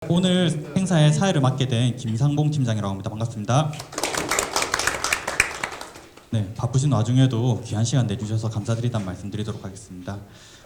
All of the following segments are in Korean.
오늘 행사의 사회를 맡게 된 김상봉 팀장이라고 합니다. 반갑습니다. 네, 바쁘신 와중에도 귀한 시간 내주셔서 감사드리다는 말씀드리도록 하겠습니다.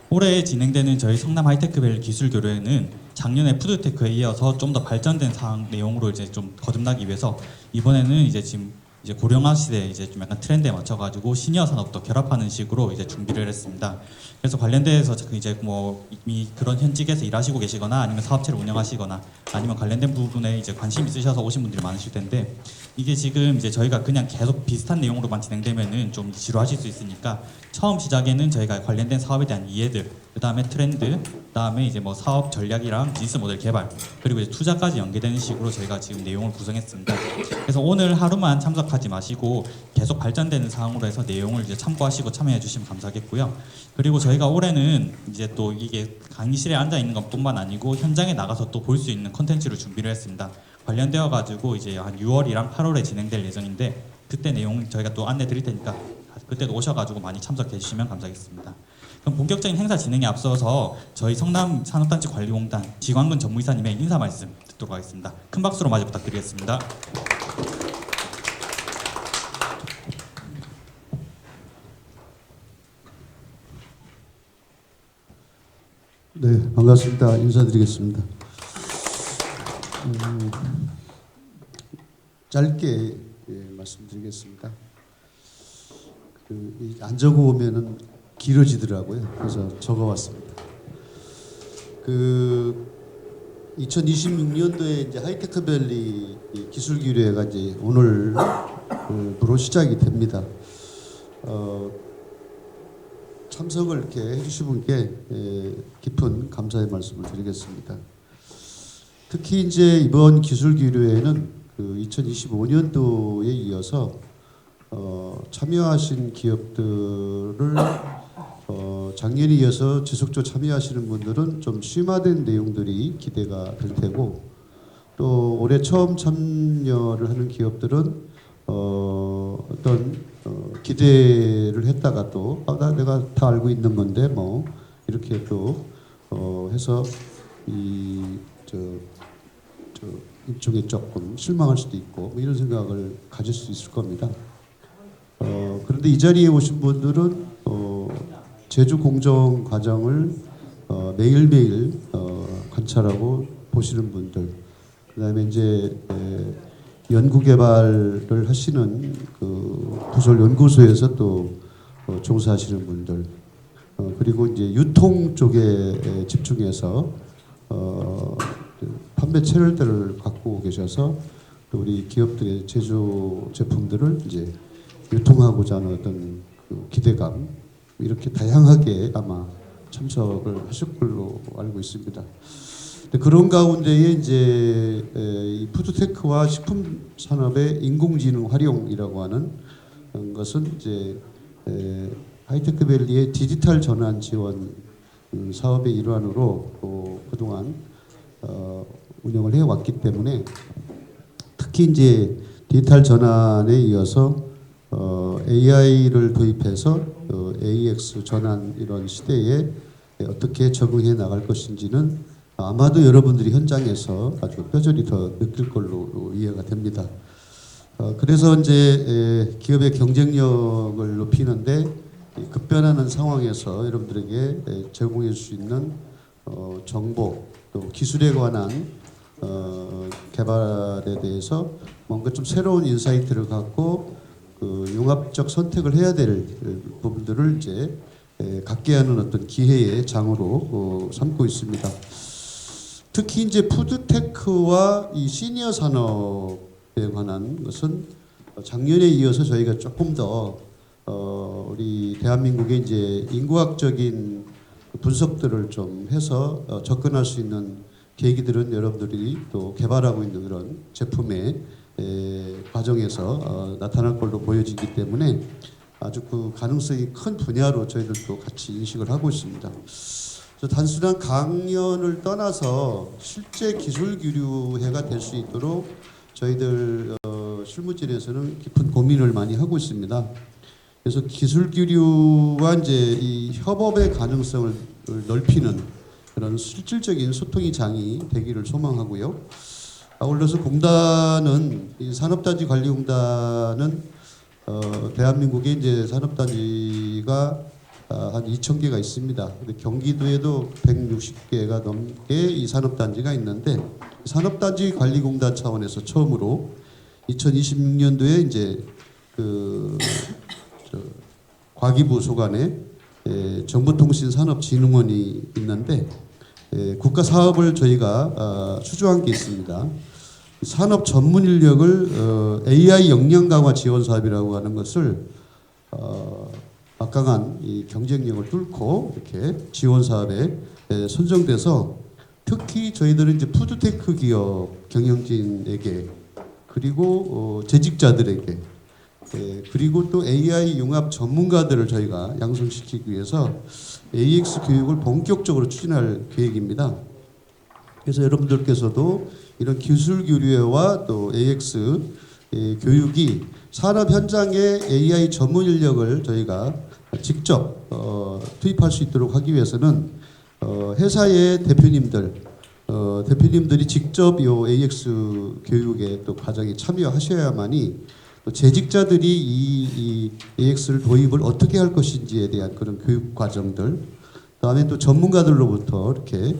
올해 진행되는 저희 성남 하이테크밸리 기술교류회는 작년에 푸드테크에 이어서 좀 더 발전된 사항 내용으로 이제 좀 거듭나기 위해서 이번에는 이제 지금 이제 고령화 시대 이제 좀 약간 트렌드에 맞춰가지고 시니어 산업도 결합하는 식으로 이제 준비를 했습니다. 그래서 관련돼서 이제 뭐 이미 그런 현직에서 일하시고 계시거나 아니면 사업체를 운영하시거나 아니면 관련된 부분에 이제 관심 있으셔서 오신 분들이 많으실 텐데 이게 지금 이제 저희가 그냥 계속 비슷한 내용으로만 진행되면은 좀 지루하실 수 있으니까 처음 시작에는 저희가 관련된 사업에 대한 이해들, 그 다음에 트렌드, 그 다음에 이제 뭐 사업 전략이랑 비즈니스 모델 개발, 그리고 이제 투자까지 연계되는 식으로 저희가 지금 내용을 구성했습니다. 그래서 오늘 하루만 참석하지 마시고 계속 발전되는 사항으로 해서 내용을 이제 참고하시고 참여해 주시면 감사하겠고요. 그리고 저희가 올해는 이제 또 이게 강의실에 앉아 있는 것뿐만 아니고 현장에 나가서 또 볼 수 있는 콘텐츠를 준비를 했습니다. 관련되어 가지고 이제 한 6월이랑 8월에 진행될 예정인데 그때 내용 저희가 또 안내 드릴 테니까 그때도 오셔가지고 많이 참석해 주시면 감사하겠습니다. 그럼 본격적인 행사 진행에 앞서서 저희 성남 산업단지관리공단 지광근 전무이사님의 인사 말씀 듣도록 하겠습니다. 큰 박수로 맞이 부탁드리겠습니다. 네, 반갑습니다. 인사드리겠습니다. 짧게 말씀드리겠습니다. 안 적어오면은 길어지더라고요. 그래서 적어왔습니다. 2026년도에 이제 하이테크밸리 기술기류회가 이제 오늘부로 시작이 됩니다. 참석을 이렇게 해주신 분께 깊은 감사의 말씀을 드리겠습니다. 특히 이제 이번 기술기류회는 2025년도에 이어서 참여하신 기업들을 작년에 이어서 지속적으로 참여하시는 분들은 좀 심화된 내용들이 기대가 될 테고 또 올해 처음 참여를 하는 기업들은 어떤 기대를 했다가 또 내가 다 알고 있는 건데 뭐 이렇게 또 해서 일종의 조금 실망할 수도 있고 뭐 이런 생각을 가질 수 있을 겁니다. 그런데 이 자리에 오신 분들은 제주 공정 과정을 매일매일 관찰하고 보시는 분들, 그다음에 이제 연구 개발을 하시는 부설 연구소에서 또 종사하시는 분들, 그리고 이제 유통 쪽에 집중해서 판매 채널들을 갖고 계셔서 또 우리 기업들의 제조 제품들을 이제 유통하고자 하는 어떤 기대감, 이렇게 다양하게 아마 참석을 하실 걸로 알고 있습니다. 그런 가운데에 이제 이 푸드테크와 식품 산업의 인공지능 활용이라고 하는 것은 이제 하이테크밸리의 디지털 전환 지원 사업의 일환으로 그동안 운영을 해왔기 때문에 특히 이제 디지털 전환에 이어서 AI를 도입해서 AX 전환 이런 시대에 어떻게 적응해 나갈 것인지는 아마도 여러분들이 현장에서 아주 뼈저리 더 느낄 걸로 이해가 됩니다. 그래서 이제 기업의 경쟁력을 높이는데 급변하는 상황에서 여러분들에게 제공해 줄 수 있는 정보 또 기술에 관한 개발에 대해서 뭔가 좀 새로운 인사이트를 갖고 융합적 선택을 해야 될 부분들을 이제 갖게 하는 어떤 기회의 장으로 삼고 있습니다. 특히 이제 푸드테크와 이 시니어 산업에 관한 것은 작년에 이어서 저희가 조금 더 우리 대한민국의 이제 인구학적인 분석들을 좀 해서 접근할 수 있는 계기들은 여러분들이 또 개발하고 있는 그런 제품의 과정에서 나타날 걸로 보여지기 때문에 아주 그 가능성이 큰 분야로 저희들도 같이 인식을 하고 있습니다. 단순한 강연을 떠나서 실제 기술교류회가 될 수 있도록 저희들 실무진에서는 깊은 고민을 많이 하고 있습니다. 그래서 기술교류와 이제 이 협업의 가능성을 넓히는 그런 실질적인 소통의 장이 되기를 소망하고요. 아울러서 공단은 이 산업단지관리공단은 대한민국에 이제 산업단지가 한 2,000개가 있습니다. 근데 경기도에도 160개가 넘게 이 산업단지가 있는데 산업단지관리공단 차원에서 처음으로 2026년도에 이제 과기부 소관에 정보통신산업진흥원이 있는데 국가 사업을 저희가 수주한 게 있습니다. 산업 전문 인력을 AI 역량 강화 지원 사업이라고 하는 것을 막강한 이 경쟁력을 뚫고 이렇게 지원 사업에 선정돼서 특히 저희들은 이제 푸드테크 기업 경영진에게 그리고 재직자들에게 그리고 또 AI 융합 전문가들을 저희가 양성시키기 위해서 AX 교육을 본격적으로 추진할 계획입니다. 그래서 여러분들께서도 이런 기술 교류와 또 AX 교육이 산업 현장에 AI 전문 인력을 저희가 직접 투입할 수 있도록 하기 위해서는 회사의 대표님들이 직접 이 AX 교육에 또 과정에 참여하셔야만이 또 재직자들이 이 AX를 도입을 어떻게 할 것인지에 대한 그런 교육 과정들, 그다음에 또 전문가들로부터 이렇게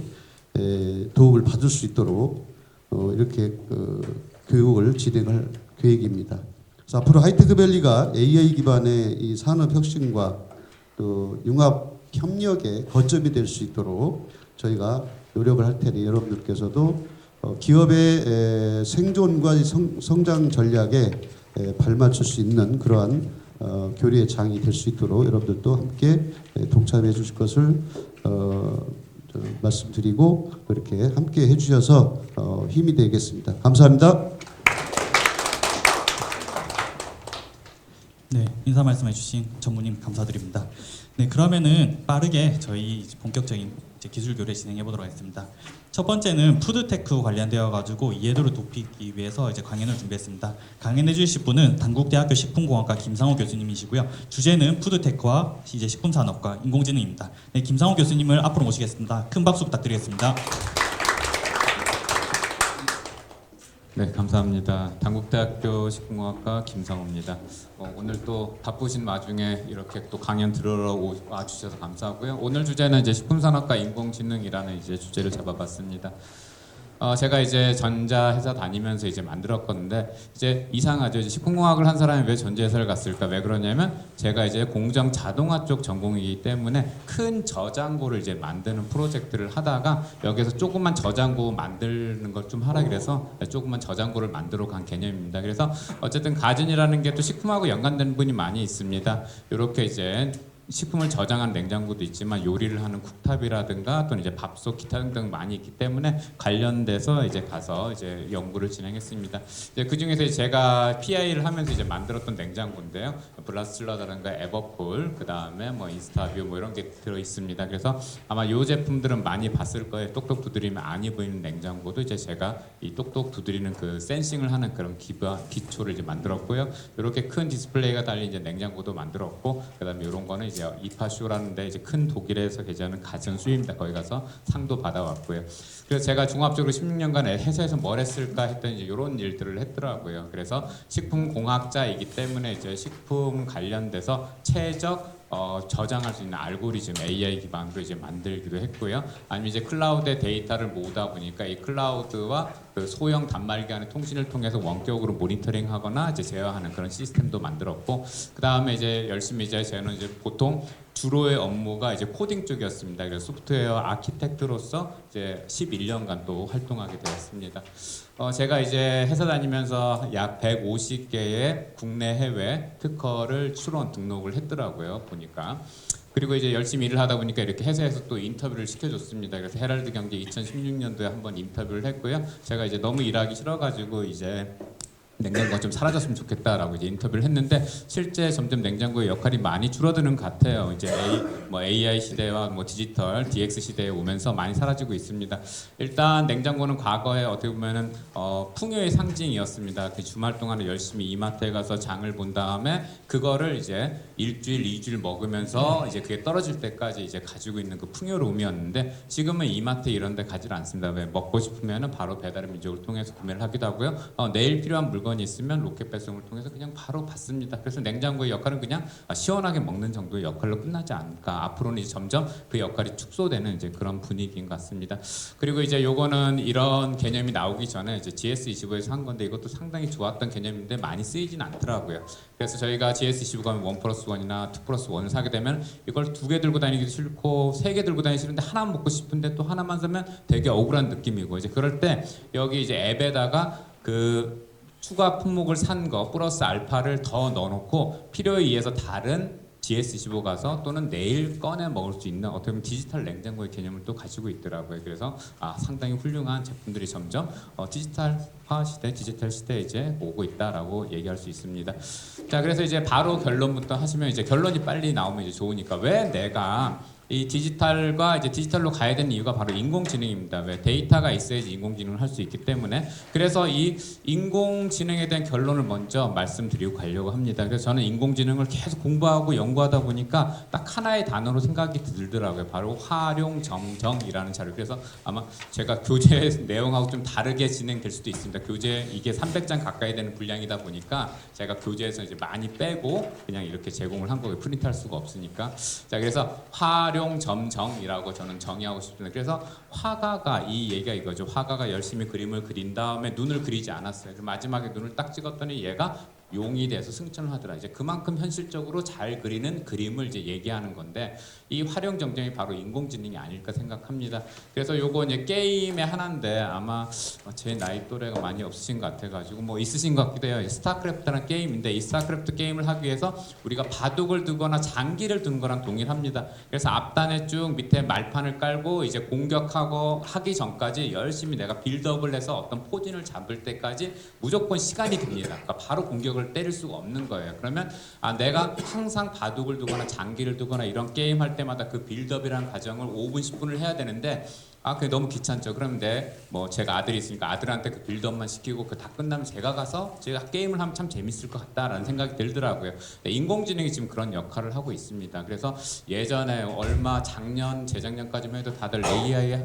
도움을 받을 수 있도록 이렇게 교육을 진행할 계획입니다. 그래서 앞으로 하이테크밸리가 AI 기반의 이 산업 혁신과 또 융합 협력의 거점이 될 수 있도록 저희가 노력을 할 테니 여러분들께서도 기업의 생존과 성장 전략에 발맞출 수 있는 그러한 교류의 장이 될 수 있도록 여러분들도 함께 동참해 주실 것을 말씀드리고 그렇게 함께 해주셔서 힘이 되겠습니다. 감사합니다. 네, 인사 말씀해주신 전무님 감사드립니다. 네, 그러면은 빠르게 저희 본격적인 기술 교류 진행해 보도록 하겠습니다. 첫 번째는 푸드테크 관련되어 가지고 이해도를 높이기 위해서 강연을 준비했습니다. 강연해 주실 분은 단국대학교 식품공학과 김상호 교수님이시고요. 주제는 푸드테크와 식품산업과 인공지능입니다. 네, 김상호 교수님을 앞으로 모시겠습니다. 큰 박수 부탁드리겠습니다. 네, 감사합니다. 단국대학교 식품공학과 김상호입니다. 오늘 또 바쁘신 와중에 이렇게 또 강연 들으러 와주셔서 감사하고요. 오늘 주제는 이제 식품산업과 인공지능이라는 이제 주제를 잡아봤습니다. 제가 이제 전자회사 다니면서 이제 만들었건데 이제 이상하죠. 이제 식품공학을 한 사람이 왜 전자회사를 갔을까? 왜 그러냐면 제가 이제 공정 자동화 쪽 전공이기 때문에 큰 저장고를 이제 만드는 프로젝트를 하다가 여기서 조그만 저장고 만드는 걸 좀 하라 그래서 조그만 저장고를 만들어 간 개념입니다. 그래서 어쨌든 가전이라는 게 또 식품하고 연관된 분이 많이 있습니다. 이렇게 이제 식품을 저장한 냉장고도 있지만 요리를 하는 쿡탑이라든가 또는 이제 밥솥 기타 등등 많이 있기 때문에 관련돼서 이제 가서 이제 연구를 진행했습니다. 이제 그 중에서 제가 PI를 하면서 이제 만들었던 냉장고인데요. 블라스틸러라든가 에버콜, 그 다음에 뭐 인스타뷰 뭐 이런 게 들어 있습니다. 그래서 아마 요 제품들은 많이 봤을 거예요. 똑똑 두드리면 안이 보이는 냉장고도 이제 제가 이 똑똑 두드리는 그 센싱을 하는 그런 기초를 이제 만들었고요. 이렇게 큰 디스플레이가 달린 이제 냉장고도 만들었고, 그다음에 이런 거는 이제 이파쇼라는데 이제 큰 독일에서 개발하는 가전 수입니다. 거기 가서 상도 받아왔고요. 그래서 제가 종합적으로 16년간 회사에서 뭘 했을까 했더니 이제 이런 일들을 했더라고요. 그래서 식품공학자이기 때문에 이제 식품 관련돼서 최적 저장할 수 있는 알고리즘 AI 기반으로 이제 만들기도 했고요. 아니면 이제 클라우드에 데이터를 모으다 보니까 이 클라우드와 그 소형 단말기 안의 통신을 통해서 원격으로 모니터링하거나 이제 제어하는 그런 시스템도 만들었고, 그 다음에 이제 열심히 이제 저는 이제 보통 주로의 업무가 이제 코딩 쪽이었습니다. 그래서 소프트웨어 아키텍트로서 이제 11년간 또 활동하게 되었습니다. 제가 이제 회사 다니면서 약 150개의 국내 해외 특허를 출원 등록을 했더라고요. 보니까. 그리고 이제 열심히 일을 하다 보니까 이렇게 회사에서 또 인터뷰를 시켜줬습니다. 그래서 헤럴드 경제 2016년도에 한번 인터뷰를 했고요. 제가 이제 너무 일하기 싫어가지고 이제 냉장고가 좀 사라졌으면 좋겠다라고 이제 인터뷰를 했는데 실제 점점 냉장고의 역할이 많이 줄어드는 것 같아요. 이제 AI 시대와 뭐 디지털 DX 시대에 오면서 많이 사라지고 있습니다. 일단 냉장고는 과거에 어떻게 보면은 풍요의 상징이었습니다. 그 주말 동안에 열심히 이마트에 가서 장을 본 다음에 그거를 이제 일주일, 이주일 먹으면서 이제 그게 떨어질 때까지 이제 가지고 있는 그 풍요로움이었는데 지금은 이마트 이런 데 가지 않습니다. 왜 먹고 싶으면은 바로 배달의 민족을 통해서 구매를 하기도 하고요. 내일 필요한 물건이 있으면 로켓 배송을 통해서 그냥 바로 받습니다. 그래서 냉장고의 역할은 그냥 시원하게 먹는 정도의 역할로 끝나지 않을까. 앞으로는 이제 점점 그 역할이 축소되는 이제 그런 분위기인 것 같습니다. 그리고 이제 요거는 이런 개념이 나오기 전에 이제 GS25에서 한 건데 이것도 상당히 좋았던 개념인데 많이 쓰이진 않더라고요. 그래서 저희가 GS25 가면 1+1이나 2+1을 사게 되면 이걸 2개 들고 다니기도 싫고 3개 들고 다니기 싫은데 하나만 먹고 싶은데 또 하나만 사면 되게 억울한 느낌이고 이제 그럴 때 여기 이제 앱에다가 그 추가 품목을 산 거 플러스 알파를 더 넣어놓고 필요에 의해서 다른 GS25 가서 또는 내일 꺼내 먹을 수 있는 어떻게 보면 디지털 냉장고의 개념을 또 가지고 있더라고요. 그래서 상당히 훌륭한 제품들이 점점 디지털화 시대, 디지털 시대에 이제 오고 있다라고 얘기할 수 있습니다. 자, 그래서 이제 바로 결론부터 하시면 이제 결론이 빨리 나오면 이제 좋으니까 왜 내가 이 디지털과 이제 디지털로 가야 되는 이유가 바로 인공지능입니다. 왜 데이터가 있어야지 인공지능을 할 수 있기 때문에 그래서 이 인공지능에 대한 결론을 먼저 말씀드리고 가려고 합니다. 그래서 저는 인공지능을 계속 공부하고 연구하다 보니까 딱 하나의 단어로 생각이 들더라고요. 바로 활용점정이라는 자료. 그래서 아마 제가 교재 내용하고 좀 다르게 진행될 수도 있습니다. 교재 이게 300장 가까이 되는 분량이다 보니까 제가 교재에서 이제 많이 빼고 그냥 이렇게 제공을 한 거예요. 프린트할 수가 없으니까. 자, 그래서 활용점정이라고 저는 정의하고 싶습니다. 그래서 화가가 이 얘기가 이거죠. 화가가 열심히 그림을 그린 다음에 눈을 그리지 않았어요. 마지막에 눈을 딱 찍었더니 얘가 용이 돼서 승천을 하더라. 이제 그만큼 현실적으로 잘 그리는 그림을 이제 얘기하는 건데 이 활용점정이 바로 인공지능이 아닐까 생각합니다. 그래서 요거 이제 게임의 하나인데 아마 제 나이 또래가 많이 없으신 것 같아가지고 뭐 있으신 것 같기도 해요. 스타크래프트라는 게임인데 이 스타크래프트 게임을 하기 위해서 우리가 바둑을 두거나 장기를 둔 거랑 동일합니다. 그래서 앞단에 쭉 밑에 말판을 깔고 이제 공격하고 하기 전까지 열심히 내가 빌드업을 해서 어떤 포진을 잡을 때까지 무조건 시간이 듭니다. 그러니까 바로 공격을 때릴 수가 없는 거예요. 그러면 내가 항상 바둑을 두거나 장기를 두거나 이런 게임 할 때마다 그 빌드업이라는 과정을 5분 10분을 해야 되는데 그게 너무 귀찮죠. 그러면 제가 아들이 있으니까 아들한테 그 빌드업만 시키고 그 다 끝나면 제가 가서 제가 게임을 하면 참 재밌을 것 같다라는 생각이 들더라고요. 인공지능이 지금 그런 역할을 하고 있습니다. 그래서 예전에 작년 재작년까지만 해도 다들 AI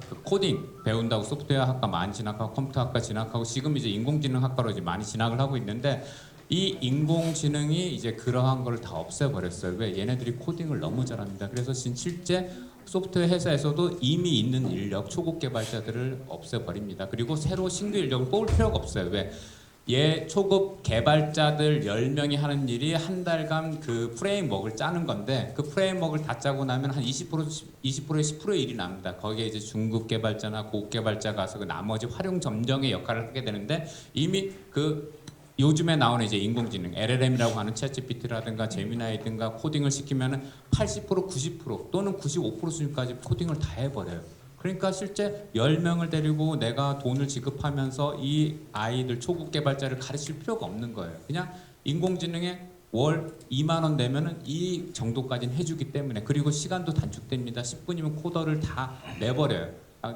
그 코딩 배운다고 소프트웨어 학과 많이 진학하고 컴퓨터 학과 진학하고 지금 이제 인공지능 학과로 이제 많이 진학을 하고 있는데 이 인공지능이 이제 그러한 걸 다 없애버렸어요. 왜? 얘네들이 코딩을 너무 잘합니다. 그래서 실제 소프트웨어 회사에서도 이미 있는 인력, 초급 개발자들을 없애버립니다. 그리고 새로 신규 인력을 뽑을 필요가 없어요. 왜? 초급 개발자들 10명이 하는 일이 한 달간 그 프레임워크를 짜는 건데 그 프레임워크를 다 짜고 나면 한 20%에 10%의 일이 납니다. 거기에 이제 중급 개발자나 고급 개발자가 가서 그 나머지 활용 점정의 역할을 하게 되는데 이미 요즘에 나오는 이제 인공지능 LLM이라고 하는 챗GPT라든가 제미나이든가 코딩을 시키면은 80%, 90% 또는 95% 수준까지 코딩을 다 해버려요. 그러니까 실제 10명을 데리고 내가 돈을 지급하면서 이 아이들 초급 개발자를 가르칠 필요가 없는 거예요. 그냥 인공지능에 월 2만 원 내면은 이 정도까지는 해주기 때문에 그리고 시간도 단축됩니다. 10분이면 코더를 다 내버려요.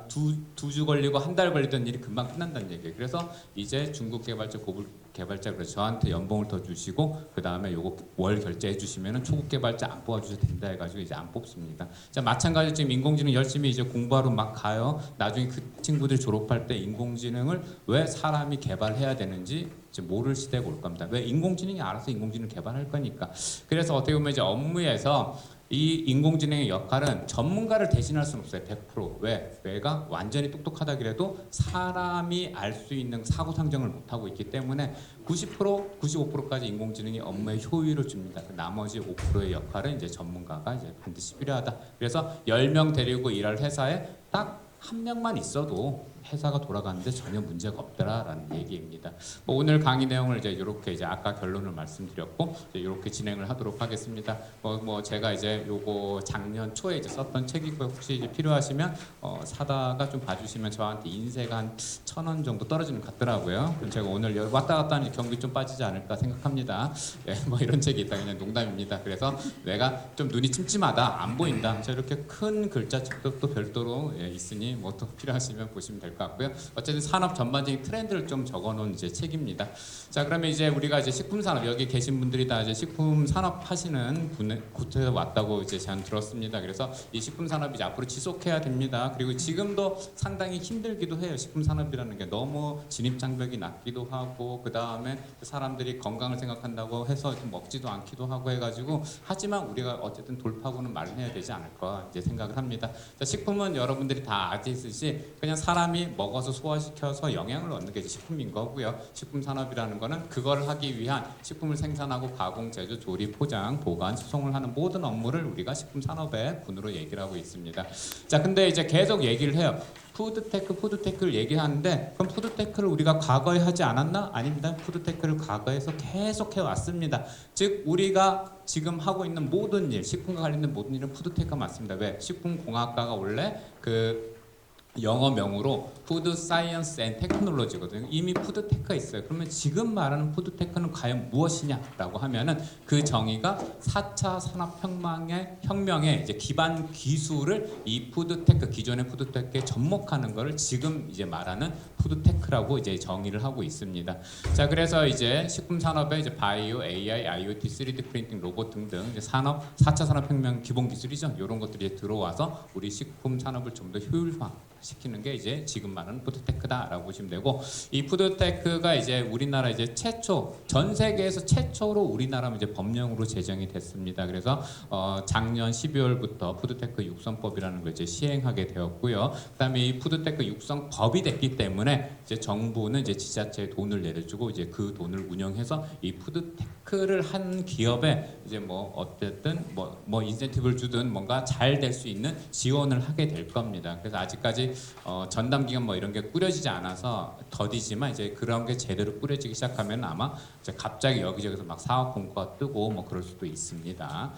두 주 걸리고 한 달 걸리던 일이 금방 끝난다는 얘기예요. 그래서 이제 중국 개발자, 고급 개발자 그래서 저한테 연봉을 더 주시고 그 다음에 요거 월 결제해 주시면은 초급 개발자 안 뽑아주셔도 된다 해가지고 이제 안 뽑습니다. 자, 마찬가지로 지금 인공지능 열심히 이제 공부하러 막 가요. 나중에 그 친구들이 졸업할 때 인공지능을 왜 사람이 개발해야 되는지 이제 모를 시대가 올 겁니다. 왜? 인공지능이 알아서 인공지능 개발할 거니까. 그래서 어떻게 보면 이제 업무에서 이 인공지능의 역할은 전문가를 대신할 수는 없어요. 100%. 왜? 뇌가 완전히 똑똑하다 그래도 사람이 알 수 있는 사고 상정을 못하고 있기 때문에 90%, 95%까지 인공지능이 업무에 효율을 줍니다. 그 나머지 5%의 역할은 이제 전문가가 이제 반드시 필요하다. 그래서 10명 데리고 일할 회사에 딱 한 명만 있어도 회사가 돌아가는데 전혀 문제가 없더라라는 얘기입니다. 뭐 오늘 강의 내용을 이제 이렇게 이제 아까 결론을 말씀드렸고 이제 이렇게 진행을 하도록 하겠습니다. 뭐 제가 이제 요거 작년 초에 이제 썼던 책이고요. 혹시 이제 필요하시면 사다가 좀 봐주시면 저한테 인세가 한 1,000원 정도 떨어지는 것 같더라고요. 그럼 제가 오늘 여기 왔다 갔다 하니 경비 좀 빠지지 않을까 생각합니다. 예, 뭐 이런 책이 있다 그냥 농담입니다. 그래서 내가 좀 눈이 찜찜하다 안 보인다. 자 이렇게 큰 글자책도 또 별도로 있으니 뭐 또 필요하시면 보시면 될 것 같고요. 어쨌든 산업 전반적인 트렌드를 좀 적어놓은 이제 책입니다. 자 그러면 이제 우리가 이제 식품 산업 여기 계신 분들이 다 이제 식품 산업 하시는 곳에서 왔다고 이제 저는 들었습니다. 그래서 이 식품 산업이 이제 앞으로 지속해야 됩니다. 그리고 지금도 상당히 힘들기도 해요. 식품 산업이라는 게 너무 진입 장벽이 낮기도 하고 그 다음에 사람들이 건강을 생각한다고 해서 좀 먹지도 않기도 하고 해가지고 하지만 우리가 어쨌든 돌파구는 마련해야 되지 않을까 이제 생각을 합니다. 자, 식품은 여러분들이 다 아시듯이 그냥 사람이 먹어서 소화시켜서 영양을 얻는 게 이제 식품인 거고요. 식품 산업이라는 거는 그걸 하기 위한 식품을 생산하고 가공, 제조, 조리, 포장, 보관, 수송을 하는 모든 업무를 우리가 식품 산업의 분으로 얘기를 하고 있습니다. 자, 근데 이제 계속 얘기를 해요. 푸드테크를 얘기하는데 그럼 푸드테크를 우리가 과거에 하지 않았나? 아닙니다. 푸드테크를 과거에서 계속 해왔습니다. 즉 우리가 지금 하고 있는 모든 일, 식품과 관련된 모든 일은 푸드테크가 맞습니다. 왜? 식품공학과가 원래 그 영어명으로 푸드 사이언스 앤 테크놀로지거든요. 이미 푸드테크가 있어요. 그러면 지금 말하는 푸드테크는 과연 무엇이냐라고 하면은 그 정의가 4차 산업혁명의 이제 기반 기술을 이 푸드테크 기존의 푸드테크에 접목하는 거를 지금 이제 말하는 푸드테크라고 이제 정의를 하고 있습니다. 자 그래서 이제 식품 산업에 이제 바이오, AI, IoT, 3D 프린팅, 로봇 등등 이제 산업 4차 산업혁명 기본 기술이죠. 이런 것들이 들어와서 우리 식품 산업을 좀 더 효율화 시키는 게 이제 지금 말하는 푸드테크다라고 보시면 되고 이 푸드테크가 이제 우리나라 이제 최초 전 세계에서 최초로 우리나라는 이제 법령으로 제정이 됐습니다. 그래서 작년 12월부터 푸드테크 육성법이라는 걸 이제 시행하게 되었고요. 그다음에 이 푸드테크 육성법이 됐기 때문에 이제 정부는 이제 지자체에 돈을 내려주고 이제 그 돈을 운영해서 이 푸드테크를 한 기업에 이제 뭐 어쨌든 뭐 인센티브를 주든 뭔가 잘 될 수 있는 지원을 하게 될 겁니다. 그래서 아직까지 전담기관 뭐 이런 게 꾸려지지 않아서 더디지만 이제 그런 게 제대로 꾸려지기 시작하면 아마 이제 갑자기 여기저기서 막 사업 공고가 뜨고 뭐 그럴 수도 있습니다.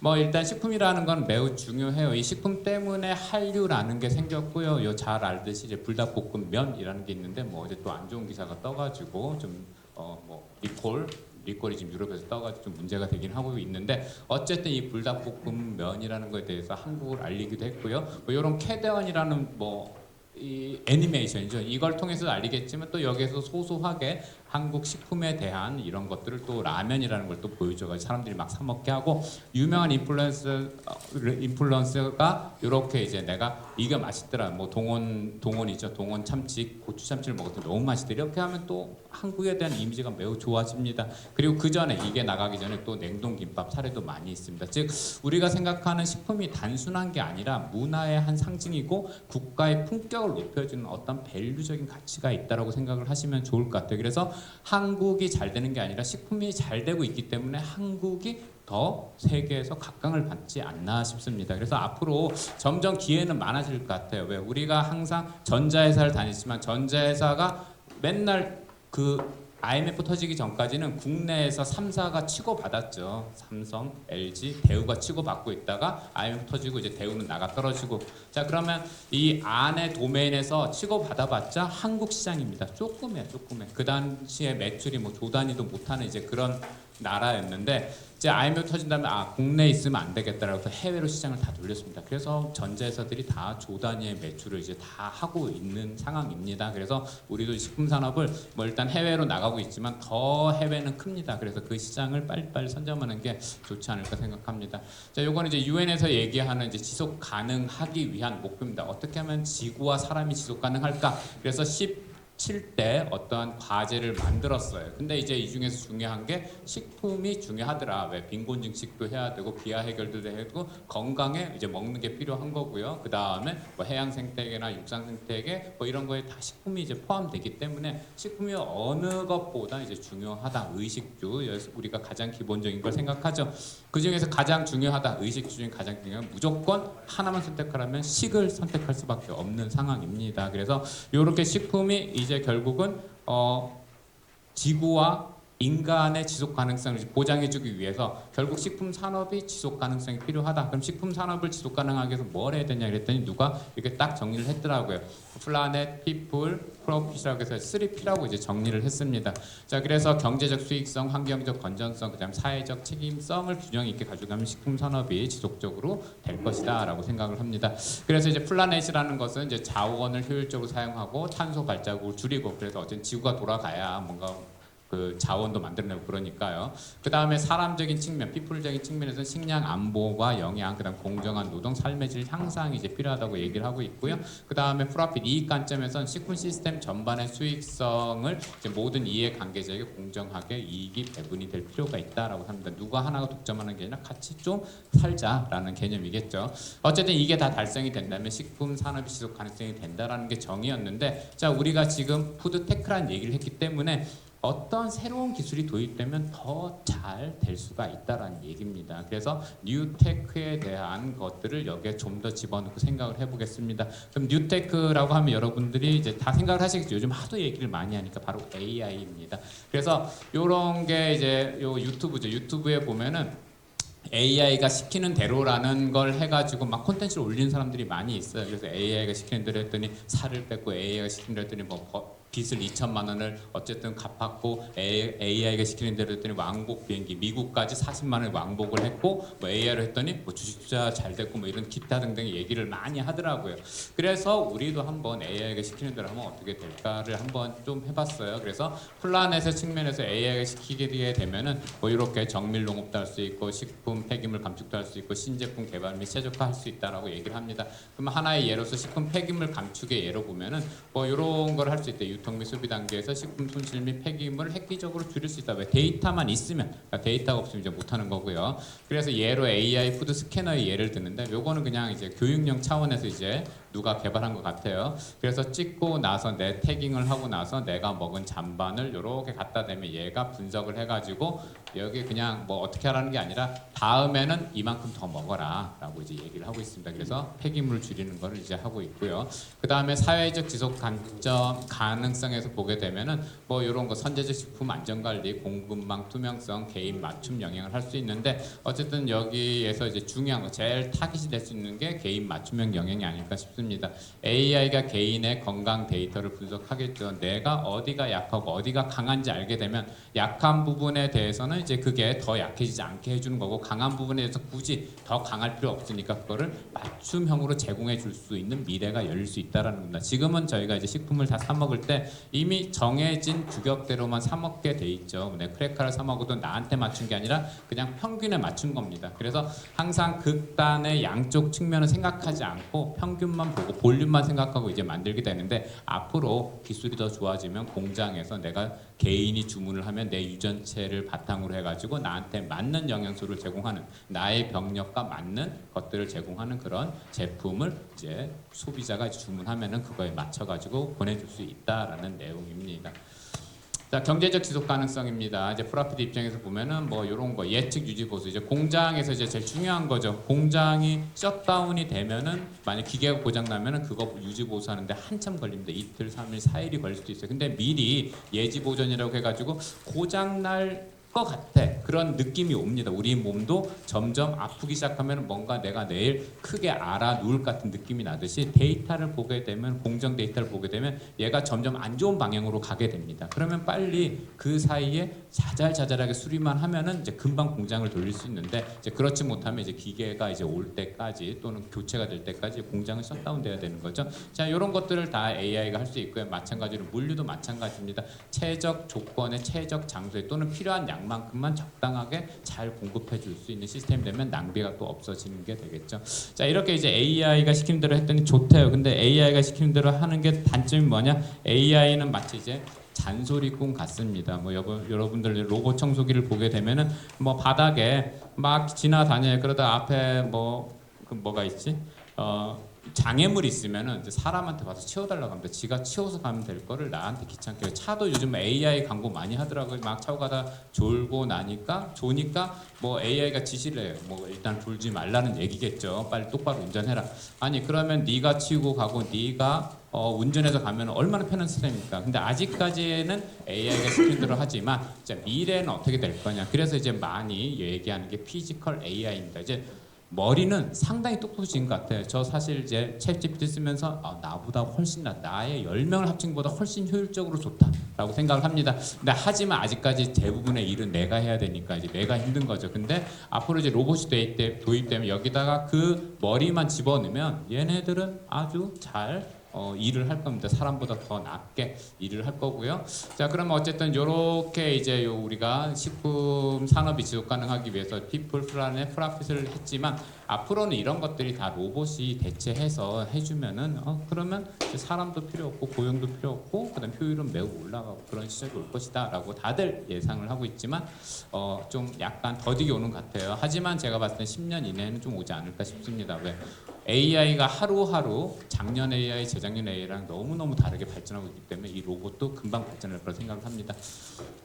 뭐 일단 식품이라는 건 매우 중요해요. 이 식품 때문에 한류라는 게 생겼고요. 요 잘 알듯이 이제 불닭볶음면이라는 게 있는데 뭐 이제 또 안 좋은 기사가 떠가지고 좀 뭐 리콜이 지금 유럽에서 떠가지고 좀 문제가 되긴 하고 있는데 어쨌든 이 불닭볶음면이라는 거에 대해서 한국을 알리기도 했고요. 뭐 이런 캐대원이라는 뭐 이 애니메이션이죠. 이걸 통해서 알리겠지만 또 여기에서 소소하게 한국 식품에 대한 이런 것들을 또 라면이라는 걸 또 보여줘가지고 사람들이 막 사 먹게 하고 유명한 인플루언서가 이렇게 이제 내가 이게 맛있더라. 뭐 동원이죠. 동원 참치, 고추 참치를 먹었더니 너무 맛있대. 이렇게 하면 또 한국에 대한 이미지가 매우 좋아집니다. 그리고 그 전에 이게 나가기 전에 또 냉동김밥 사례도 많이 있습니다. 즉 우리가 생각하는 식품이 단순한 게 아니라 문화의 한 상징이고 국가의 품격을 높여주는 어떤 밸류적인 가치가 있다라고 생각을 하시면 좋을 것 같아요. 그래서 한국이 잘 되는 게 아니라 식품이 잘 되고 있기 때문에 한국이 더 세계에서 각광을 받지 않나 싶습니다. 그래서 앞으로 점점 기회는 많아질 것 같아요. 왜? 우리가 항상 전자회사를 다녔지만 전자회사가 맨날 그 IMF 터지기 전까지는 국내에서 3사가 치고받았죠. 삼성, LG, 대우가 치고받고 있다가 IMF 터지고 이제 대우는 나가 떨어지고 자 그러면 이 안에 도메인에서 치고받아봤자 한국 시장입니다. 조금이에요. 그 당시에 매출이 뭐 조 단위도 못하는 이제 그런 나라였는데 이제 IMF 터진 다음에 국내에 있으면 안 되겠다라고 해서 해외로 시장을 다 돌렸습니다. 그래서 전자회사들이 다 조 단위의 매출을 이제 다 하고 있는 상황입니다. 그래서 우리도 식품 산업을 뭐 일단 해외로 나가고 있지만 더 해외는 큽니다. 그래서 그 시장을 빨리빨리 선점하는 게 좋지 않을까 생각합니다. 자, 요거는 이제 유엔에서 얘기하는 이제 지속 가능하기 위한 목표입니다. 어떻게 하면 지구와 사람이 지속 가능할까? 그래서 칠 때 어떠한 과제를 만들었어요. 근데 이제 이 중에서 중요한 게 식품이 중요하더라. 왜 빈곤 증식도 해야 되고 기아 해결도 해야 되고 건강에 이제 먹는 게 필요한 거고요. 그 다음에 뭐 해양 생태계나 육상 생태계 뭐 이런 거에 다 식품이 이제 포함되기 때문에 식품이 어느 것보다 이제 중요하다. 의식주 우리가 가장 기본적인 걸 생각하죠. 그 중에서 가장 중요하다. 의식주 중에 가장 중요한 무조건 하나만 선택하라면 식을 선택할 수밖에 없는 상황입니다. 그래서 이렇게 식품이 이제 결국은 지구와 인간의 지속 가능성을 보장해주기 위해서 결국 식품 산업이 지속 가능성이 필요하다. 그럼 식품 산업을 지속 가능하기 위해서 뭘 해야 되냐 그랬더니 누가 이렇게 딱 정리를 했더라고요. 플라넷, 피플, 프로핏이라고 해서 3P라고 이제 정리를 했습니다. 자, 그래서 경제적 수익성, 환경적 건전성, 그다음 사회적 책임성을 균형 있게 가져가면 식품 산업이 지속적으로 될 것이다라고 생각을 합니다. 그래서 이제 플라넷이라는 것은 이제 자원을 효율적으로 사용하고 탄소 발자국을 줄이고 그래서 어쨌든 지구가 돌아가야 뭔가 그 자원도 만들어내고 그러니까요. 그 다음에 사람적인 측면, 피플적인 측면에서는 식량 안보와 영양, 그 다음 공정한 노동, 삶의 질 향상이 이제 필요하다고 얘기를 하고 있고요. 그 다음에 프로핏 이익 관점에서는 식품 시스템 전반의 수익성을 이제 모든 이해 관계자에게 공정하게 이익이 배분이 될 필요가 있다라고 합니다. 누가 하나가 독점하는 게 아니라 같이 좀 살자라는 개념이겠죠. 어쨌든 이게 다 달성이 된다면 식품 산업이 지속 가능성이 된다라는 게 정의였는데, 자, 우리가 지금 푸드테크라는 얘기를 했기 때문에 어떤 새로운 기술이 도입되면 더 잘 될 수가 있다라는 얘기입니다. 그래서 뉴테크에 대한 것들을 여기에 좀 더 집어넣고 생각을 해보겠습니다. 그럼 뉴테크라고 하면 여러분들이 이제 다 생각을 하시겠죠. 요즘 하도 얘기를 많이 하니까 바로 AI입니다. 그래서 이런 게 이제 요 유튜브죠. 유튜브에 보면은 AI가 시키는 대로라는 걸 해가지고 막 콘텐츠를 올리는 사람들이 많이 있어요. 그래서 AI가 시키는 대로 했더니 살을 뺐고 AI가 시키는 대로 했더니 뭐 빚을 2천만 원을 어쨌든 갚았고 AI가 시키는 대로 했더니 왕복 비행기 미국까지 40만 원에 왕복을 했고 뭐 AI로 했더니 뭐 주식 투자 잘 됐고 뭐 이런 기타 등등의 얘기를 많이 하더라고요. 그래서 우리도 한번 AI가 시키는 대로 하면 어떻게 될까를 한번 좀 해봤어요. 그래서 플라넷의 측면에서 AI가 시키게 되면은 뭐 이렇게 정밀 농업도 할 수 있고 식품 폐기물 감축도 할 수 있고 신제품 개발 및 최적화할 수 있다라고 얘기를 합니다. 그럼 하나의 예로서 식품 폐기물 감축의 예로 보면은 뭐 이런 걸 할 수 있대요. 유통 및 소비 단계에서 식품 손실 및 폐기물을 획기적으로 줄일 수 있다. 왜? 데이터만 있으면, 그러니까 데이터가 없으면 이제 못하는 거고요. 그래서 예로 AI 푸드 스캐너의 예를 드는데, 요거는 그냥 이제 교육용 차원에서 이제 누가 개발한 것 같아요. 그래서 찍고 나서 내 태깅을 하고 나서 내가 먹은 잔반을 이렇게 갖다 대면 얘가 분석을 해가지고 여기 그냥 뭐 어떻게 하라는 게 아니라 다음에는 이만큼 더 먹어라라고 이제 얘기를 하고 있습니다. 그래서 폐기물을 줄이는 거를 이제 하고 있고요. 그 다음에 사회적 지속 관점 가능성에서 보게 되면은 뭐 이런 거 선제적 식품 안전관리, 공급망 투명성, 개인 맞춤 영향을 할 수 있는데 어쨌든 여기에서 이제 중요한 거 제일 타깃이 될 수 있는 게 개인 맞춤형 영향이 아닐까 싶습니다. AI가 개인의 건강 데이터를 분석하겠죠. 내가 어디가 약하고 어디가 강한지 알게 되면 약한 부분에 대해서는 이제 그게 더 약해지지 않게 해주는 거고 강한 부분에 대해서 굳이 더 강할 필요 없으니까 그거를 맞춤형으로 제공해 줄 수 있는 미래가 열릴 수 있다라는 겁니다. 지금은 저희가 이제 식품을 다 사 먹을 때 이미 정해진 규격대로만 사 먹게 돼 있죠. 내 크래커를 사 먹어도 나한테 맞춘 게 아니라 그냥 평균에 맞춘 겁니다. 그래서 항상 극단의 양쪽 측면을 생각하지 않고 평균만 보고 볼륨만 생각하고 이제 만들게 되는데 앞으로 기술이 더 좋아지면 공장에서 내가 개인이 주문을 하면 내 유전체를 바탕으로 해가지고 나한테 맞는 영양소를 제공하는 나의 병력과 맞는 것들을 제공하는 그런 제품을 이제 소비자가 주문하면은 그거에 맞춰가지고 보내줄 수 있다라는 내용입니다. 자, 경제적 지속 가능성입니다. 이제 프로피트 입장에서 보면은 뭐 이런 거 예측 유지 보수 이제 공장에서 이제 제일 중요한 거죠. 공장이 셧다운이 되면은 만약 기계가 고장 나면은 그거 유지 보수하는데 한참 걸립니다. 이틀, 3일, 4일이 걸릴 수도 있어요. 근데 미리 예지 보전이라고 해가지고 고장 날 것 같아. 그런 느낌이 옵니다. 우리 몸도 점점 아프기 시작하면 뭔가 내가 내일 크게 알아누울 것 같은 느낌이 나듯이 데이터를 보게 되면 공정 데이터를 보게 되면 얘가 점점 안 좋은 방향으로 가게 됩니다. 그러면 빨리 그 사이에 자잘자잘하게 수리만 하면은 이제 금방 공장을 돌릴 수 있는데 이제 그렇지 못하면 이제 기계가 이제 올 때까지 또는 교체가 될 때까지 공장은 셧다운돼야 되는 거죠. 자, 이런 것들을 다 AI가 할 수 있고요. 마찬가지로 물류도 마찬가지입니다. 최적 조건에 최적 장소에 또는 필요한 양 양만큼만 적당하게 잘 공급해 줄 수 있는 시스템이 되면 낭비가 또 없어지는 게 되겠죠. 자, 이렇게 이제 AI가 시키는 대로 했더니 좋대요. 근데 AI가 시키는 대로 하는 게 단점이 뭐냐? AI는 마치 이제 잔소리꾼 같습니다. 뭐 여러분들 로봇 청소기를 보게 되면은 뭐 바닥에 막 지나다녀요. 그러다 앞에 뭐가 있지? 장애물 있으면은 이제 사람한테 가서 치워달라고 합니다. 지가 치워서 가면 될 거를 나한테 귀찮게 해요. 차도 요즘 AI 광고 많이 하더라고요. 막 차고 가다 졸고 나니까 조니까 뭐 AI가 지시를 해요. 뭐 일단 졸지 말라는 얘기겠죠. 빨리 똑바로 운전해라. 아니 그러면 네가 치우고 가고 네가 운전해서 가면 얼마나 편한 시스템입니까? 근데 아직까지는 AI가 시킨 대로 하지만 이제 미래는 어떻게 될 거냐. 그래서 이제 많이 얘기하는 게 피지컬 AI입니다. 이제 머리는 상당히 똑똑해진 것 같아요. 저 사실 이제 챗GPT 쓰면서 나보다 훨씬 나의 10명을 합친 것보다 훨씬 효율적으로 좋다라고 생각을 합니다. 근데 하지만 아직까지 대부분의 일은 내가 해야 되니까 이제 내가 힘든 거죠. 근데 앞으로 이제 로봇이 도입되면 여기다가 그 머리만 집어넣으면 얘네들은 아주 잘 일을 할 겁니다. 사람보다 더 낫게 일을 할 거고요. 자, 그러면 어쨌든 이렇게 이제 우리가 식품 산업이 지속 가능하기 위해서 people, plan의 프라핏을 했지만 앞으로는 이런 것들이 다 로봇이 대체해서 해주면은 그러면 이제 사람도 필요 없고 고용도 필요 없고 그다음 효율은 매우 올라가고 그런 시절이 올 것이다라고 다들 예상을 하고 있지만 좀 약간 더디게 오는 것 같아요. 하지만 제가 봤을 때 10년 이내에는 좀 오지 않을까 싶습니다. 왜? AI가 하루하루 작년 AI, 재작년 AI랑 너무너무 다르게 발전하고 있기 때문에 이 로봇도 금방 발전할 거라 생각을 합니다.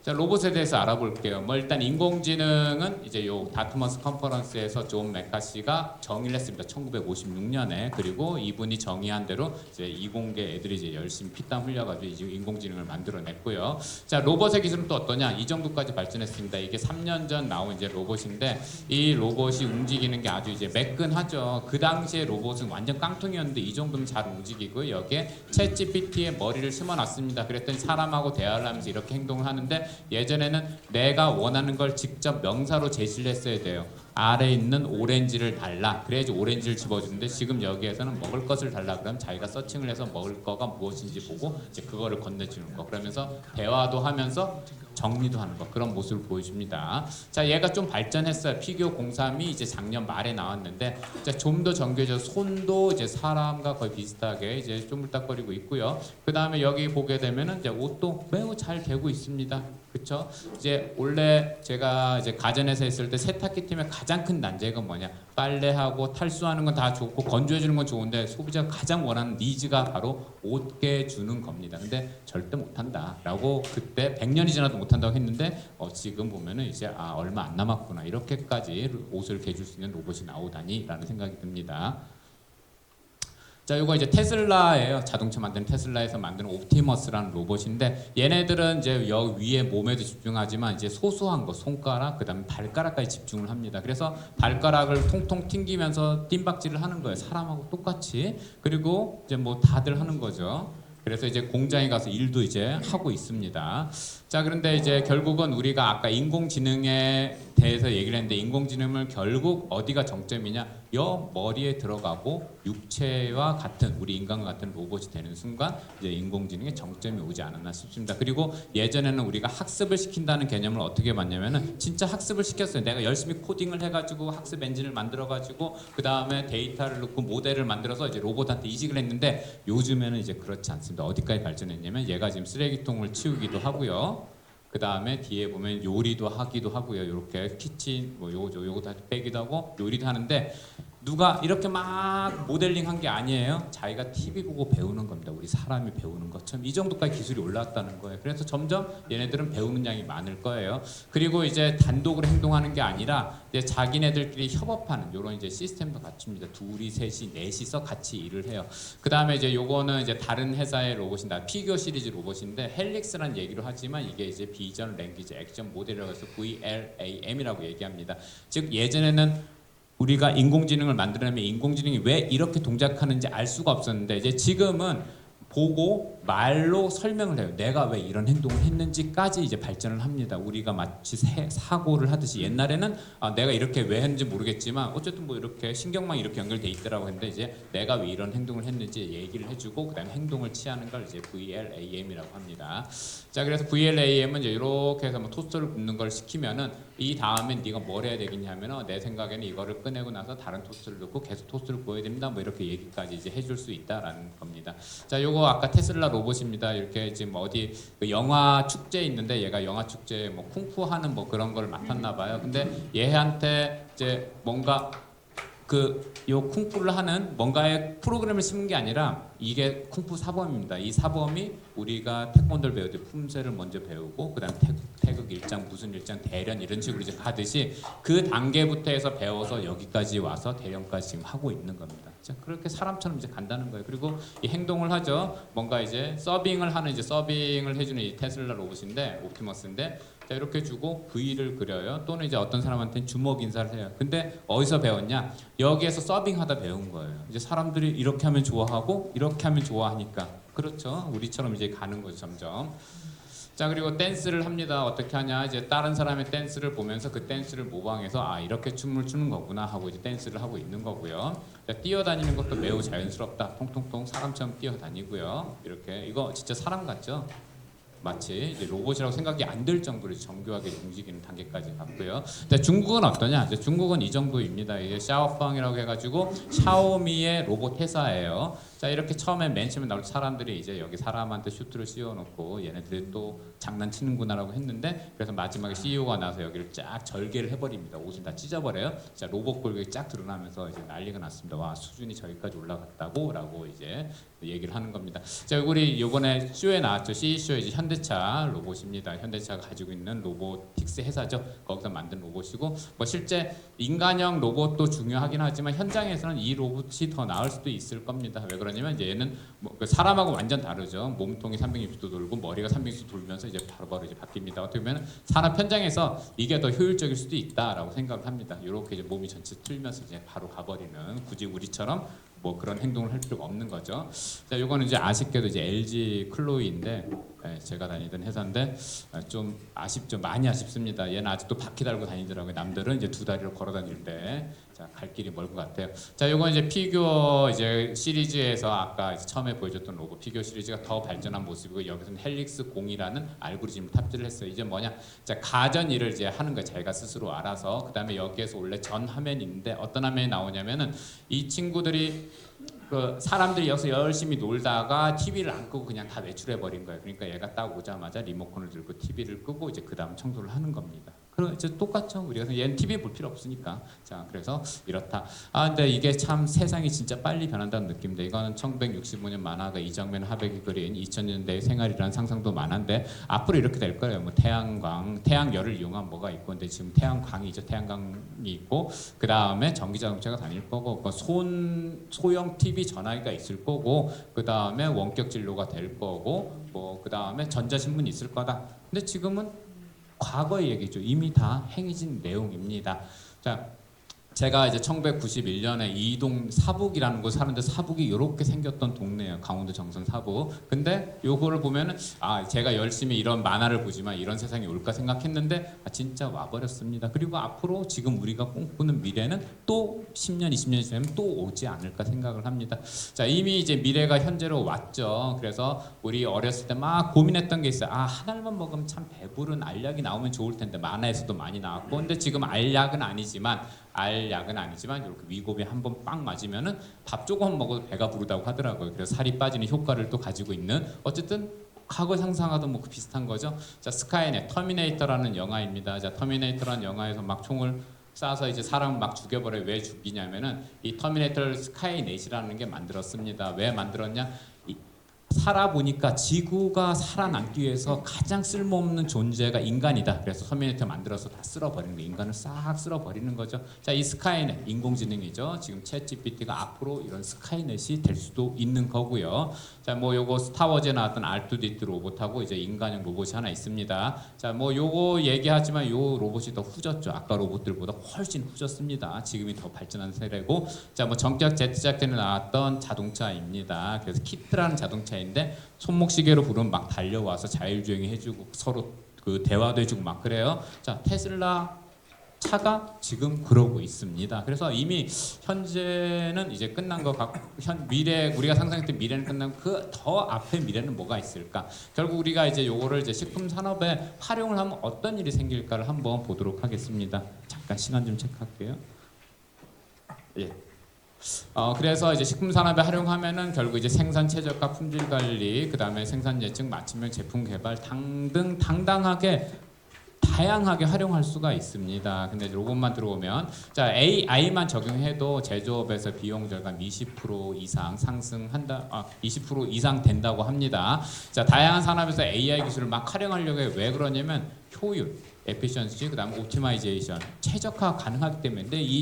자, 로봇에 대해서 알아볼게요. 뭐 일단 인공지능은 이제 요 다트머스 컨퍼런스에서 존 맥카시가 정의를 했습니다. 1956년에. 그리고 이분이 정의한 대로 이제 이공계 애들이 이제 열심히 피땀 흘려가지고 이제 인공지능을 만들어냈고요. 자, 로봇의 기술은 또 어떠냐? 이 정도까지 발전했습니다. 이게 3년 전 나온 이제 로봇인데 이 로봇이 움직이는 게 아주 이제 매끈하죠. 그 당시에 로봇은 완전 깡통이었는데 이 정도면 잘 움직이고 여기에 챗GPT의 머리를 심어놨습니다. 그랬더니 사람하고 대화를 하면서 이렇게 행동을 하는데 예전에는 내가 원하는 걸 직접 명사로 제시를 했어야 돼요. 아래에 있는 오렌지를 달라. 그래야지 오렌지를 집어주는데 지금 여기에서는 먹을 것을 달라. 그럼 자기가 서칭을 해서 먹을 거가 무엇인지 보고 이제 그거를 건네주는 거. 그러면서 대화도 하면서 정리도 하는 거. 그런 모습을 보여줍니다. 자, 얘가 좀 발전했어요. 피규어 03이 이제 작년 말에 나왔는데 좀 더 정교해져 손도 이제 사람과 거의 비슷하게 이제 쪼물딱거리고 있고요. 그 다음에 여기 보게 되면은 이제 옷도 매우 잘 되고 있습니다. 그렇죠? 이제 원래 제가 이제 가전에서 했을 때 세탁기 팀의 가장 큰 난제가 뭐냐? 빨래하고 탈수하는 건 다 좋고 건조해 주는 건 좋은데 소비자가 가장 원하는 니즈가 바로 옷게 주는 겁니다. 근데 절대 못 한다라고 그때 100년이 지나도 못 한다고 했는데 지금 보면은 이제 얼마 안 남았구나. 이렇게까지 옷을 개줄 수 있는 로봇이 나오다니라는 생각이 듭니다. 자, 이거 이제 테슬라예요. 자동차 만드는 테슬라에서 만드는 옵티머스라는 로봇인데 얘네들은 이제 여기 위에 몸에도 집중하지만 이제 소소한 거 손가락 그다음에 발가락까지 집중을 합니다. 그래서 발가락을 통통 튕기면서 뜀박질을 하는 거예요. 사람하고 똑같이. 그리고 이제 뭐 다들 하는 거죠. 그래서 이제 공장에 가서 일도 이제 하고 있습니다. 자, 그런데 이제 결국은 우리가 아까 인공지능에 대해서 얘기를 했는데 인공지능을 결국 어디가 정점이냐? 여 머리에 들어가고 육체와 같은 우리 인간과 같은 로봇이 되는 순간 이제 인공지능의 정점이 오지 않았나 싶습니다. 그리고 예전에는 우리가 학습을 시킨다는 개념을 어떻게 봤냐면은 진짜 학습을 시켰어요. 내가 열심히 코딩을 해가지고 학습 엔진을 만들어가지고 그 다음에 데이터를 넣고 모델을 만들어서 이제 로봇한테 이식을 했는데 요즘에는 이제 그렇지 않습니다. 어디까지 발전했냐면 얘가 지금 쓰레기통을 치우기도 하고요. 그 다음에 뒤에 보면 요리도 하기도 하고요. 이렇게 키친 뭐 요거 다 빼기도 하고 요리도 하는데 누가 이렇게 막 모델링한 게 아니에요. 자기가 TV 보고 배우는 겁니다. 우리 사람이 배우는 것처럼 이 정도까지 기술이 올라왔다는 거예요. 그래서 점점 얘네들은 배우는 양이 많을 거예요. 그리고 이제 단독으로 행동하는 게 아니라 이제 자기네들끼리 협업하는 이런 이제 시스템도 갖춥니다. 둘이, 셋이, 넷이서 같이 일을 해요. 그 다음에 이제 요거는 이제 다른 회사의 로봇인데 피규어 시리즈 로봇인데 헬릭스라는 얘기로 하지만 이게 이제 비전 랭귀지 액션 모델이라고 해서 VLAM이라고 얘기합니다. 즉 예전에는 우리가 인공지능을 만들려면 인공지능이 왜 이렇게 동작하는지 알 수가 없었는데 이제 지금은 보고 말로 설명을 해요. 내가 왜 이런 행동을 했는지까지 이제 발전을 합니다. 우리가 마치 사고를 하듯이 옛날에는 내가 이렇게 왜 했는지 모르겠지만 어쨌든 뭐 이렇게 신경망이 이렇게 연결돼 있더라고 했는데 이제 내가 왜 이런 행동을 했는지 얘기를 해주고 그다음에 행동을 취하는 걸 이제 VLAM이라고 합니다. 자, 그래서 VLAM은 이제 이렇게 해서 뭐 토스트를 굽는 걸 시키면은 이 다음에 네가 뭘 해야 되겠냐면은 내 생각에는 이거를 꺼내고 나서 다른 토스트를 넣고 계속 토스트를 구워야 됩니다. 뭐 이렇게 얘기까지 이제 해줄 수 있다라는 겁니다. 자, 요거 아까 테슬라 로봇입니다. 이렇게 지금 어디 그 영화 축제 있는데 얘가 영화 축제 뭐 쿵푸 하는 뭐 그런 걸 맡았나 봐요. 근데 얘한테 이제 뭔가 요 쿵푸를 하는 뭔가의 프로그램을 심은 게 아니라 이게 쿵푸 사범입니다. 이 사범이 우리가 태권도를 배울 때 품새를 먼저 배우고 그다음 태극 일장, 무슨 일장, 대련 이런 식으로 이제 가듯이 그 단계부터 해서 배워서 여기까지 와서 대련까지 지금 하고 있는 겁니다. 자, 그렇게 사람처럼 이제 간다는 거예요. 그리고 이 행동을 하죠. 뭔가 이제 서빙을 하는 이제 서빙을 해주는 이 테슬라 로봇인데 옵티머스인데 자, 이렇게 주고 V를 그려요. 또는 이제 어떤 사람한테는 주먹 인사를 해요. 근데 어디서 배웠냐? 여기에서 서빙하다 배운 거예요. 이제 사람들이 이렇게 하면 좋아하고 이렇게 하면 좋아하니까 그렇죠. 우리처럼 이제 가는 거죠 점점. 자, 그리고 댄스를 합니다. 어떻게 하냐? 이제 다른 사람의 댄스를 보면서 그 댄스를 모방해서 이렇게 춤을 추는 거구나 하고 이제 댄스를 하고 있는 거고요. 자, 뛰어다니는 것도 매우 자연스럽다. 통통통 사람처럼 뛰어다니고요. 이렇게 이거 진짜 사람 같죠? 마치 이제 로봇이라고 생각이 안 들 정도로 정교하게 움직이는 단계까지 갔고요. 근데 중국은 어떠냐? 이제 중국은 이 정도입니다. 이게 샤오펑이라고 해가지고 샤오미의 로봇 회사예요. 자, 이렇게 처음에 맨 처음에 나올 사람들이 이제 여기 사람한테 슈트를 씌워놓고 얘네들이 또 장난치는구나라고 했는데 그래서 마지막에 CEO가 나서 여기를 쫙 절개를 해버립니다. 옷을 다 찢어버려요. 자, 로봇 골격이 쫙 드러나면서 이제 난리가 났습니다. 와, 수준이 저기까지 올라갔다고라고 이제 얘기를 하는 겁니다. 자, 우리 이번에 쇼에 나왔죠. CE쇼 이제 현대차 로봇입니다. 현대차가 가지고 있는 로보틱스 회사죠. 거기서 만든 로봇이고 뭐 실제 인간형 로봇도 중요하긴 하지만 현장에서는 이 로봇이 더 나을 수도 있을 겁니다. 왜 그러냐면 이제 얘는 뭐 사람하고 완전 다르죠. 몸통이 360도 돌고 머리가 360도 돌면서 이제 바로바로 이제 바뀝니다. 어떻게 보면 산업 현장에서 이게 더 효율적일 수도 있다라고 생각을 합니다. 이렇게 이제 몸이 전체 틀면서 이제 바로 가버리는 굳이 우리처럼 뭐 그런 행동을 할 필요가 없는 거죠. 자, 요거는 이제 아쉽게도 이제 LG 클로이인데 제가 다니던 회사인데 좀 아쉽죠. 많이 아쉽습니다. 얘는 아직도 바퀴 달고 다니더라고요. 남들은 이제 두 다리로 걸어 다닐 때 자, 갈 길이 멀 것 같아요. 자, 요건 이제 피규어 이제 시리즈에서 아까 이제 처음에 보여줬던 로고 피규어 시리즈가 더 발전한 모습이고 여기서는 헬릭스 0이라는 알고리즘을 탑재를 했어요. 이제 뭐냐? 자, 가전 일을 이제 하는 거예요. 자기가 스스로 알아서. 그다음에 여기에서 원래 전 화면이 있는데 어떤 화면이 나오냐면은 이 친구들이 그 사람들이 여기서 열심히 놀다가 TV를 안 끄고 그냥 다 외출해 버린 거예요. 그러니까 얘가 딱 오자마자 리모컨을 들고 TV를 끄고 이제 그 다음 청소를 하는 겁니다. 그럼 이제 똑같죠. 우리가 얘는 TV 볼 필요 없으니까. 자, 그래서 이렇다. 근데 이게 참 세상이 진짜 빨리 변한다는 느낌인데 이거는 1965년 만화가 이정면 하백이 그린 2000년대의 생활이라는 상상도 만화인데 앞으로 이렇게 될 거예요. 뭐 태양광, 태양열을 이용한 뭐가 있고 근데 지금 태양광이죠. 태양광이 있고 그 다음에 전기자동차가 다닐 거고 그 소형 TV 전화기가 있을 거고 그 다음에 원격 진료가 될 거고 뭐 그 다음에 전자신문이 있을 거다. 근데 지금은 과거의 얘기죠. 이미 다 행해진 내용입니다. 자, 제가 이제 1991년에 이동 사북이라는 곳 사는데 사북이 이렇게 생겼던 동네예요. 강원도 정선 사북. 근데 요거를 보면은 제가 열심히 이런 만화를 보지만 이런 세상이 올까 생각했는데 진짜 와버렸습니다. 그리고 앞으로 지금 우리가 꿈꾸는 미래는 또 10년, 20년 지나면 또 오지 않을까 생각을 합니다. 자, 이미 이제 미래가 현재로 왔죠. 그래서 우리 어렸을 때 막 고민했던 게 있어요. 한 알만 먹으면 참 배부른 알약이 나오면 좋을 텐데 만화에서도 많이 나왔고 근데 지금 알약은 아니지만 이렇게 위고비 한 번 빵 맞으면은 밥 조금 먹어도 배가 부르다고 하더라고요. 그래서 살이 빠지는 효과를 또 가지고 있는 어쨌든 과거 상상하던 뭐 비슷한 거죠. 자, 스카이넷 터미네이터라는 영화입니다. 자, 터미네이터라는 영화에서 막 총을 쏴서 이제 사람을 막 죽여버려요. 왜 죽이냐면은 이 터미네이터를 스카이넷이라는 게 만들었습니다. 왜 만들었냐? 살아보니까 지구가 살아남기 위해서 가장 쓸모없는 존재가 인간이다. 그래서 터미네이터 만들어서 다 쓸어버리는 거예요. 인간을 싹 쓸어버리는 거죠. 자, 이 스카이넷 인공지능이죠. 지금 챗 GPT가 앞으로 이런 스카이넷이 될 수도 있는 거고요. 자, 뭐 요거 스타워즈에 나왔던 R2D2 로봇하고 이제 인간형 로봇이 하나 있습니다. 자, 뭐 요거 얘기하지만 요 로봇이 더 후졌죠. 아까 로봇들보다 훨씬 후졌습니다. 지금이 더 발전한 세대고, 자, 뭐 전격 제트작전에 나왔던 자동차입니다. 그래서 키트라는 자동차인데 있는데 손목시계로 부르면 막 달려와서 자율주행이 해주고 서로 그 대화도 해주고 막 그래요. 자, 테슬라 차가 지금 그러고 있습니다. 그래서 이미 현재는 이제 끝난 것 같고 미래 우리가 상상했던 미래는 끝나고 그 더 앞에 미래는 뭐가 있을까? 결국 우리가 이제 요거를 이제 식품 산업에 활용을 하면 어떤 일이 생길까를 한번 보도록 하겠습니다. 잠깐 시간 좀 체크할게요. 예. 그래서 이제 식품 산업에 활용하면은 결국 이제 생산 최저가, 품질 관리, 그다음에 생산 예측, 맞춤형 제품 개발 등등 당당하게 다양하게 활용할 수가 있습니다. 근데 로봇만 들어오면 자 AI만 적용해도 제조업에서 비용 절감 20% 이상 상승한다. 20% 이상 된다고 합니다. 자 다양한 산업에서 AI 기술을 막 활용하려고 해요. 왜 그러냐면 효율, 에피션시, 그다음에 옵티마이제이션, 최적화 가능하기 때문에. 근데 이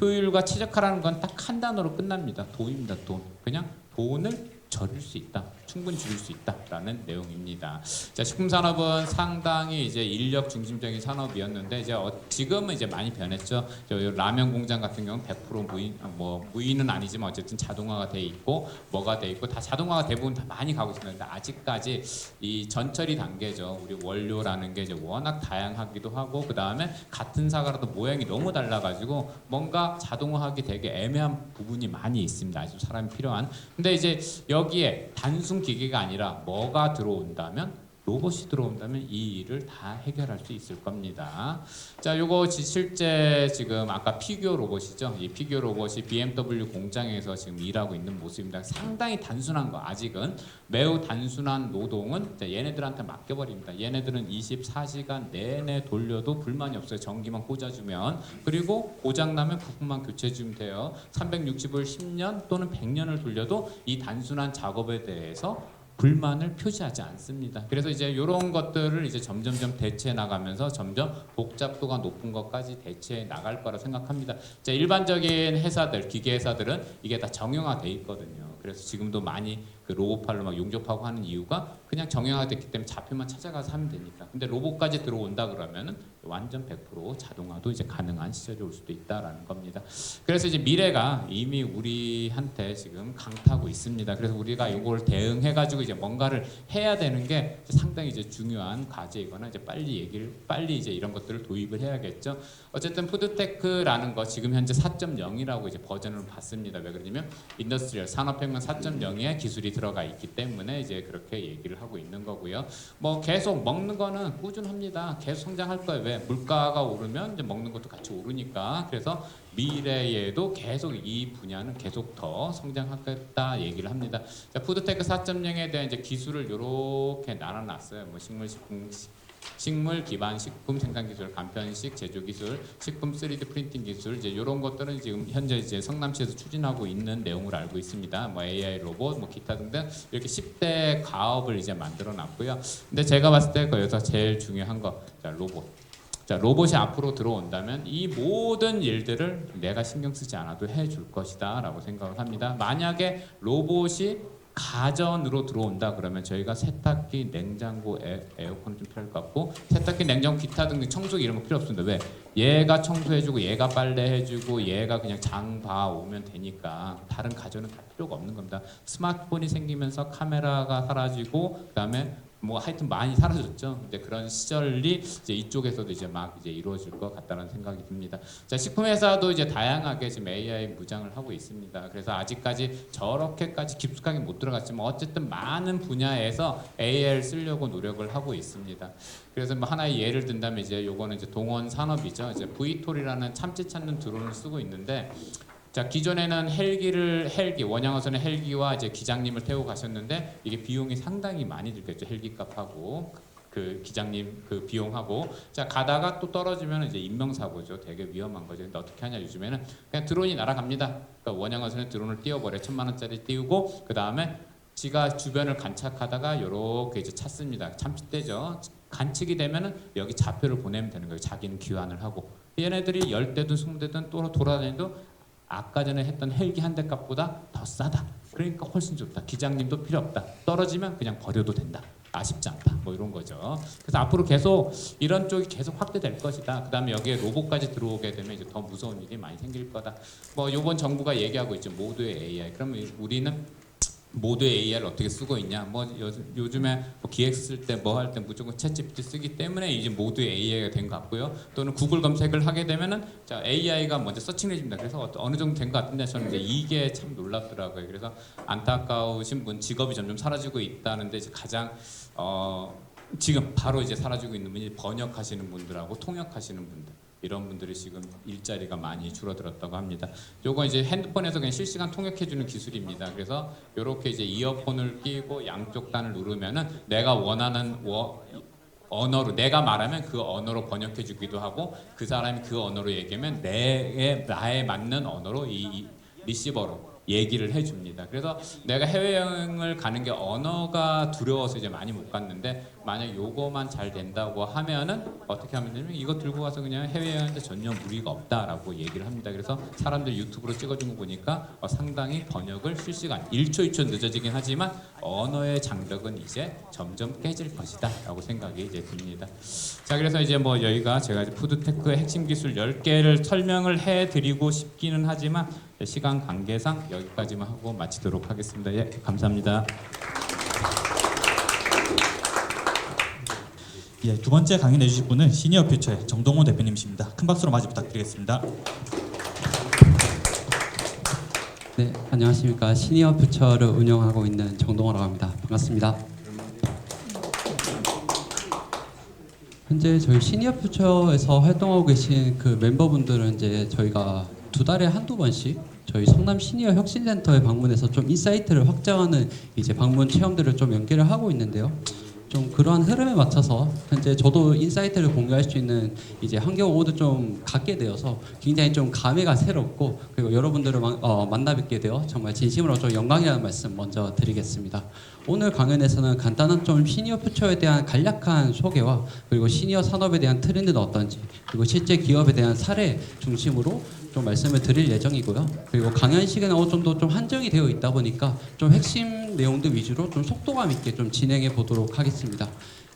효율과 최적화라는 건 딱 한 단어로 끝납니다. 돈입니다. 돈. 그냥 돈을 줄일 수 있다. 충분히 줄일 수 있다라는 내용입니다. 자, 식품 산업은 상당히 이제 인력 중심적인 산업이었는데 이제 지금은 이제 많이 변했죠. 라면 공장 같은 경우는 100% 무인은 아니지만 어쨌든 자동화가 돼 있고 뭐가 돼 있고 다 자동화가 대부분 다 많이 가고 있습니다. 아직까지 이 전처리 단계죠. 우리 원료라는 게 이제 워낙 다양하기도 하고 그 다음에 같은 사과라도 모양이 너무 달라가지고 뭔가 자동화하기 되게 애매한 부분이 많이 있습니다. 아주 사람이 필요한. 근데 이제 여기에 단순 기계가 아니라 뭐가 들어온다면 로봇이 들어온다면 이 일을 다 해결할 수 있을 겁니다. 자, 요거 실제 지금 아까 피규어 로봇이죠. 이 피규어 로봇이 BMW 공장에서 지금 일하고 있는 모습입니다. 상당히 단순한 거 아직은 매우 단순한 노동은 얘네들한테 맡겨버립니다. 얘네들은 24시간 내내 돌려도 불만이 없어요. 전기만 꽂아주면. 그리고 고장나면 부품만 교체해주면 돼요. 365일 10년 또는 100년을 돌려도 이 단순한 작업에 대해서 불만을 표시하지 않습니다. 그래서 이제 이런 것들을 이제 점점점 대체해 나가면서 점점 복잡도가 높은 것까지 대체해 나갈 거라 생각합니다. 자, 일반적인 회사들, 기계 회사들은 이게 다 정형화돼 있거든요. 그래서 지금도 많이 그 로봇팔로 막 용접하고 하는 이유가 그냥 정형화됐기 때문에 좌표만 찾아가서 하면 되니까. 근데 로봇까지 들어온다 그러면은 완전 100% 자동화도 이제 가능한 시절이 올 수도 있다라는 겁니다. 그래서 이제 미래가 이미 우리한테 지금 강타하고 있습니다. 그래서 우리가 이걸 대응해가지고 이제 뭔가를 해야 되는 게 상당히 이제 중요한 과제이거나 이제 빨리 이제 이런 것들을 도입을 해야겠죠. 어쨌든 푸드테크라는 거 지금 현재 4.0이라고 이제 버전을 봤습니다. 왜 그러냐면 인더스트리얼 산업혁명 4.0에 기술이 들어가 있기 때문에 이제 그렇게 얘기를 하고 있는 거고요. 뭐 계속 먹는 거는 꾸준합니다. 계속 성장할 거예요. 왜? 물가가 오르면 이제 먹는 것도 같이 오르니까. 그래서 미래에도 계속 이 분야는 계속 더 성장하겠다 얘기를 합니다. 자, 푸드테크 4.0에 대한 이제 기술을 이렇게 나눠놨어요. 뭐 식물 기반 식품 생산 기술, 간편식 제조 기술, 식품 3D 프린팅 기술 이제 이런 것들은 지금 현재 이제 성남시에서 추진하고 있는 내용을 알고 있습니다. 뭐 AI 로봇, 뭐 기타 등등 이렇게 10대 가업을 이제 만들어 놨고요. 근데 제가 봤을 때 거기서 제일 중요한 거, 자, 로봇. 자, 로봇이 앞으로 들어온다면 이 모든 일들을 내가 신경 쓰지 않아도 해줄 것이다라고 생각을 합니다. 만약에 로봇이 가전으로 들어온다 그러면 저희가 세탁기, 냉장고, 에어컨 좀 필요할 것 같고 세탁기, 냉장고, 기타 등등 청소기 이런 거 필요 없습니다. 왜? 얘가 청소해주고 얘가 빨래해주고 얘가 그냥 장 봐 오면 되니까 다른 가전은 다 필요가 없는 겁니다. 스마트폰이 생기면서 카메라가 사라지고 그다음에 뭐 하여튼 많이 사라졌죠. 근데 그런 시절이 이제 이쪽에서도 이제 막 이제 이루어질 것 같다는 생각이 듭니다. 자, 식품 회사도 이제 다양하게 지금 AI 무장을 하고 있습니다. 그래서 아직까지 저렇게까지 깊숙하게 못 들어갔지만 어쨌든 많은 분야에서 AI를 쓰려고 노력을 하고 있습니다. 그래서 뭐 하나의 예를 든다면 이제 요거는 이제 동원 산업이죠. 이제 VTOL이라는 참치 찾는 드론을 쓰고 있는데. 자, 기존에는 헬기 원양어선의 헬기와 이제 기장님을 태우고 가셨는데 이게 비용이 상당히 많이 들겠죠. 헬기 값하고 그 기장님 그 비용하고 자 가다가 또 떨어지면 이제 인명사고죠. 되게 위험한 거죠. 근데 어떻게 하냐 요즘에는 그냥 드론이 날아갑니다. 그러니까 원양어선에 드론을 띄워버려 1,000만 원짜리 띄우고 그 다음에 지가 주변을 간착하다가 이렇게 이제 찾습니다. 참치떼죠. 간측이 되면은 여기 좌표를 보내면 되는 거예요. 자기는 귀환을 하고 얘네들이 10대든 20대든 또 돌아다니도 아까 전에 했던 헬기 한 대 값보다 더 싸다. 그러니까 훨씬 좋다. 기장님도 필요 없다. 떨어지면 그냥 버려도 된다. 아쉽지 않다. 뭐 이런 거죠. 그래서 앞으로 계속 이런 쪽이 계속 확대될 것이다. 그다음에 여기에 로봇까지 들어오게 되면 이제 더 무서운 일이 많이 생길 거다. 뭐 이번 정부가 얘기하고 있죠. 모두의 AI. 그러면 우리는 모두의 AI를 어떻게 쓰고 있냐. 뭐 요즘에 뭐 기획 쓸 때 뭐 할 때 무조건 챗GPT 쓰기 때문에 이제 모두의 AI가 된 것 같고요. 또는 구글 검색을 하게 되면은 자 AI가 먼저 서칭을 해줍니다. 그래서 어느 정도 된 것 같은데 저는 이제 이게 참 놀랍더라고요. 그래서 안타까우신 분 직업이 점점 사라지고 있다는데 이제 가장 지금 바로 이제 사라지고 있는 분이 번역하시는 분들하고 통역하시는 분들. 이런 분들이 지금 일자리가 많이 줄어들었다고 합니다. 요거 이제 핸드폰에서 그냥 실시간 통역해주는 기술입니다. 그래서 이렇게 이제 이어폰을 끼고 양쪽 단을 누르면은 내가 원하는 언어로 내가 말하면 그 언어로 번역해주기도 하고 그 사람이 그 언어로 얘기하면 나에 맞는 언어로 이 리시버로 얘기를 해줍니다. 그래서 내가 해외여행을 가는 게 언어가 두려워서 이제 많이 못 갔는데 만약 요거만 잘 된다고 하면은 어떻게 하면 되냐면 이거 들고 가서 그냥 해외여행인데 전혀 무리가 없다라고 얘기를 합니다. 그래서 사람들 유튜브로 찍어준 거 보니까 상당히 번역을 실시간 1초 2초 늦어지긴 하지만 언어의 장벽은 이제 점점 깨질 것이다 라고 생각이 이제 듭니다. 자, 그래서 이제 뭐 여기가 제가 이제 푸드테크의 핵심 기술 10개를 설명을 해드리고 싶기는 하지만 시간 관계상 여기까지만 하고 마치도록 하겠습니다. 예, 감사합니다. 예, 두 번째 강의 내주실 분은 시니어 퓨처의 정동원 대표님이십니다. 큰 박수로 맞이 부탁드리겠습니다. 네, 안녕하십니까. 시니어 퓨처를 운영하고 있는 정동호라고 합니다. 반갑습니다. 현재 저희 시니어 퓨처에서 활동하고 계신 그 멤버분들은 이제 저희가 2달에 한두 번씩 저희 성남 시니어 혁신센터에 방문해서 좀 인사이트를 확장하는 이제 방문 체험들을 좀 연계를 하고 있는데요. 좀 그러한 흐름에 맞춰서 현재 저도 인사이트를 공유할 수 있는 이제 환경을 모두 좀 갖게 되어서 굉장히 좀 감회가 새롭고 그리고 여러분들을 만나 뵙게 되어 정말 진심으로 좀 영광이라는 말씀 먼저 드리겠습니다. 오늘 강연에서는 간단한 좀 시니어 퓨처에 대한 간략한 소개와 그리고 시니어 산업에 대한 트렌드는 어떤지 그리고 실제 기업에 대한 사례 중심으로 좀 말씀을 드릴 예정이고요. 그리고 강연 시간은 어느 정도 좀 한정이 되어 있다 보니까 좀 핵심 내용들 위주로 좀 속도감 있게 좀 진행해 보도록 하겠습니다.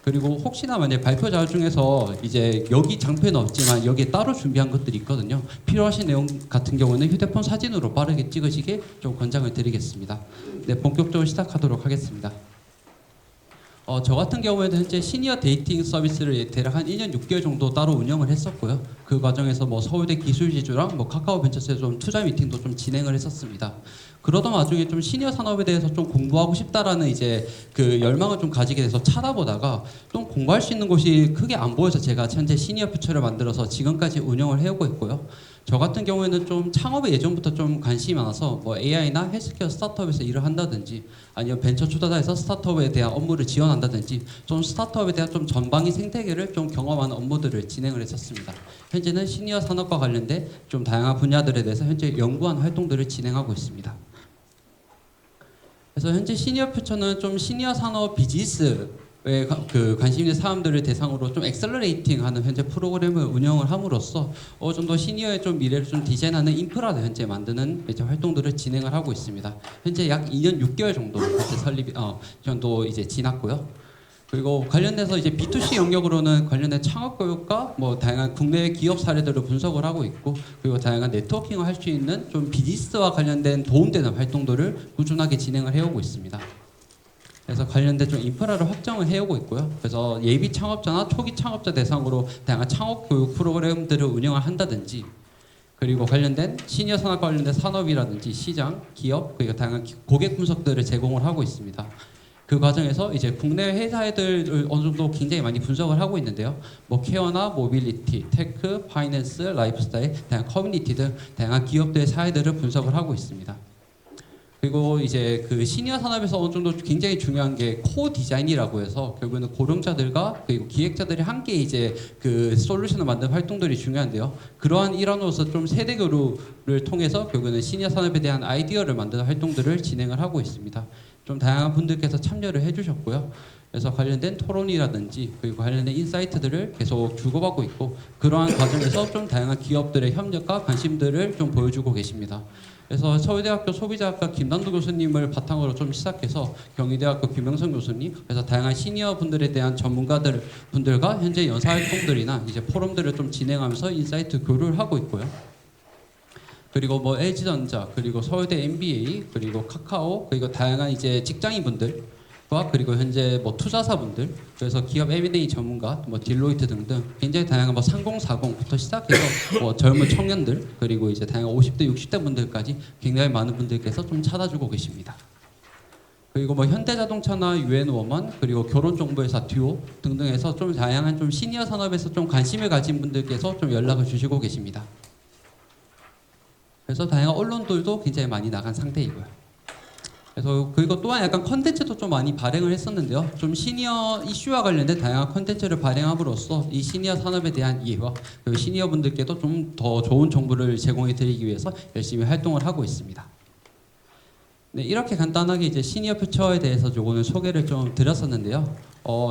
그리고 혹시나 만약 발표 자료 중에서 이제 여기 장표는 없지만 여기에 따로 준비한 것들이 있거든요. 필요하신 내용 같은 경우는 휴대폰 사진으로 빠르게 찍으시게 좀 권장을 드리겠습니다. 네, 본격적으로 시작하도록 하겠습니다. 저 같은 경우에는 현재 시니어 데이팅 서비스를 대략 한 1년 6개월 정도 따로 운영을 했었고요. 그 과정에서 뭐 서울대 기술지주랑 뭐 카카오 벤처스에 좀 투자 미팅도 좀 진행을 했었습니다. 그러던 와중에 좀 시니어 산업에 대해서 좀 공부하고 싶다라는 이제 그 열망을 좀 가지게 돼서 찾아보다가 좀 공부할 수 있는 곳이 크게 안 보여서 제가 현재 시니어 퓨처를 만들어서 지금까지 운영을 해오고 있고요. 저 같은 경우에는 좀 창업에 예전부터 좀 관심이 많아서 뭐 AI나 헬스케어 스타트업에서 일을 한다든지 아니면 벤처 투자자에서 스타트업에 대한 업무를 지원한다든지 좀 스타트업에 대한 좀 전방위 생태계를 좀 경험하는 업무들을 진행을 했었습니다. 현재는 시니어 산업과 관련된 좀 다양한 분야들에 대해서 현재 연구한 활동들을 진행하고 있습니다. 그래서 현재 시니어 퓨처는 좀 시니어 산업 비즈니스에 그 관심 있는 사람들을 대상으로 좀 엑셀러레이팅하는 현재 프로그램을 운영을 함으로써 어느 정도 시니어의 좀 미래를 좀 디자인하는 인프라를 현재 만드는 이제 활동들을 진행을 하고 있습니다. 현재 약 2년 6개월 정도 현재 설립 정도 이제 지났고요. 그리고 관련돼서 이제 B2C 영역으로는 관련된 창업 교육과 뭐 다양한 국내 기업 사례들을 분석을 하고 있고 그리고 다양한 네트워킹을 할 수 있는 좀 비즈니스와 관련된 도움되는 활동들을 꾸준하게 진행을 해오고 있습니다. 그래서 관련된 좀 인프라를 확장을 해오고 있고요. 그래서 예비 창업자나 초기 창업자 대상으로 다양한 창업 교육 프로그램들을 운영을 한다든지 그리고 관련된 시니어 산업과 관련된 산업이라든지 시장, 기업 그리고 다양한 고객 분석들을 제공을 하고 있습니다. 그 과정에서 이제 국내 회사들을 어느 정도 굉장히 많이 분석을 하고 있는데요. 뭐 케어나 모빌리티, 테크, 파이낸스, 라이프스타일, 다양한 커뮤니티 등 다양한 기업들의 사례들을 분석을 하고 있습니다. 그리고 이제 그 시니어 산업에서 어느 정도 굉장히 중요한 게 코 디자인이라고 해서 결국에는 고령자들과 그리고 기획자들이 함께 이제 그 솔루션을 만드는 활동들이 중요한데요. 그러한 일환으로서 좀 세대 교류를 통해서 결국에는 시니어 산업에 대한 아이디어를 만드는 활동들을 진행을 하고 있습니다. 좀 다양한 분들께서 참여를 해주셨고요. 그래서 관련된 토론이라든지 그리고 관련된 인사이트들을 계속 주고받고 있고 그러한 과정에서 좀 다양한 기업들의 협력과 관심들을 좀 보여주고 계십니다. 그래서 서울대학교 소비자학과 김남도 교수님을 바탕으로 좀 시작해서 경희대학교 김영선 교수님, 그래서 다양한 시니어 분들에 대한 전문가들 분들과 현재 연사 활동들이나 이제 포럼들을 좀 진행하면서 인사이트 교류를 하고 있고요. 그리고 뭐 LG전자, 그리고 서울대 MBA, 그리고 카카오, 그리고 다양한 이제 직장인분들과 그리고 현재 뭐 투자사분들, 그래서 기업 M&A 전문가, 뭐 딜로이트 등등 굉장히 다양한 뭐 3040부터 시작해서 뭐 젊은 청년들, 그리고 이제 다양한 50대, 60대 분들까지 굉장히 많은 분들께서 좀 찾아주고 계십니다. 그리고 뭐 현대자동차나 유엔워먼, 그리고 결혼정보회사 듀오 등등에서 좀 다양한 좀 시니어 산업에서 좀 관심을 가진 분들께서 좀 연락을 주시고 계십니다. 그래서 다양한 언론들도 굉장히 많이 나간 상태이고요. 그래서 그리고 또한 약간 컨텐츠도 좀 많이 발행을 했었는데요. 좀 시니어 이슈와 관련된 다양한 컨텐츠를 발행함으로써 이 시니어 산업에 대한 이해와 그리고 시니어 분들께도 좀 더 좋은 정보를 제공해 드리기 위해서 열심히 활동을 하고 있습니다. 네, 이렇게 간단하게 이제 시니어 퓨처에 대해서 오늘 소개를 좀 드렸었는데요.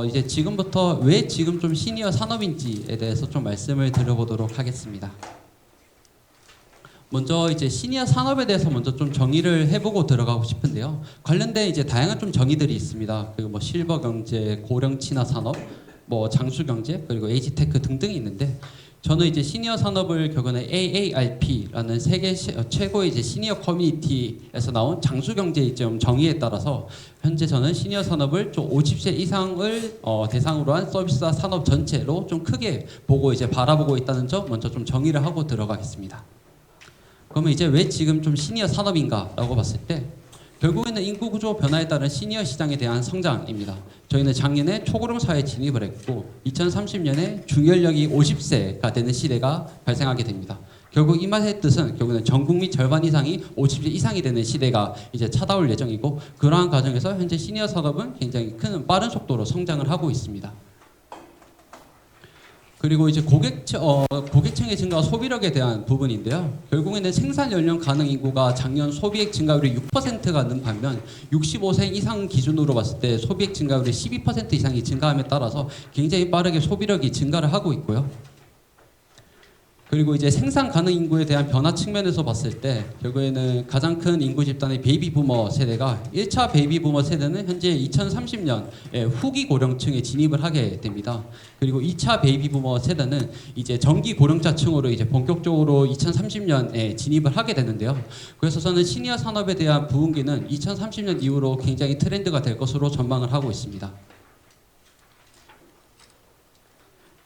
이제 지금부터 왜 지금 좀 시니어 산업인지에 대해서 좀 말씀을 드려보도록 하겠습니다. 먼저 이제 시니어 산업에 대해서 먼저 좀 정의를 해보고 들어가고 싶은데요. 관련된 이제 다양한 좀 정의들이 있습니다. 그리고 뭐 실버 경제, 고령 친화 산업, 뭐 장수 경제, 그리고 에이지테크 등등이 있는데 저는 이제 시니어 산업을 결국은 AARP라는 세계 최고의 이제 시니어 커뮤니티에서 나온 장수 경제의 좀 정의에 따라서 현재 저는 시니어 산업을 좀 50세 이상을 대상으로 한 서비스와 산업 전체로 좀 크게 보고 이제 바라보고 있다는 점 먼저 좀 정의를 하고 들어가겠습니다. 그러면 이제 왜 지금 좀 시니어 산업인가라고 봤을 때 결국에는 인구 구조 변화에 따른 시니어 시장에 대한 성장입니다. 저희는 작년에 초고령 사회에 진입을 했고 2030년에 중연령이 50세가 되는 시대가 발생하게 됩니다. 결국 이 말의 뜻은 결국에는 전 국민 절반 이상이 50세 이상이 되는 시대가 이제 찾아올 예정이고 그러한 과정에서 현재 시니어 산업은 굉장히 큰 빠른 속도로 성장을 하고 있습니다. 그리고 이제 고객층의 증가와 소비력에 대한 부분인데요. 결국에는 생산 연령 가능 인구가 작년 소비액 증가율이 6%가 는 반면 65세 이상 기준으로 봤을 때 소비액 증가율이 12% 이상이 증가함에 따라서 굉장히 빠르게 소비력이 증가를 하고 있고요. 그리고 이제 생산 가능 인구에 대한 변화 측면에서 봤을 때 결국에는 가장 큰 인구 집단의 베이비 부머 세대가 1차 베이비 부머 세대는 현재 2030년 후기 고령층에 진입을 하게 됩니다. 그리고 2차 베이비 부머 세대는 이제 정기 고령자층으로 이제 본격적으로 2030년에 진입을 하게 되는데요. 그래서 저는 시니어 산업에 대한 부흥기는 2030년 이후로 굉장히 트렌드가 될 것으로 전망을 하고 있습니다.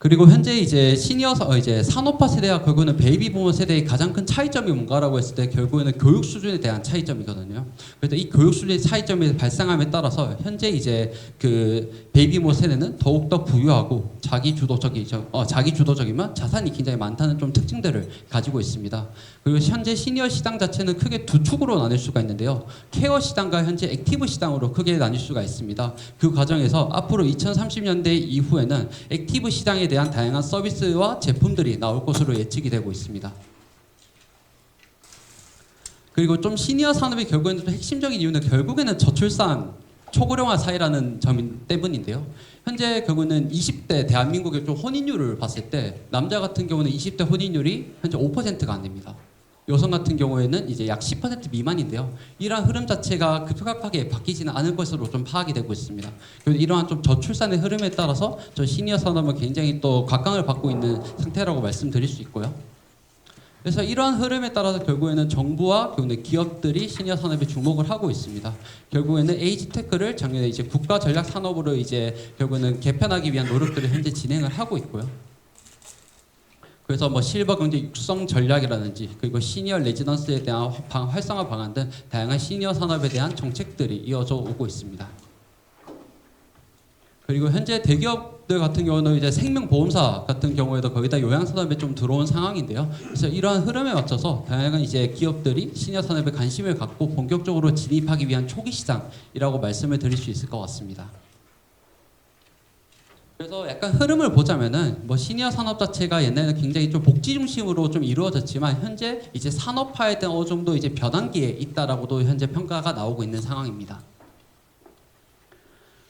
그리고 현재 이제 이제 산업화 세대와 결국에는 베이비 부머 세대의 가장 큰 차이점이 뭔가라고 했을 때 결국에는 교육 수준에 대한 차이점이거든요. 그래서 이 교육 수준의 차이점이 발생함에 따라서 현재 이제 그 베이비 부머 세대는 더욱 더 부유하고 자기 주도적이면 자산이 굉장히 많다는 좀 특징들을 가지고 있습니다. 그리고 현재 시니어 시장 자체는 크게 두 축으로 나눌 수가 있는데요. 케어 시장과 현재 액티브 시장으로 크게 나뉠 수가 있습니다. 그 과정에서 앞으로 2030년대 이후에는 액티브 시장에 대한 다양한 서비스와 제품들이 나올 것으로 예측이 되고 있습니다. 그리고 좀 시니어 산업의 결국에는 좀 핵심적인 이유는 결국에는 저출산 초고령화 사회라는 점 때문인데요. 현재 결국에는 20대 대한민국의 좀 혼인율을 봤을 때 남자 같은 경우는 20대 혼인율이 현재 5%가 안 됩니다. 여성 같은 경우에는 이제 약 10% 미만인데요. 이러한 흐름 자체가 급격하게 바뀌지는 않을 것으로 좀 파악이 되고 있습니다. 그래서 이러한 좀 저출산의 흐름에 따라서 저 시니어 산업은 굉장히 또 각광을 받고 있는 상태라고 말씀드릴 수 있고요. 그래서 이러한 흐름에 따라서 결국에는 정부와 기업들이 시니어 산업에 주목을 하고 있습니다. 결국에는 에이지테크를 작년에 이제 국가 전략 산업으로 이제 결국에는 개편하기 위한 노력들을 현재 진행을 하고 있고요. 그래서 뭐 실버 경제 육성 전략이라든지 그리고 시니어 레지던스에 대한 활성화 방안 등 다양한 시니어 산업에 대한 정책들이 이어져 오고 있습니다. 그리고 현재 대기업들 같은 경우는 이제 생명보험사 같은 경우에도 거의 다 요양산업에 좀 들어온 상황인데요. 그래서 이러한 흐름에 맞춰서 다양한 이제 기업들이 시니어 산업에 관심을 갖고 본격적으로 진입하기 위한 초기 시장이라고 말씀을 드릴 수 있을 것 같습니다. 그래서 약간 흐름을 보자면은 뭐 시니어 산업 자체가 옛날에는 굉장히 좀 복지 중심으로 좀 이루어졌지만 현재 이제 산업화에 대한 어느 정도 이제 변환기에 있다라고도 현재 평가가 나오고 있는 상황입니다.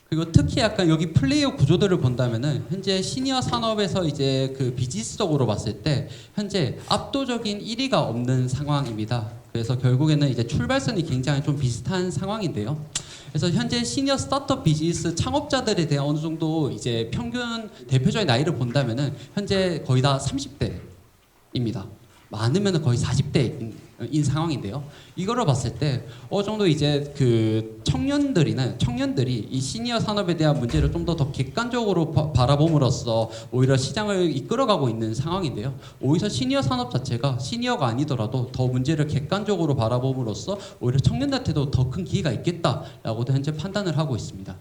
그리고 특히 약간 여기 플레이어 구조들을 본다면은 현재 시니어 산업에서 이제 그 비즈니스적으로 봤을 때 현재 압도적인 1위가 없는 상황입니다. 그래서 결국에는 이제 출발선이 굉장히 좀 비슷한 상황인데요. 그래서 현재 시니어 스타트업 비즈니스 창업자들에 대한 어느 정도 이제 평균 대표적인 나이를 본다면은 현재 거의 다 30대입니다. 많으면 거의 40대 인 상황인데요. 이거를 봤을 때 어느 정도 이제 그 청년들이 이 시니어 산업에 대한 문제를 좀 더 객관적으로 바라봄으로써 오히려 시장을 이끌어가고 있는 상황인데요. 오히려 시니어 산업 자체가 시니어가 아니더라도 더 문제를 객관적으로 바라봄으로써 오히려 청년들한테도 더 큰 기회가 있겠다라고도 현재 판단을 하고 있습니다.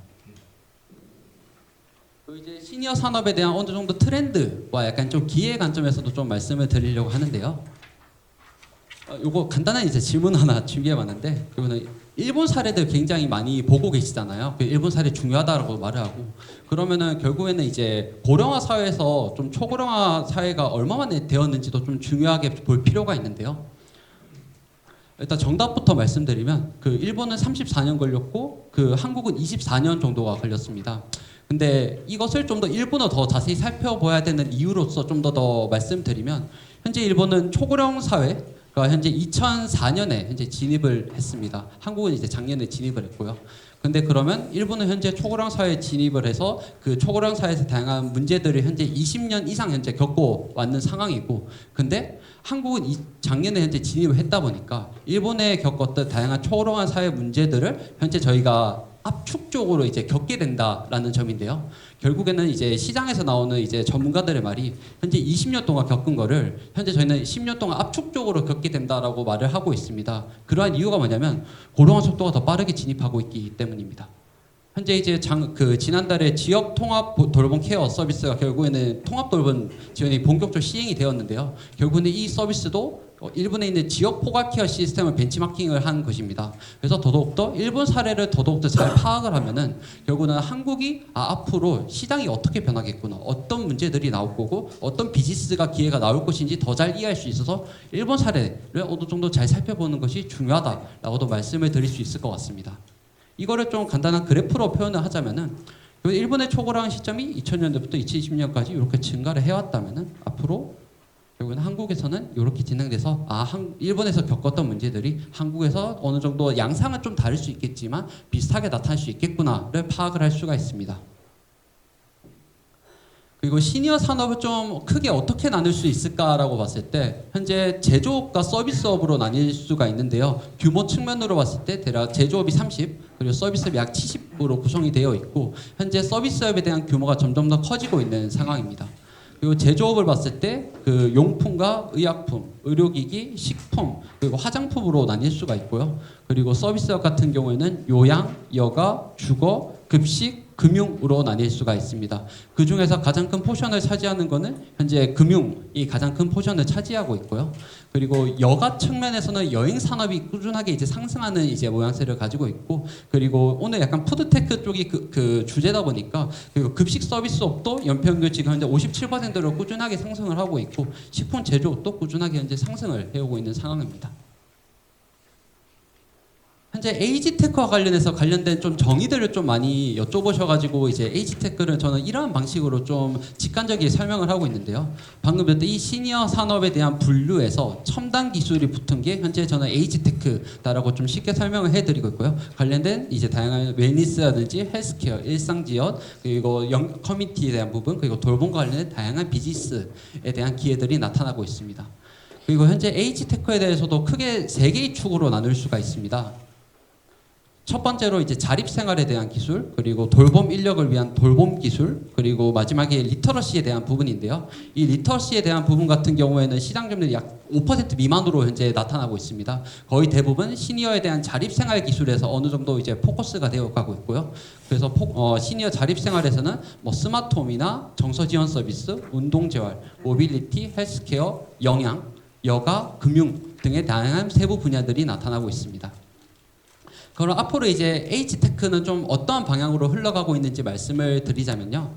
또 이제 시니어 산업에 대한 어느 정도 트렌드와 약간 좀 기회 관점에서도 좀 말씀을 드리려고 하는데요. 요거 간단한 이제 질문 하나 준비해봤는데, 이거는 일본 사례들 굉장히 많이 보고 계시잖아요. 그 일본 사례 중요하다라고 말을 하고, 그러면은 결국에는 이제 고령화 사회에서 좀 초고령화 사회가 얼마 만에 되었는지도 좀 중요하게 볼 필요가 있는데요. 일단 정답부터 말씀드리면, 그 일본은 34년 걸렸고 그 한국은 24년 정도가 걸렸습니다. 근데 이것을 좀 더 일본어 더 자세히 살펴봐야 되는 이유로서 좀 더 말씀드리면, 현재 일본은 초고령 사회가 현재 2004년에 현재 진입을 했습니다. 한국은 이제 작년에 진입을 했고요. 근데 그러면 일본은 현재 초고령 사회에 진입을 해서 그 초고령 사회에서 다양한 문제들을 현재 20년 이상 현재 겪고 왔는 상황이고, 근데 한국은 작년에 현재 진입을 했다 보니까 일본에 겪었던 다양한 초고령한 사회 문제들을 현재 저희가 압축적으로 이제 겪게 된다라는 점인데요. 결국에는 이제 시장에서 나오는 이제 전문가들의 말이 현재 20년 동안 겪은 거를 현재 저희는 10년 동안 압축적으로 겪게 된다라고 말을 하고 있습니다. 그러한 이유가 뭐냐면 고령화 속도가 더 빠르게 진입하고 있기 때문입니다. 현재 이제 지난달에 지역 통합 돌봄 케어 서비스가 결국에는 통합 돌봄 지원이 본격적으로 시행이 되었는데요. 결국에는 이 서비스도 일본에 있는 지역 포괄 케어 시스템을 벤치마킹을 한 것입니다. 그래서 더더욱더 일본 사례를 더더욱더 잘 파악을 하면은 결국은 한국이 앞으로 시장이 어떻게 변하겠구나, 어떤 문제들이 나올 거고 어떤 비즈니스가 기회가 나올 것인지 더 잘 이해할 수 있어서 일본 사례를 어느 정도 잘 살펴보는 것이 중요하다라고도 말씀을 드릴 수 있을 것 같습니다. 이거를 좀 간단한 그래프로 표현을 하자면은 일본의 초고령 시점이 2000년대부터 2020년까지 이렇게 증가를 해왔다면은 앞으로 결국은 한국에서는 이렇게 진행돼서 일본에서 겪었던 문제들이 한국에서 어느 정도 양상은 좀 다를 수 있겠지만 비슷하게 나타날 수 있겠구나를 파악을 할 수가 있습니다. 그리고 시니어 산업을 좀 크게 어떻게 나눌 수 있을까라고 봤을 때 현재 제조업과 서비스업으로 나뉠 수가 있는데요. 규모 측면으로 봤을 때 대략 제조업이 30 그리고 서비스업이 약 70으로 구성이 되어 있고, 현재 서비스업에 대한 규모가 점점 더 커지고 있는 상황입니다. 그리고 제조업을 봤을 때 그 용품과 의약품, 의료기기, 식품, 그리고 화장품으로 나뉠 수가 있고요. 그리고 서비스업 같은 경우에는 요양, 여가, 주거, 급식, 금융으로 나뉠 수가 있습니다. 그 중에서 가장 큰 포션을 차지하는 것은 현재 금융이 가장 큰 포션을 차지하고 있고요. 그리고 여가 측면에서는 여행 산업이 꾸준하게 이제 상승하는 이제 모양새를 가지고 있고, 그리고 오늘 약간 푸드테크 쪽이 그 주제다 보니까 그리고 급식 서비스업도 연평균 지금 현재 57%로 꾸준하게 상승을 하고 있고, 식품 제조업도 꾸준하게 현재 상승을 해오고 있는 상황입니다. 현재 에이지테크와 관련된 좀 정의들을 좀 많이 여쭤보셔가지고 이제 에이지테크를 저는 이러한 방식으로 좀 직관적이게 설명을 하고 있는데요. 방금 전에 이 시니어 산업에 대한 분류에서 첨단 기술이 붙은 게 현재 저는 에이지테크다라고 좀 쉽게 설명을 해드리고 있고요. 관련된 이제 다양한 웰니스라든지 헬스케어, 일상지원, 그리고 커뮤니티에 대한 부분, 그리고 돌봄과 관련된 다양한 비즈니스에 대한 기회들이 나타나고 있습니다. 그리고 현재 에이지테크에 대해서도 크게 3개의 축으로 나눌 수가 있습니다. 첫 번째로 이제 자립생활에 대한 기술, 그리고 돌봄 인력을 위한 돌봄 기술, 그리고 마지막에 리터러시에 대한 부분인데요. 이 리터러시에 대한 부분 같은 경우에는 시장 점유율이 약 5% 미만으로 현재 나타나고 있습니다. 거의 대부분 시니어에 대한 자립생활 기술에서 어느 정도 이제 포커스가 되어 가고 있고요. 그래서 시니어 자립생활에서는 뭐 스마트홈이나 정서 지원 서비스, 운동재활, 모빌리티, 헬스케어, 영양, 여가, 금융 등의 다양한 세부 분야들이 나타나고 있습니다. 그럼 앞으로 이제 에이지테크는 좀 어떠한 방향으로 흘러가고 있는지 말씀을 드리자면요.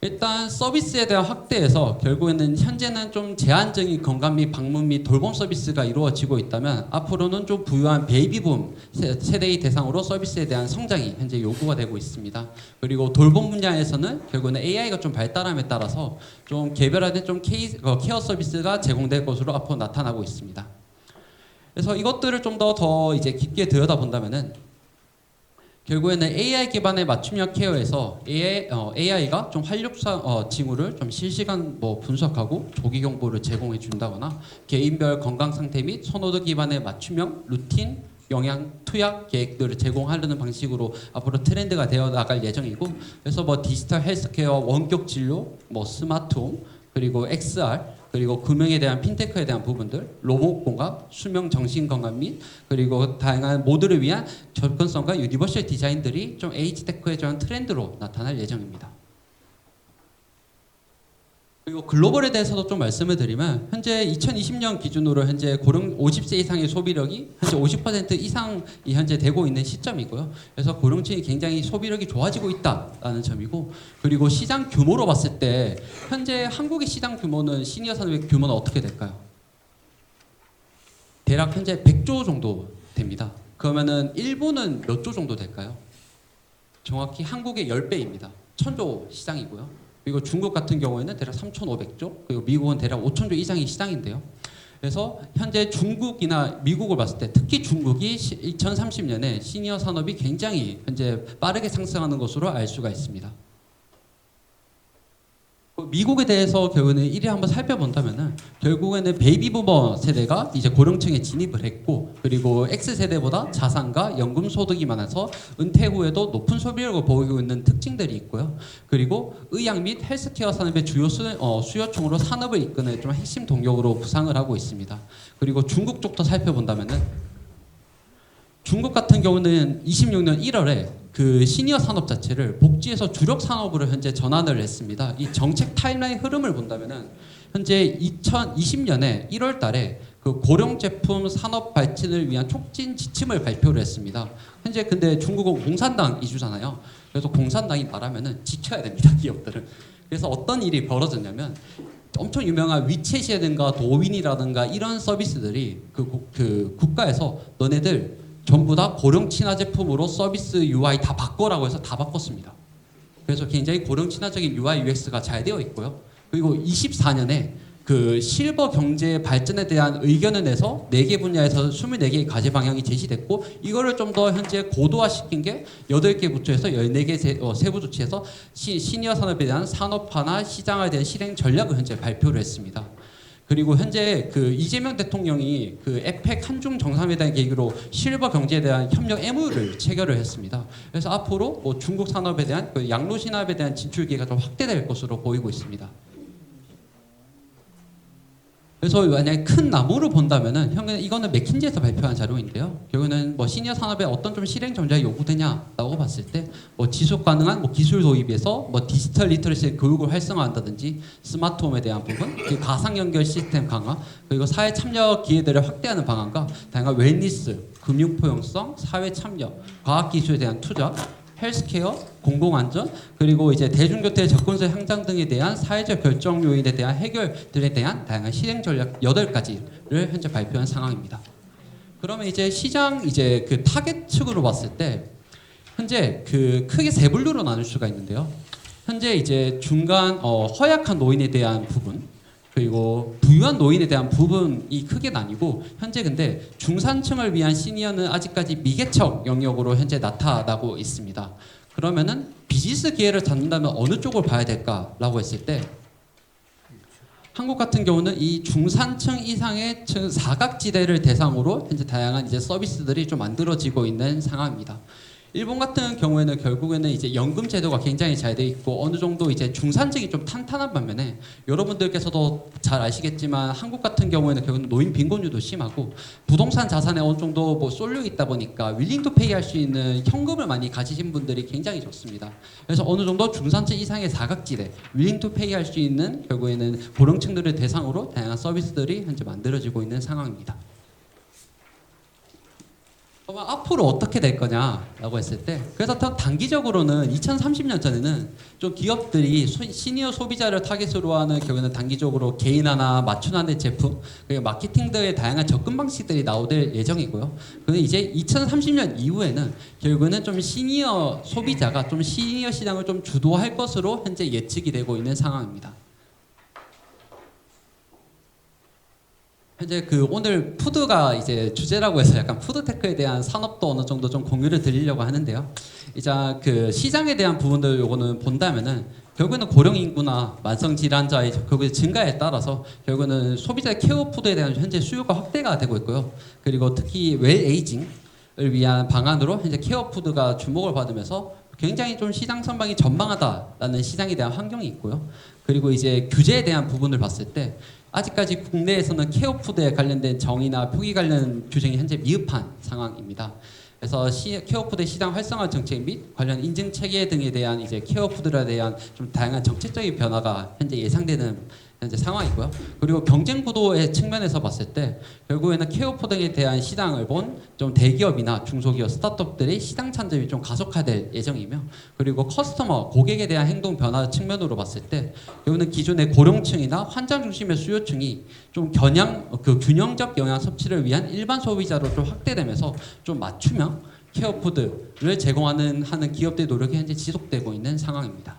일단 서비스에 대한 확대에서 결국에는 현재는 좀 제한적인 건강 및 방문 및 돌봄 서비스가 이루어지고 있다면 앞으로는 좀 부유한 베이비붐 세대의 대상으로 서비스에 대한 성장이 현재 요구가 되고 있습니다. 그리고 돌봄 분야에서는 결국에는 AI가 좀 발달함에 따라서 좀 개별화된 좀 케어 서비스가 제공될 것으로 앞으로 나타나고 있습니다. 그래서 이것들을 좀 더 이제 깊게 들여다본다면은 결국에는 AI 기반의 맞춤형 케어에서 AI가 좀 활력상 징후를 좀 실시간 분석하고 조기 경보를 제공해 준다거나 개인별 건강 상태 및 선호도 기반의 맞춤형 루틴 영양 투약 계획들을 제공하려는 방식으로 앞으로 트렌드가 되어 나갈 예정이고, 그래서 디지털 헬스케어, 원격 진료, 스마트홈, 그리고 XR, 그리고 금융에 대한 핀테크에 대한 부분들, 로봇 공학, 수명 정신 건강 및 그리고 다양한 모두를 위한 접근성과 유니버셜 디자인들이 좀 에이지테크의 전 트렌드로 나타날 예정입니다. 그리고 글로벌에 대해서도 좀 말씀을 드리면, 현재 2020년 기준으로 현재 고령 50세 이상의 소비력이 현재 50% 이상이 현재 되고 있는 시점이고요. 그래서 고령층이 굉장히 소비력이 좋아지고 있다라는 점이고, 그리고 시장 규모로 봤을 때 현재 한국의 시장 규모는 시니어 산업의 규모는 어떻게 될까요? 대략 현재 100조 정도 됩니다. 그러면은 일본은 몇 조 정도 될까요? 정확히 한국의 10배입니다. 1000조 시장이고요. 그리고 중국 같은 경우에는 대략 3,500조, 그리고 미국은 대략 5,000조 이상의 시장인데요. 그래서 현재 중국이나 미국을 봤을 때, 특히 중국이 2030년에 시니어 산업이 굉장히 현재 빠르게 상승하는 것으로 알 수가 있습니다. 미국에 대해서 결국에는 일위 한번 살펴본다면은, 결국에는 베이비부머 세대가 이제 고령층에 진입을 했고, 그리고 X세대보다 자산과 연금 소득이 많아서 은퇴 후에도 높은 소비력을 보이고 있는 특징들이 있고요. 그리고 의학 및 헬스케어 산업의 주요 수요층으로 산업을 이끄는 좀 핵심 동력으로 부상을 하고 있습니다. 그리고 중국 쪽도 살펴본다면은, 중국 같은 경우는 26년 1월에 그 시니어 산업 자체를 복지에서 주력 산업으로 현재 전환을 했습니다. 이 정책 타임라인 흐름을 본다면은 현재 2020년에 1월 달에 그 고령 제품 산업 발전을 위한 촉진 지침을 발표를 했습니다. 현재 근데 중국은 공산당 이주잖아요. 그래서 공산당이 말하면은 지켜야 됩니다, 기업들은. 그래서 어떤 일이 벌어졌냐면, 엄청 유명한 위챗이라든가 도윈이라든가 이런 서비스들이 그 국가에서 너네들 전부 다 고령 친화 제품으로 서비스 UI 다 바꿔라고 해서 다 바꿨습니다. 그래서 굉장히 고령 친화적인 UI UX가 잘 되어 있고요. 그리고 24년에 그 실버 경제 발전에 대한 의견을 내서 4개 분야에서 24개의 과제 방향이 제시됐고, 이거를 좀 더 현재 고도화시킨 게 8개 부처에서 14개 세부 조치에서 시니어 산업에 대한 산업화나 시장에 대한 실행 전략을 현재 발표를 했습니다. 그리고 현재 그 이재명 대통령이 그 에펙 한중 정상회담 계기로 실버 경제에 대한 협력 MOU를 체결을 했습니다. 그래서 앞으로 중국 산업에 대한 그 양로 신압에 대한 진출 기회가 좀 확대될 것으로 보이고 있습니다. 그래서 만약에 큰 나무를 본다면은, 이거는 맥킨지에서 발표한 자료인데요. 결국에는 시니어 산업에 어떤 좀 실행 전략이 요구되냐라고 봤을 때, 지속 가능한 기술 도입에서 디지털 리터러시 교육을 활성화한다든지, 스마트홈에 대한 부분, 가상 연결 시스템 강화, 그리고 사회 참여 기회들을 확대하는 방안과 다양한 웰니스, 금융 포용성, 사회 참여, 과학 기술에 대한 투자, 헬스케어, 공공안전, 그리고 이제 대중교통의 접근성 향상 등에 대한 사회적 결정 요인에 대한 해결들에 대한 다양한 실행 전략 8가지를 현재 발표한 상황입니다. 그러면 이제 시장 그 타겟 측으로 봤을 때 현재 그 크게 세 분류로 나눌 수가 있는데요. 현재 이제 중간 허약한 노인에 대한 부분, 그리고 부유한 노인에 대한 부분이 크게 나뉘고, 현재 근데 중산층을 위한 시니어는 아직까지 미개척 영역으로 현재 나타나고 있습니다. 그러면은 비즈니스 기회를 잡는다면 어느 쪽을 봐야 될까라고 했을 때, 한국 같은 경우는 이 중산층 이상의 사각지대를 대상으로 현재 다양한 이제 서비스들이 좀 만들어지고 있는 상황입니다. 일본 같은 경우에는 결국에는 이제 연금 제도가 굉장히 잘 돼 있고, 어느 정도 이제 중산층이 좀 탄탄한 반면에, 여러분들께서도 잘 아시겠지만 한국 같은 경우에는 결국은 노인 빈곤율도 심하고, 부동산 자산에 어느 정도 쏠려 있다 보니까 윌링 투 페이 할 수 있는 현금을 많이 가지신 분들이 굉장히 적습니다. 그래서 어느 정도 중산층 이상의 사각지대, 윌링 투 페이 할 수 있는 결국에는 고령층들을 대상으로 다양한 서비스들이 현재 만들어지고 있는 상황입니다. 그러면 앞으로 어떻게 될 거냐라고 했을 때, 그래서 단기적으로는 2030년 전에는 좀 기업들이 시니어 소비자를 타겟으로 하는 경우에는 단기적으로 개인화나 맞춤화된 제품, 그리고 마케팅들의 다양한 접근 방식들이 나올 예정이고요. 그런데 이제 2030년 이후에는 결국에는 좀 시니어 소비자가 좀 시니어 시장을 좀 주도할 것으로 현재 예측이 되고 있는 상황입니다. 현재 그 오늘 푸드가 이제 주제라고 해서 약간 푸드테크에 대한 산업도 어느 정도 좀 공유를 드리려고 하는데요. 이제 그 시장에 대한 부분들 요거는 본다면은 결국에는 고령 인구나 만성 질환자의 결국에 증가에 따라서 결국에는 소비자 케어 푸드에 대한 현재 수요가 확대가 되고 있고요. 그리고 특히 웰 에이징을 위한 방안으로 현재 케어 푸드가 주목을 받으면서 굉장히 좀 시장 선방이 전망하다라는 시장에 대한 환경이 있고요. 그리고 이제 규제에 대한 부분을 봤을 때 아직까지 국내에서는 케어 푸드에 관련된 정의나 표기 관련 규정이 현재 미흡한 상황입니다. 그래서 케어 푸드 시장 활성화 정책 및 관련 인증 체계 등에 대한 이제 케어 푸드에 대한 좀 다양한 정책적인 변화가 현재 예상되는 현재 상황이고요. 그리고 경쟁 구도의 측면에서 봤을 때 결국에는 케어 푸드에 대한 시장을 본 좀 대기업이나 중소기업 스타트업들의 시장 참전이 좀 가속화될 예정이며, 그리고 커스터머 고객에 대한 행동 변화 측면으로 봤을 때 결국에는 기존의 고령층이나 환자 중심의 수요층이 좀 균형적 영양 섭취를 위한 일반 소비자로 좀 확대되면서 좀 맞춤형 케어 푸드를 제공하는 기업들의 노력이 현재 지속되고 있는 상황입니다.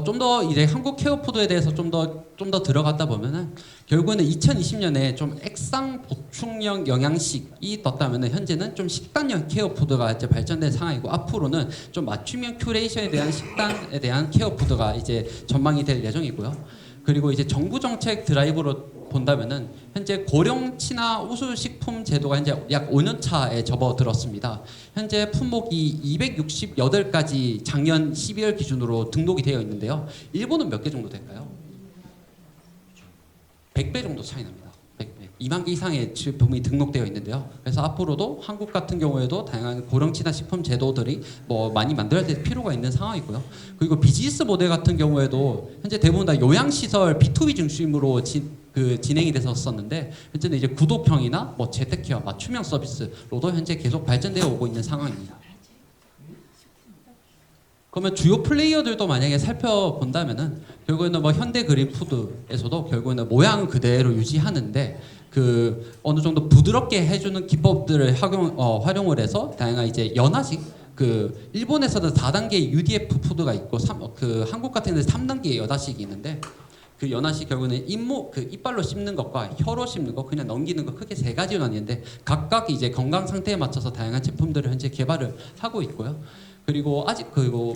좀 더 이제 한국 케어 푸드에 대해서 좀 더 들어갔다 보면은 결국에는 2020년에 좀 액상 보충형 영양식이 떴다면은 현재는 좀 식단형 케어 푸드가 이제 발전된 상황이고, 앞으로는 좀 맞춤형 큐레이션에 대한 식단에 대한 케어 푸드가 이제 전망이 될 예정이고요. 그리고 이제 정부 정책 드라이브로 본다면은 현재 고령 친화 우수 식품 제도가 현재 약 5년 차에 접어들었습니다. 현재 품목이 268가지 작년 12월 기준으로 등록이 되어 있는데요. 일본은 몇 개 정도 될까요? 100배 정도 차이 납니다. 100배. 2만 개 이상의 제품이 등록되어 있는데요. 그래서 앞으로도 한국 같은 경우에도 다양한 고령 친화 식품 제도들이 뭐 많이 만들어야 될 필요가 있는 상황이고요. 그리고 비즈니스 모델 같은 경우에도 현재 대부분 다 요양시설 B2B 중심으로 진행이 됐었는데 현재는 이제 구독형이나 뭐 재택케어, 맞춤형 서비스로도 현재 계속 발전되어 오고 있는 상황입니다. 그러면 주요 플레이어들도 만약에 살펴본다면은 결국에는 뭐 현대 그린푸드에서도 결국에는 모양 그대로 유지하는데 그 어느 정도 부드럽게 해주는 기법들을 활용을 해서 다양한 이제 연화식, 그 일본에서는 4단계 UDF 푸드가 있고 그 한국 같은 데는 3단계 연화식이 있는데, 그 연화식 결국에는 이빨로 씹는 것과 혀로 씹는 것, 그냥 넘기는 것, 크게 세 가지로 나뉘는데 각각 이제 건강 상태에 맞춰서 다양한 제품들을 현재 개발을 하고 있고요. 그리고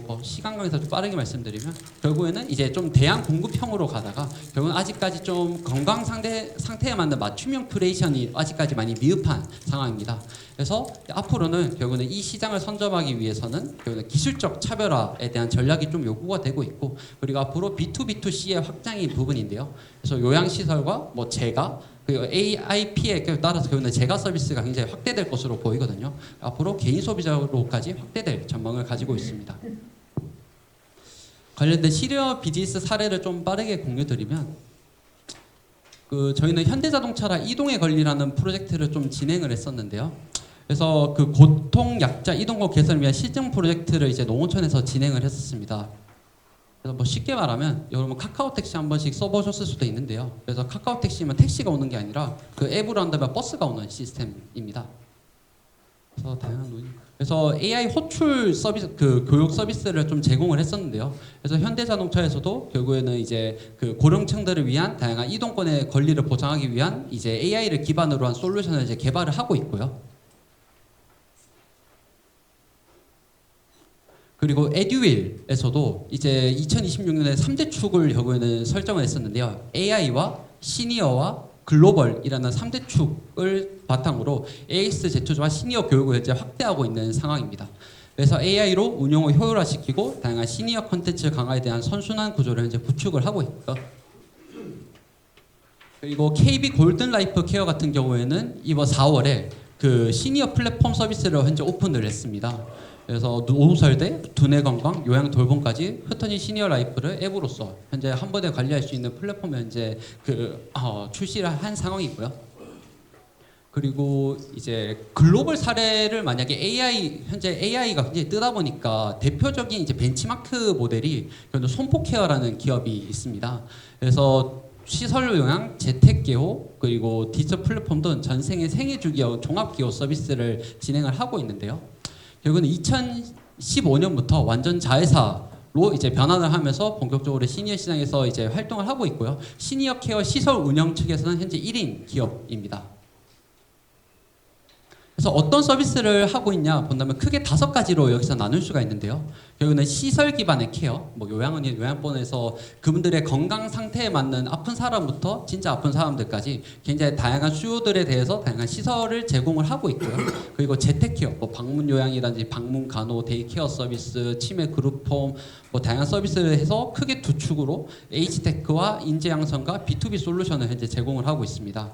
뭐 시간 관계에서 좀 빠르게 말씀드리면 결국에는 이제 좀 대양 공급형으로 가다가 결국은 아직까지 좀 건강 상태에 맞는 맞춤형 큐레이션이 아직까지 많이 미흡한 상황입니다. 그래서 앞으로는 결국에는 이 시장을 선점하기 위해서는 결국에는 기술적 차별화에 대한 전략이 좀 요구가 되고 있고, 그리고 앞으로 B2B2C의 확장인 부분인데요. 그래서 요양시설과 뭐 제가 그리고 AIP에 따라서 결국은 제가 서비스가 굉장히 확대될 것으로 보이거든요. 앞으로 개인 소비자로까지 확대될 전망을 가지고 있습니다. 관련된 시리얼 비즈니스 사례를 좀 빠르게 공유드리면, 저희는 현대자동차랑 이동의 권리라는 프로젝트를 좀 진행을 했었는데요. 그래서 그 고통 약자 이동권 개선을 위한 실증 프로젝트를 이제 농어촌에서 진행을 했었습니다. 그래서 뭐 쉽게 말하면 여러분 카카오 택시 한 번씩 써보셨을 수도 있는데요. 그래서 카카오 택시면 택시가 오는 게 아니라 그 앱으로 한다면 버스가 오는 시스템입니다. 그래서 AI 호출 서비스, 그 교육 서비스를 좀 제공을 했었는데요. 그래서 현대자동차에서도 결국에는 이제 그 고령층들을 위한 다양한 이동권의 권리를 보장하기 위한 이제 AI를 기반으로 한 솔루션을 이제 개발을 하고 있고요. 그리고 에듀윌에서도 이제 2026년에 3대 축을 결국에는 설정을 했었는데요. AI와 시니어와 글로벌이라는 3대 축을 바탕으로 AX 제초자와 시니어 교육을 이제 확대하고 있는 상황입니다. 그래서 AI로 운용을 효율화시키고 다양한 시니어 콘텐츠 강화에 대한 선순환 구조를 이제 구축을 하고 있고요. 그리고 KB 골든 라이프 케어 같은 경우에는 이번 4월에 그 시니어 플랫폼 서비스를 현재 오픈을 했습니다. 그래서 노후설대, 두뇌 건강, 요양 돌봄까지 흩어진 시니어 라이프를 앱으로서 현재 한 번에 관리할 수 있는 플랫폼을 현재 출시를 한 상황이고요. 그리고 이제 글로벌 사례를 만약에 현재 AI가 굉장히 뜨다 보니까 대표적인 이제 벤치마크 모델이 손포케어라는 기업이 있습니다. 그래서 시설 요양, 재택개호, 그리고 디지털 플랫폼 등 전생의 생애주기형 종합기호 서비스를 진행을 하고 있는데요. 결국은 2015년부터 완전 자회사로 이제 변환을 하면서 본격적으로 시니어 시장에서 이제 활동을 하고 있고요. 시니어 케어 시설 운영 측에서는 현재 1인 기업입니다. 그래서 어떤 서비스를 하고 있냐 본다면 크게 5가지로 여기서 나눌 수가 있는데요. 결국은 시설 기반의 케어, 뭐 요양원이 요양본에서 그분들의 건강 상태에 맞는 아픈 사람부터 진짜 아픈 사람들까지 굉장히 다양한 수요들에 대해서 다양한 시설을 제공을 하고 있고요. 그리고 재택 케어, 뭐 방문 요양이라든지 방문 간호, 데이케어 서비스, 치매 그룹홈, 뭐 다양한 서비스를 해서 크게 두 축으로 H테크와 인재양성과 B2B 솔루션을 현재 제공을 하고 있습니다.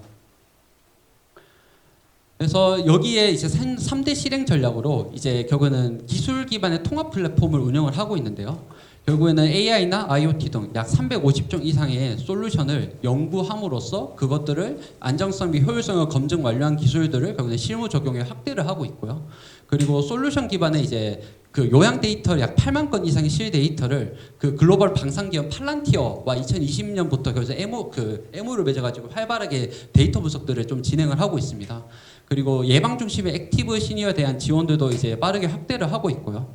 그래서 여기에 이제 3대 실행 전략으로 이제 결국에는 기술 기반의 통합 플랫폼을 운영을 하고 있는데요. 결국에는 AI나 IoT 등 약 350종 이상의 솔루션을 연구함으로써 그것들을 안정성 및 효율성을 검증 완료한 기술들을 결국에 실무 적용에 확대를 하고 있고요. 그리고 솔루션 기반의 이제 그 요양 데이터 약 8만 건 이상의 실 데이터를 그 글로벌 방산기업 팔란티어와 2020년부터 그래서 MO를 맺어가지고 활발하게 데이터 분석들을 좀 진행을 하고 있습니다. 그리고 예방 중심의 액티브 시니어에 대한 지원들도 이제 빠르게 확대를 하고 있고요.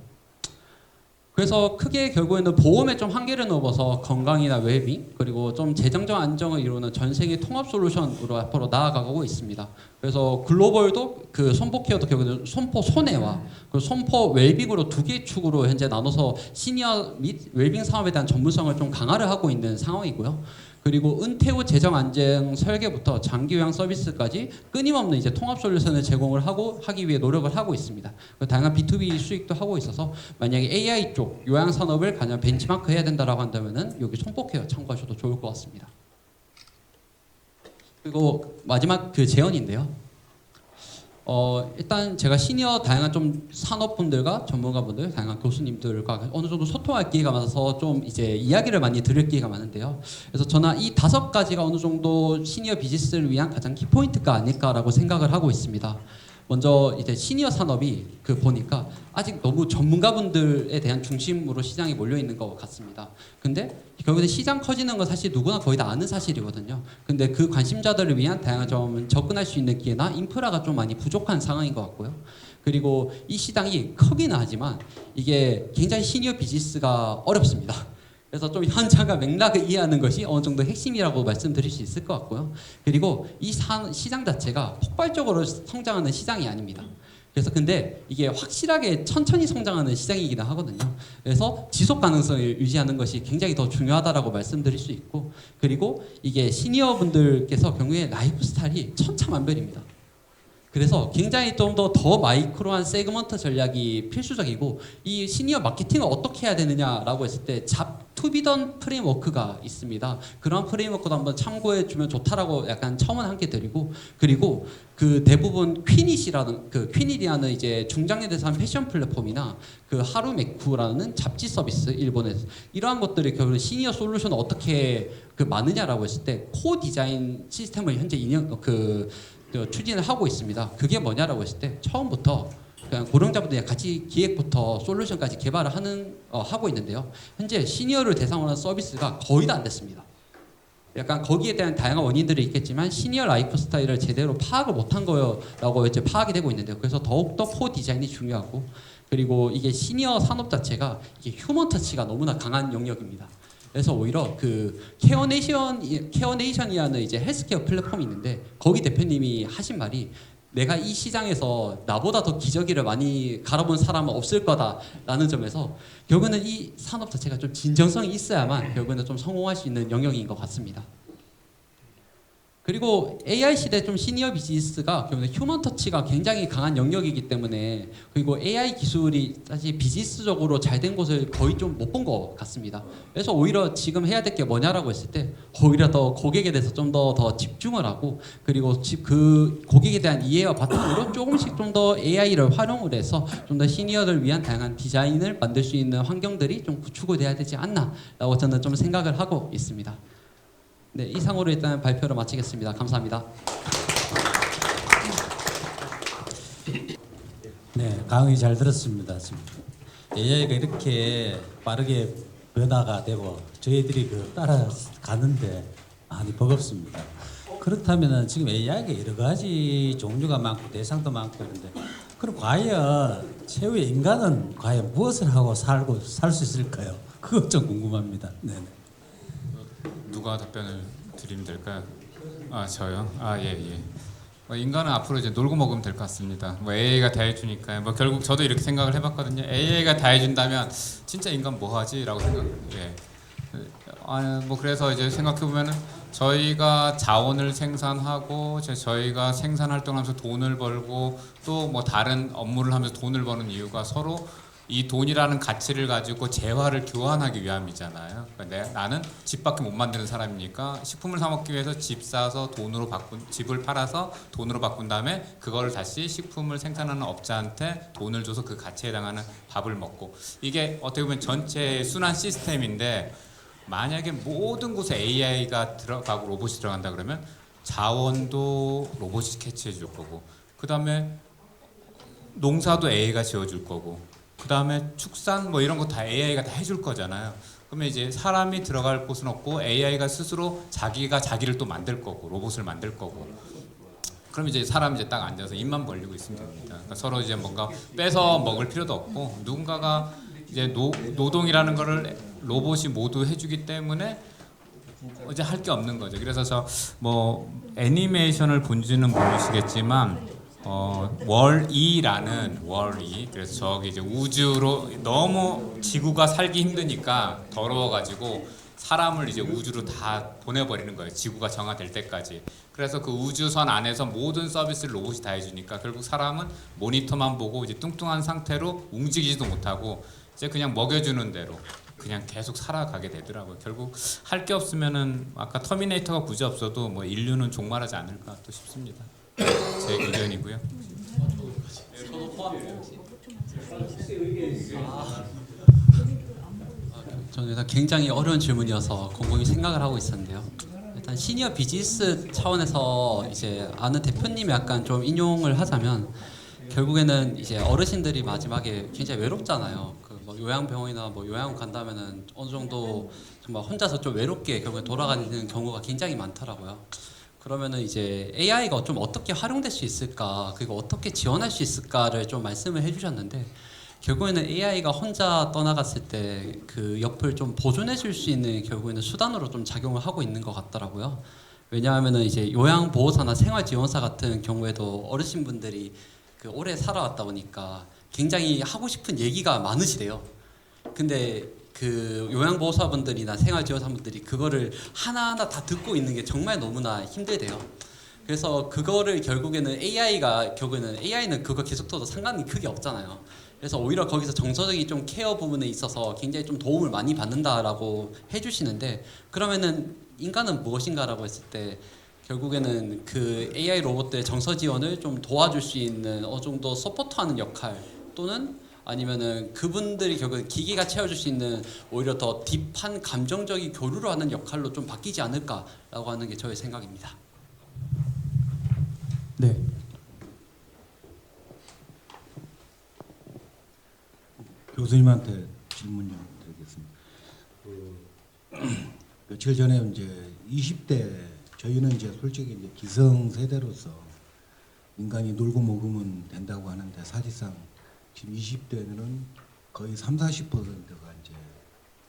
그래서 크게 결국에는 보험에 좀 한계를 넘어서 건강이나 웰빙 그리고 좀 재정적 안정을 이루는 전 세계 통합 솔루션으로 앞으로 나아가고 있습니다. 그래서 글로벌도 그 손보 케어도 결국에는 손보 손해와 그리고 손보 웰빙으로 2개의 축으로 현재 나눠서 시니어 및 웰빙 사업에 대한 전문성을 좀 강화를 하고 있는 상황이고요. 그리고 은퇴 후 재정 안정 설계부터 장기 요양 서비스까지 끊임없는 이제 통합 솔루션을 제공을 하기 위해 노력을 하고 있습니다. 다양한 B2B 수익도 하고 있어서 만약에 AI 쪽 요양 산업을 가장 벤치마크 해야 된다라고 한다면은 여기 손포케어 참고하셔도 좋을 것 같습니다. 그리고 마지막 그 제언인데요. 일단 제가 시니어 다양한 좀 산업분들과 전문가분들, 다양한 교수님들과 어느 정도 소통할 기회가 많아서 좀 이제 이야기를 많이 들을 기회가 많은데요. 그래서 저는 이 5가지가 어느 정도 시니어 비즈니스를 위한 가장 키포인트가 아닐까라고 생각을 하고 있습니다. 먼저 이제 시니어 산업이 보니까 아직 너무 전문가분들에 대한 중심으로 시장이 몰려 있는 것 같습니다. 근데 결국에 시장 커지는 건 사실 누구나 거의 다 아는 사실이거든요. 근데 그 관심자들을 위한 다양한 좀 접근할 수 있는 기회나 인프라가 좀 많이 부족한 상황인 것 같고요. 그리고 이 시장이 크기는 하지만 이게 굉장히 시니어 비즈니스가 어렵습니다. 그래서 좀 현장과 맥락을 이해하는 것이 어느 정도 핵심이라고 말씀드릴 수 있을 것 같고요. 그리고 이 시장 자체가 폭발적으로 성장하는 시장이 아닙니다. 그래서 근데 이게 확실하게 천천히 성장하는 시장이긴 하거든요. 그래서 지속 가능성을 유지하는 것이 굉장히 더 중요하다라고 말씀드릴 수 있고, 그리고 이게 시니어 분들께서 경우에 라이프 스타일이 천차만별입니다. 그래서 굉장히 좀 더 마이크로한 세그먼트 전략이 필수적이고, 이 시니어 마케팅을 어떻게 해야 되느냐라고 했을 때 투비던 프레임워크가 있습니다. 그런 프레임워크도 한번 참고해 주면 좋다라고 약간 첨언 함께 드리고, 그리고 그 대부분 퀸잇이라는 이제 중장년 대상 패션 플랫폼이나 그 하루메쿠라는 잡지 서비스 일본에서 이러한 것들이 결국 시니어 솔루션을 어떻게 많으냐라고 했을 때 코 디자인 시스템을 현재 추진을 하고 있습니다. 그게 뭐냐라고 했을 때 처음부터 그냥 고령자분들이 같이 기획부터 솔루션까지 개발을 하고 있는데요. 현재 시니어를 대상으로 하는 서비스가 거의 다 안 됐습니다. 약간 거기에 대한 다양한 원인들이 있겠지만 시니어 라이프 스타일을 제대로 파악을 못한 거라고 이제 파악이 되고 있는데요. 그래서 더욱더 코어 디자인이 중요하고, 그리고 이게 시니어 산업 자체가 이게 휴먼 터치가 너무나 강한 영역입니다. 그래서 오히려 그 케어네이션이라는 이제 헬스케어 플랫폼이 있는데, 거기 대표님이 하신 말이 내가 이 시장에서 나보다 더 기저귀를 많이 갈아본 사람은 없을 거다라는 점에서 결국에는 이 산업 자체가 좀 진정성이 있어야만 결국에는 좀 성공할 수 있는 영역인 것 같습니다. 그리고 AI 시대 좀 시니어 비즈니스가 결국에 휴먼 터치가 굉장히 강한 영역이기 때문에, 그리고 AI 기술이 사실 비즈니스적으로 잘 된 곳을 거의 좀 못 본 것 같습니다. 그래서 오히려 지금 해야 될 게 뭐냐라고 했을 때 오히려 더 고객에 대해서 좀 더 집중을 하고, 그리고 그 고객에 대한 이해와 바탕으로 조금씩 좀 더 AI를 활용을 해서 좀 더 시니어를 위한 다양한 디자인을 만들 수 있는 환경들이 좀 구축이 돼야 되지 않나라고 저는 좀 생각을 하고 있습니다. 네, 이상으로 일단 발표를 마치겠습니다. 감사합니다. 네, 강의 잘 들었습니다. AI가 이렇게 빠르게 변화가 되고 저희들이 따라가는데 많이 버겁습니다. 그렇다면 지금 AI가 여러 가지 종류가 많고 대상도 많고 그런데 그럼 과연 최후의 인간은 과연 무엇을 하고 살고 살 수 있을까요? 그것 좀 궁금합니다. 네. 누가 답변을 드리면 될까요? 아 저요? 아 예. 인간은 앞으로 이제 놀고 먹으면 될 것 같습니다. 뭐 AI가 다 해주니까요. 뭐 결국 저도 이렇게 생각을 해봤거든요. AI가 다 해준다면 진짜 인간 뭐 하지?라고 생각. 예. 뭐 그래서 이제 생각해 보면은 저희가 자원을 생산하고 저희가 생산 활동하면서 돈을 벌고 또 뭐 다른 업무를 하면서 돈을 버는 이유가 서로 이 돈이라는 가치를 가지고 재화를 교환하기 위함이잖아요. 그러니까 나는 집밖에 못 만드는 사람이니까 식품을 사 먹기 위해서 집 사서 돈으로 바꾼 집을 팔아서 돈으로 바꾼 다음에 그거를 다시 식품을 생산하는 업자한테 돈을 줘서 그 가치에 해당하는 밥을 먹고 이게 어떻게 보면 전체 순환 시스템인데 만약에 모든 곳에 AI가 들어가고 로봇이 들어간다 그러면 자원도 로봇이 캐치해 줄 거고 그 다음에 농사도 AI가 지어줄 거고 그 다음에 축산 뭐 이런 거 다 AI가 다 해줄 거잖아요. 그러면 이제 사람이 들어갈 곳은 없고 AI가 스스로 자기가 자기를 또 만들 거고 로봇을 만들 거고 그럼 이제 사람이 이제 딱 앉아서 입만 벌리고 있으면 됩니다. 그러니까 서로 이제 뭔가 뺏어 먹을 필요도 없고 누군가가 이제 노동이라는 거를 로봇이 모두 해주기 때문에 이제 할 게 없는 거죠. 그래서 저 뭐 애니메이션을 본지는 모르시겠지만 월이라는 월이 그래서 저기 이제 우주로 너무 지구가 살기 힘드니까 더러워가지고 사람을 이제 우주로 다 보내버리는 거예요. 지구가 정화될 때까지. 그래서 그 우주선 안에서 모든 서비스를 로봇이 다 해주니까 결국 사람은 모니터만 보고 이제 뚱뚱한 상태로 움직이지도 못하고 이제 그냥 먹여주는 대로 그냥 계속 살아가게 되더라고요. 결국 할 게 없으면은 아까 터미네이터가 굳이 없어도 뭐 인류는 종말하지 않을까 또 싶습니다. 제 의견이고요. 저는 일단 굉장히 어려운 질문이어서 곰곰이 생각을 하고 있었는데요. 일단 시니어 비즈니스 차원에서 이제 아는 대표님이 약간 좀 인용을 하자면 결국에는 이제 어르신들이 마지막에 굉장히 외롭잖아요. 그 뭐 요양병원이나 뭐 요양원 간다면은 어느 정도 정말 혼자서 좀 외롭게 결국에 돌아가는 경우가 굉장히 많더라고요. 그러면은 이제 AI가 좀 어떻게 활용될 수 있을까, 그리고 어떻게 지원할 수 있을까를 좀 말씀을 해주셨는데 결국에는 AI가 혼자 떠나갔을 때 그 옆을 좀 보존해 줄 수 있는 결국에는 수단으로 좀 작용을 하고 있는 것 같더라고요. 왜냐하면은 이제 요양보호사나 생활지원사 같은 경우에도 어르신분들이 그 오래 살아왔다 보니까 굉장히 하고 싶은 얘기가 많으시대요. 근데 그 요양보호사분들이나 생활지원사분들이 그거를 하나하나 다 듣고 있는 게 정말 너무나 힘들대요. 그래서 그거를 결국에는 AI는 그거 계속 둬도 상관이 크게 없잖아요. 그래서 오히려 거기서 정서적인 좀 케어 부분에 있어서 굉장히 좀 도움을 많이 받는다라고 해주시는데 그러면은 인간은 무엇인가라고 했을 때 결국에는 그 AI 로봇들의 정서 지원을 좀 도와줄 수 있는 어느 정도 서포트하는 역할 또는 아니면은 그분들이 결국은 기기가 채워줄 수 있는 오히려 더 딥한 감정적인 교류를 하는 역할로 좀 바뀌지 않을까라고 하는 게 저의 생각입니다. 네. 교수님한테 질문 좀 드리겠습니다. 며칠 전에 이제 20대 저희는 이제 솔직히 이제 기성 세대로서 인간이 놀고 먹으면 된다고 하는데 사실상 지금 20대는 거의 30~40%가 이제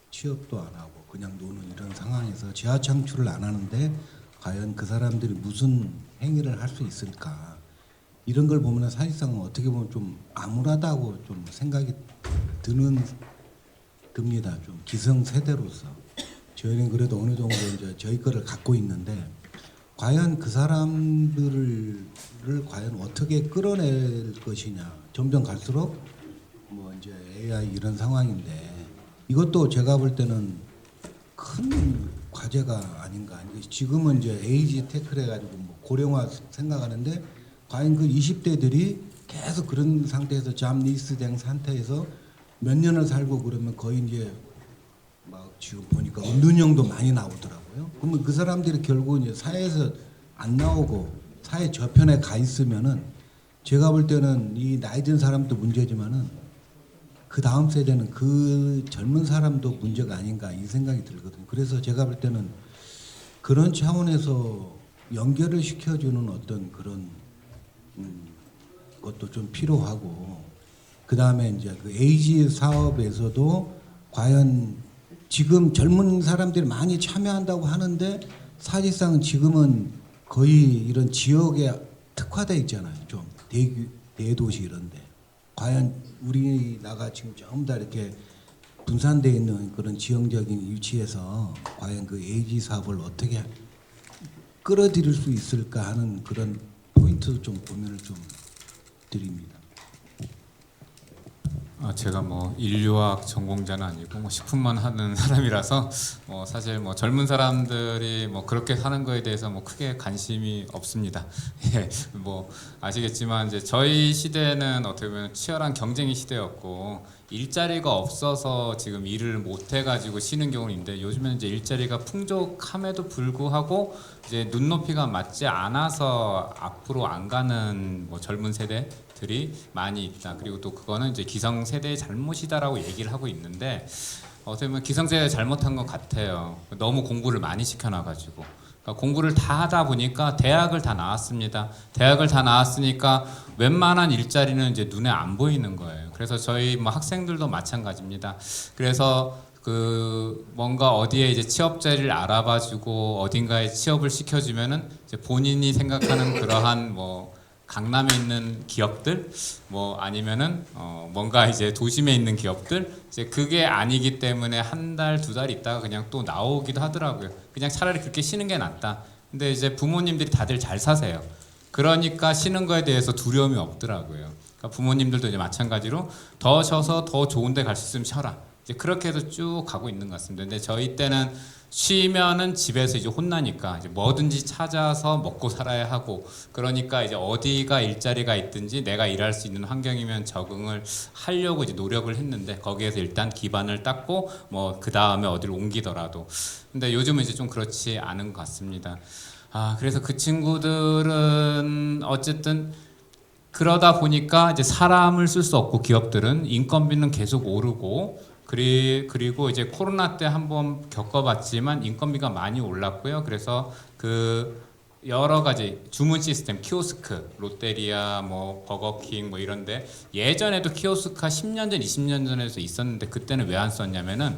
취업도 안 하고 그냥 노는 이런 상황에서 재화 창출을 안 하는데 과연 그 사람들이 무슨 행위를 할 수 있을까 이런 걸 보면 사실상 어떻게 보면 좀 암울하다고 좀 생각이 듭니다. 좀 기성 세대로서 저희는 그래도 어느 정도 이제 저희 거를 갖고 있는데 과연 그 사람들을 과연 어떻게 끌어낼 것이냐 점점 갈수록 뭐 이제 AI 이런 상황인데 이것도 제가 볼 때는 큰 과제가 아닌가. 지금은 이제 에이지 태클 해가지고 뭐 고령화 생각하는데 과연 그 20대들이 계속 그런 상태에서 잠리스된 상태에서 몇 년을 살고 그러면 거의 이제 막 지금 보니까 은둔형도 많이 나오더라고요. 그러면 그 사람들이 결국 이제 사회에서 안 나오고 사회 저편에 가 있으면은 제가 볼 때는 이 나이 든 사람도 문제지만은 그 다음 세대는 그 젊은 사람도 문제가 아닌가 이 생각이 들거든요. 그래서 제가 볼 때는 그런 차원에서 연결을 시켜주는 어떤 그런 것도 좀 필요하고 그 다음에 이제 그 에이지 사업에서도 과연 지금 젊은 사람들이 많이 참여한다고 하는데 사실상 지금은 거의 이런 지역에 특화돼 있잖아요. 좀 대도시 이런데 과연 우리나라가 지금 전부 다 이렇게 분산되어 있는 그런 지형적인 위치에서 과연 그 에이지 사업을 어떻게 끌어들일 수 있을까 하는 그런 포인트 좀 고민을 좀 드립니다. 제가 뭐 인류학 전공자는 아니고 뭐 식품만 하는 사람이라서 사실 뭐 젊은 사람들이 뭐 그렇게 사는 거에 대해서 뭐 크게 관심이 없습니다. 예, 뭐 아시겠지만 이제 저희 시대는 어떻게 보면 치열한 경쟁의 시대였고 일자리가 없어서 지금 일을 못 해가지고 쉬는 경우는 있는데 요즘에는 이제 일자리가 풍족함에도 불구하고 이제 눈높이가 맞지 않아서 앞으로 안 가는 뭐 젊은 세대들이 많이 있다. 그리고 또 그거는 이제 기성세대의 잘못이다라고 얘기를 하고 있는데 어떻게 보면 기성세대가 잘못한 것 같아요. 너무 공부를 많이 시켜놔가지고. 그러니까 공부를 다 하다 보니까 대학을 다 나왔습니다. 대학을 다 나왔으니까 웬만한 일자리는 이제 눈에 안 보이는 거예요. 그래서 저희 뭐 학생들도 마찬가지입니다. 그래서 그 뭔가 어디에 이제 취업 자리를 알아봐주고 어딘가에 취업을 시켜주면은 이제 본인이 생각하는 그러한 뭐 강남에 있는 기업들 뭐 아니면은 뭔가 이제 도심에 있는 기업들 이제 그게 아니기 때문에 한 달, 두 달 있다가 그냥 또 나오기도 하더라고요. 그냥 차라리 그렇게 쉬는 게 낫다. 근데 이제 부모님들이 다들 잘 사세요. 그러니까 쉬는 거에 대해서 두려움이 없더라고요. 그러니까 부모님들도 이제 마찬가지로 더 쉬어서 더 좋은 데 갈 수 있으면 쉬어라. 이제 그렇게 해서 쭉 가고 있는 것 같습니다. 근데 저희 때는 쉬면은 집에서 이제 혼나니까 이제 뭐든지 찾아서 먹고 살아야 하고 그러니까 이제 어디가 일자리가 있든지 내가 일할 수 있는 환경이면 적응을 하려고 이제 노력을 했는데 거기에서 일단 기반을 닦고 뭐 그 다음에 어디를 옮기더라도 근데 요즘은 이제 좀 그렇지 않은 것 같습니다. 그래서 그 친구들은 어쨌든 그러다 보니까 이제 사람을 쓸 수 없고 기업들은 인건비는 계속 오르고 그리고 이제 코로나 때 한번 겪어봤지만 인건비가 많이 올랐고요. 그래서 그 여러 가지 주문 시스템, 키오스크, 롯데리아, 뭐 버거킹 뭐 이런데 예전에도 키오스크가 10년 전, 20년 전에도 있었는데 그때는 왜 안 썼냐면은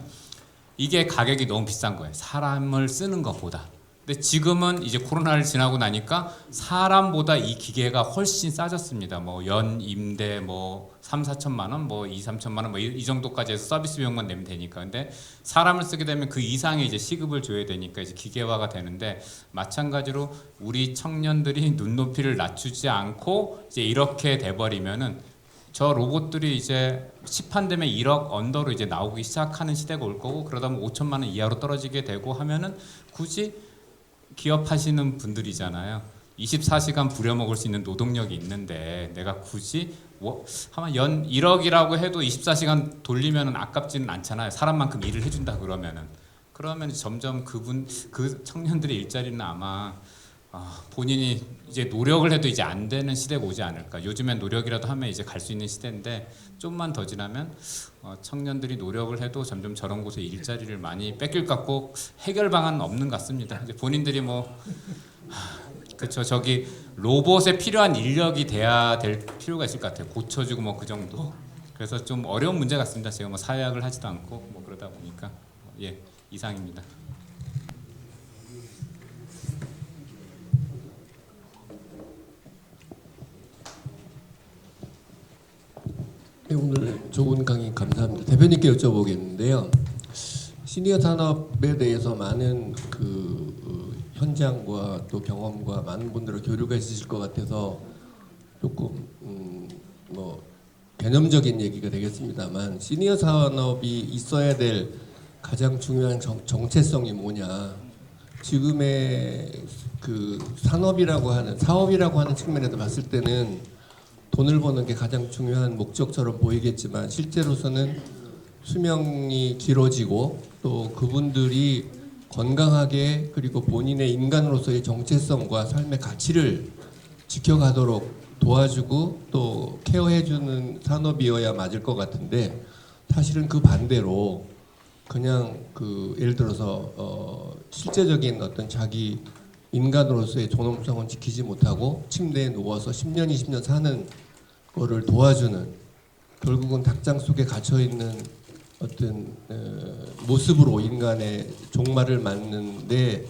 이게 가격이 너무 비싼 거예요. 사람을 쓰는 것보다. 근데 지금은 이제 코로나를 지나고 나니까 사람보다 이 기계가 훨씬 싸졌습니다. 뭐 연 임대 뭐 3, 4천만 원, 뭐 2, 3천만 원 뭐 이 정도까지 해서 서비스 비용만 내면 되니까. 근데 사람을 쓰게 되면 그 이상의 이제 시급을 줘야 되니까 이제 기계화가 되는데 마찬가지로 우리 청년들이 눈높이를 낮추지 않고 이제 이렇게 돼 버리면은 저 로봇들이 이제 시판 되면 1억 언더로 이제 나오기 시작하는 시대가 올 거고 그러다 보면 5천만 원 이하로 떨어지게 되고 하면은 굳이 기업하시는 분들이잖아요. 24시간 부려먹을 수 있는 노동력이 있는데 내가 굳이 아마 연 1억이라고 해도 24시간 돌리면은 아깝지는 않잖아요. 사람만큼 일을 해준다 그러면 점점 그 청년들의 일자리는 아마 본인이 이제 노력을 해도 이제 안 되는 시대가 오지 않을까. 요즘엔 노력이라도 하면 이제 갈 수 있는 시대인데 좀만 더 지나면 청년들이 노력을 해도 점점 저런 곳에 일자리를 많이 뺏길 것 같고 해결 방안은 없는 것 같습니다. 이제 본인들이 그렇죠. 저기 로봇에 필요한 인력이 돼야 될 필요가 있을 것 같아요. 고쳐주고 뭐 그 정도. 그래서 좀 어려운 문제 같습니다. 제가 뭐 사회학을 하지도 않고 뭐 그러다 보니까 예 이상입니다. 네, 오늘 좋은 강의 감사합니다. 대표님께 여쭤보겠는데요. 시니어 산업에 대해서 많은 현장과 또 경험과 많은 분들의 교류가 있으실 것 같아서 조금 뭐 개념적인 얘기가 되겠습니다만 시니어 산업이 있어야 될 가장 중요한 정체성이 뭐냐. 지금의 그 사업이라고 하는 측면에서 봤을 때는 돈을 버는 게 가장 중요한 목적처럼 보이겠지만 실제로서는 수명이 길어지고 또 그분들이 건강하게 그리고 본인의 인간으로서의 정체성과 삶의 가치를 지켜가도록 도와주고 또 케어해주는 산업이어야 맞을 것 같은데 사실은 그 반대로 그냥 예를 들어서 실제적인 어떤 자기 인간으로서의 존엄성은 지키지 못하고 침대에 누워서 10년, 20년 사는 거를 도와주는, 결국은 닭장 속에 갇혀 있는 어떤 모습으로 인간의 종말을 맞는데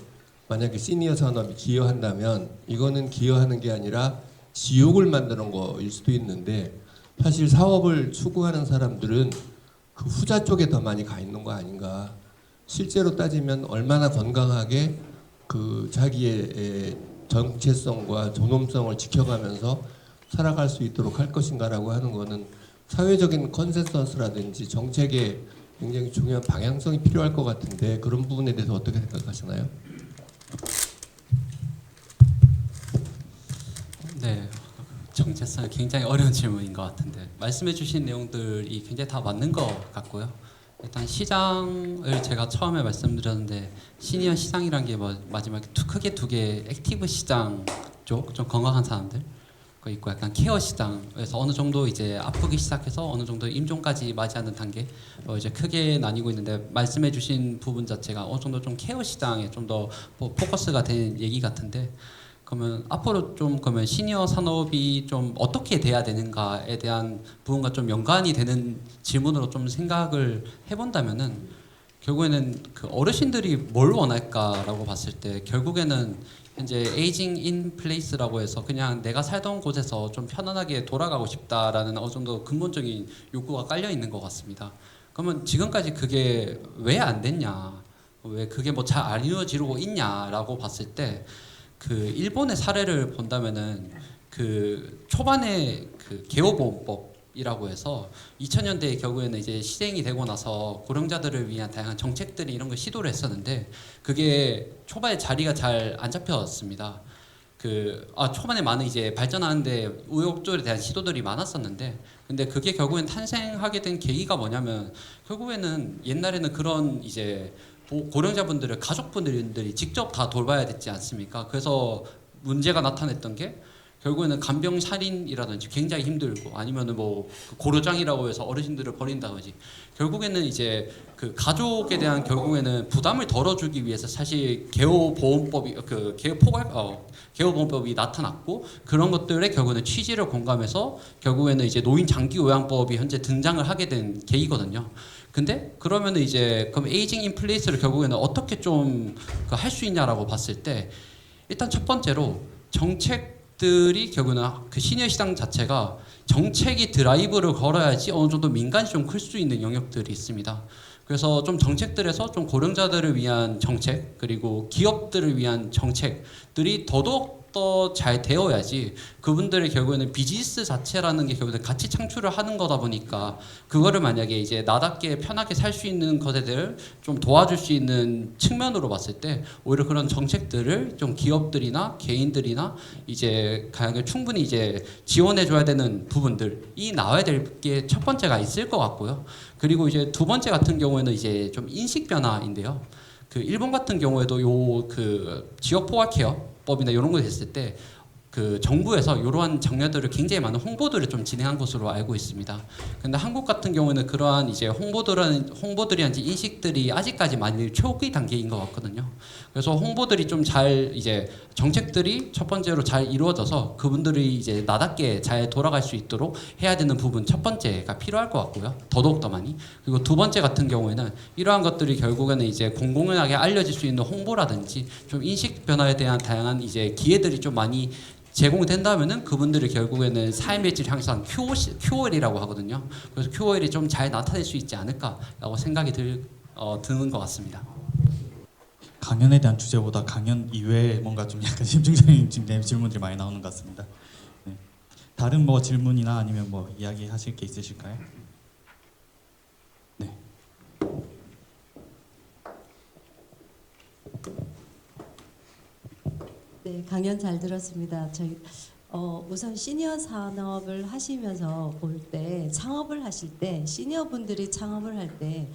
만약에 시니어 산업이 기여한다면 이거는 기여하는 게 아니라 지옥을 만드는 거일 수도 있는데, 사실 사업을 추구하는 사람들은 그 후자 쪽에 더 많이 가 있는 거 아닌가. 실제로 따지면 얼마나 건강하게 그 자기의 정체성과 존엄성을 지켜가면서 살아갈 수 있도록 할 것인가라고 하는 거는 사회적인 컨센서스라든지 정책에 굉장히 중요한 방향성이 필요할 것 같은데, 그런 부분에 대해서 어떻게 생각하시나요? 네, 정체성 굉장히 어려운 질문인 것 같은데 말씀해주신 내용들이 굉장히 다 맞는 것 같고요. 일단 시장을 제가 처음에 말씀드렸는데 시니어 시장이란 게 뭐 마지막에 크게 두 개, 액티브 시장 쪽 좀 건강한 사람들 거 있고 약간 케어 시장에서 어느 정도 이제 아프기 시작해서 어느 정도 임종까지 맞이하는 단계 이제 크게 나뉘고 있는데, 말씀해주신 부분 자체가 어느 정도 좀 케어 시장에 좀 더 포커스가 된 얘기 같은데, 그러면 앞으로 좀 그러면 시니어 산업이 좀 어떻게 돼야 되는가에 대한 부분과 좀 연관이 되는 질문으로 좀 생각을 해본다면은, 결국에는 그 어르신들이 뭘 원할까라고 봤을 때 결국에는 현재 에이징 인 플레이스라고 해서 그냥 내가 살던 곳에서 좀 편안하게 돌아가고 싶다라는 어느 정도 근본적인 욕구가 깔려 있는 것 같습니다. 그러면 지금까지 그게 왜 안 됐냐, 왜 그게 뭐 잘 안 이루어지고 있냐라고 봤을 때, 그 일본의 사례를 본다면은 그 초반에 그 개호보험법이라고 해서 2000년대에 결국에는 이제 시행이 되고 나서 고령자들을 위한 다양한 정책들이 이런 걸 시도를 했었는데, 그게 초반에 자리가 잘 안 잡혔습니다. 초반에 많은 이제 발전하는데 우여곡절에 대한 시도들이 많았었는데, 근데 그게 결국엔 탄생하게 된 계기가 뭐냐면, 결국에는 옛날에는 그런 이제 고령자분들을 가족분들이 직접 다 돌봐야 됐지 않습니까? 그래서 문제가 나타났던 게 결국에는 간병 살인이라든지 굉장히 힘들고, 아니면은 뭐 고려장이라고 해서 어르신들을 버린다든지, 결국에는 이제 그 가족에 대한 결국에는 부담을 덜어주기 위해서 사실 개호보험법이 개호보험법이 나타났고, 그런 것들의 결국에는 취지를 공감해서 결국에는 이제 노인 장기요양법이 현재 등장을 하게 된 계기거든요. 근데 그러면은 이제 그럼 에이징 인 플레이스를 결국에는 어떻게 좀 할 수 있냐라고 봤을 때, 일단 첫 번째로 정책들이 결국에는 그 시니어 시장 자체가 정책이 드라이브를 걸어야지 어느 정도 민간이 좀 클 수 있는 영역들이 있습니다. 그래서 좀 정책들에서 좀 고령자들을 위한 정책, 그리고 기업들을 위한 정책들이 더더욱 더 잘 되어야지 그분들의 결국에는 비즈니스 자체라는 게 결국에는 가치 창출을 하는 거다 보니까, 그거를 만약에 이제 나답게 편하게 살 수 있는 것들을 좀 도와줄 수 있는 측면으로 봤을 때, 오히려 그런 정책들을 좀 기업들이나 개인들이나 이제 가장 충분히 이제 지원해줘야 되는 부분들이 나와야 될 게 첫 번째가 있을 것 같고요. 그리고 이제 두 번째 같은 경우에는 이제 좀 인식 변화인데요. 그 일본 같은 경우에도 요 그 지역 포괄 케어법이나 이런 거 됐을 때 그 정부에서 이러한 장면들을 굉장히 많은 홍보들을 좀 진행한 것으로 알고 있습니다. 근데 한국 같은 경우는 그러한 이제 홍보들이란지 인식들이 아직까지 많이 초기 단계인 것 같거든요. 그래서 홍보들이 좀 잘 이제 정책들이 첫 번째로 잘 이루어져서 그분들이 이제 나답게 잘 돌아갈 수 있도록 해야 되는 부분 첫 번째가 필요할 것 같고요. 더더욱 더 많이. 그리고 두 번째 같은 경우에는 이러한 것들이 결국에는 이제 공공연하게 알려질 수 있는 홍보라든지 좀 인식 변화에 대한 다양한 이제 기회들이 좀 많이 제공된다면은 그분들이 결국에는 삶의 질 향상 QOL이라고 하거든요. 그래서 QOL이 좀 잘 나타낼 수 있지 않을까라고 생각이 드는 것 같습니다. 강연에 대한 주제보다 강연 이외에 뭔가 좀 약간 심층적인 질문들이 많이 나오는 것 같습니다. 네. 다른 뭐 질문이나 아니면 뭐 이야기 하실 게 있으실까요? 네. 네, 강연 잘 들었습니다. 저희 우선 시니어 산업을 하시면서 볼 때, 창업을 하실 때 시니어 분들이 창업을 할 때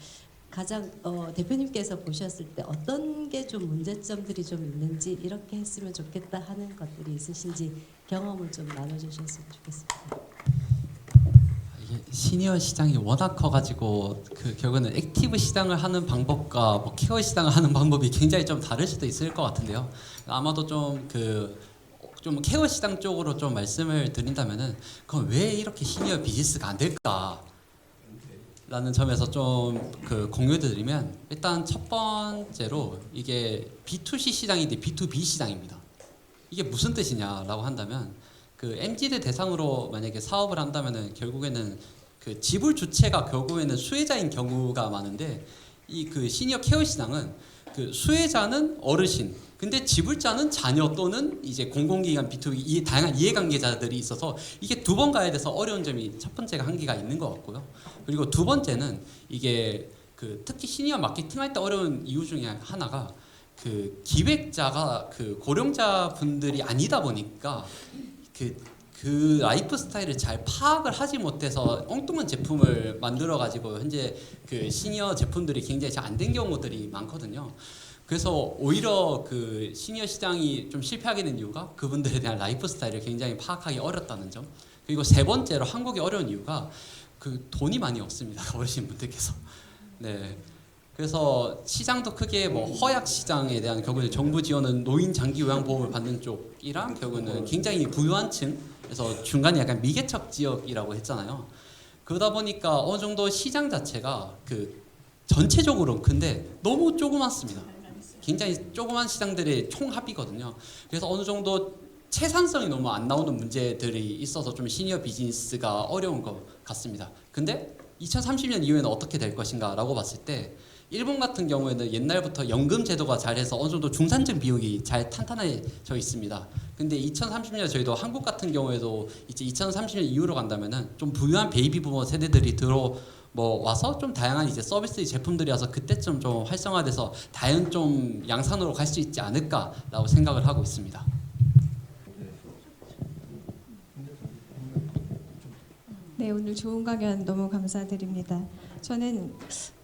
가장 대표님께서 보셨을 때 어떤 게 좀 문제점들이 좀 있는지, 이렇게 했으면 좋겠다 하는 것들이 있으신지 경험을 좀 나눠주셨으면 좋겠습니다. 이게 시니어 시장이 워낙 커가지고 그 결국에는 액티브 시장을 하는 방법과 뭐 케어 시장을 하는 방법이 굉장히 좀 다를 수도 있을 것 같은데요. 아마도 좀 그 좀 케어 시장 쪽으로 좀 말씀을 드린다면은 그럼 왜 이렇게 시니어 비즈니스가 안 될까? 라는 점에서 좀 그 공유드리면 일단 첫 번째로 이게 B2C 시장인데 B2B 시장입니다. 이게 무슨 뜻이냐라고 한다면 그 MZ들 대상으로 만약에 사업을 한다면은 결국에는 그 지불 주체가 결국에는 수혜자인 경우가 많은데 이 그 시니어 케어 시장은 그 수혜자는 어르신, 근데 지불자는 자녀 또는 이제 공공기관 B2B 다양한 이해관계자들이 있어서 이게 두 번 가야 돼서 어려운 점이 첫 번째가 한계가 있는 것 같고요. 그리고 두 번째는 이게 그 특히 시니어 마케팅할 때 어려운 이유 중에 하나가 그 기획자가 그 고령자 분들이 아니다 보니까 그 라이프 스타일을 잘 파악을 하지 못해서 엉뚱한 제품을 만들어 가지고 현재 그 시니어 제품들이 굉장히 잘 안 된 경우들이 많거든요. 그래서 오히려 그 시니어 시장이 좀 실패하게 된 이유가 그분들에 대한 라이프 스타일을 굉장히 파악하기 어렵다는 점. 그리고 세 번째로 한국이 어려운 이유가 그 돈이 많이 없습니다. 어르신분들께서. 네. 그래서 시장도 크게 뭐 허약 시장에 대한 결국은 정부 지원은 노인 장기 요양 보험을 받는 쪽이랑 결국은 굉장히 부유한 층, 그래서 중간에 약간 미개척 지역이라고 했잖아요. 그러다 보니까 어느 정도 시장 자체가 그 전체적으로는 큰데 너무 조그맣습니다. 굉장히 조그만 시장들의 총합이거든요. 그래서 어느 정도 채산성이 너무 안 나오는 문제들이 있어서 좀 시니어 비즈니스가 어려운 것 같습니다. 근데 2030년 이후에는 어떻게 될 것인가 라고 봤을 때 일본 같은 경우에는 옛날부터 연금 제도가 잘해서 어느 정도 중산층 비용이 잘 탄탄해져 있습니다. 근데 2030년 저희도 한국 같은 경우에도 이제 2030년 이후로 간다면은 좀 부유한 베이비 부머 세대들이 와서 좀 다양한 이제 서비스 제품들이 와서 그때쯤 좀 활성화돼서 다연 좀 양산으로 갈 수 있지 않을까라고 생각을 하고 있습니다. 네, 오늘 좋은 강연 너무 감사드립니다. 저는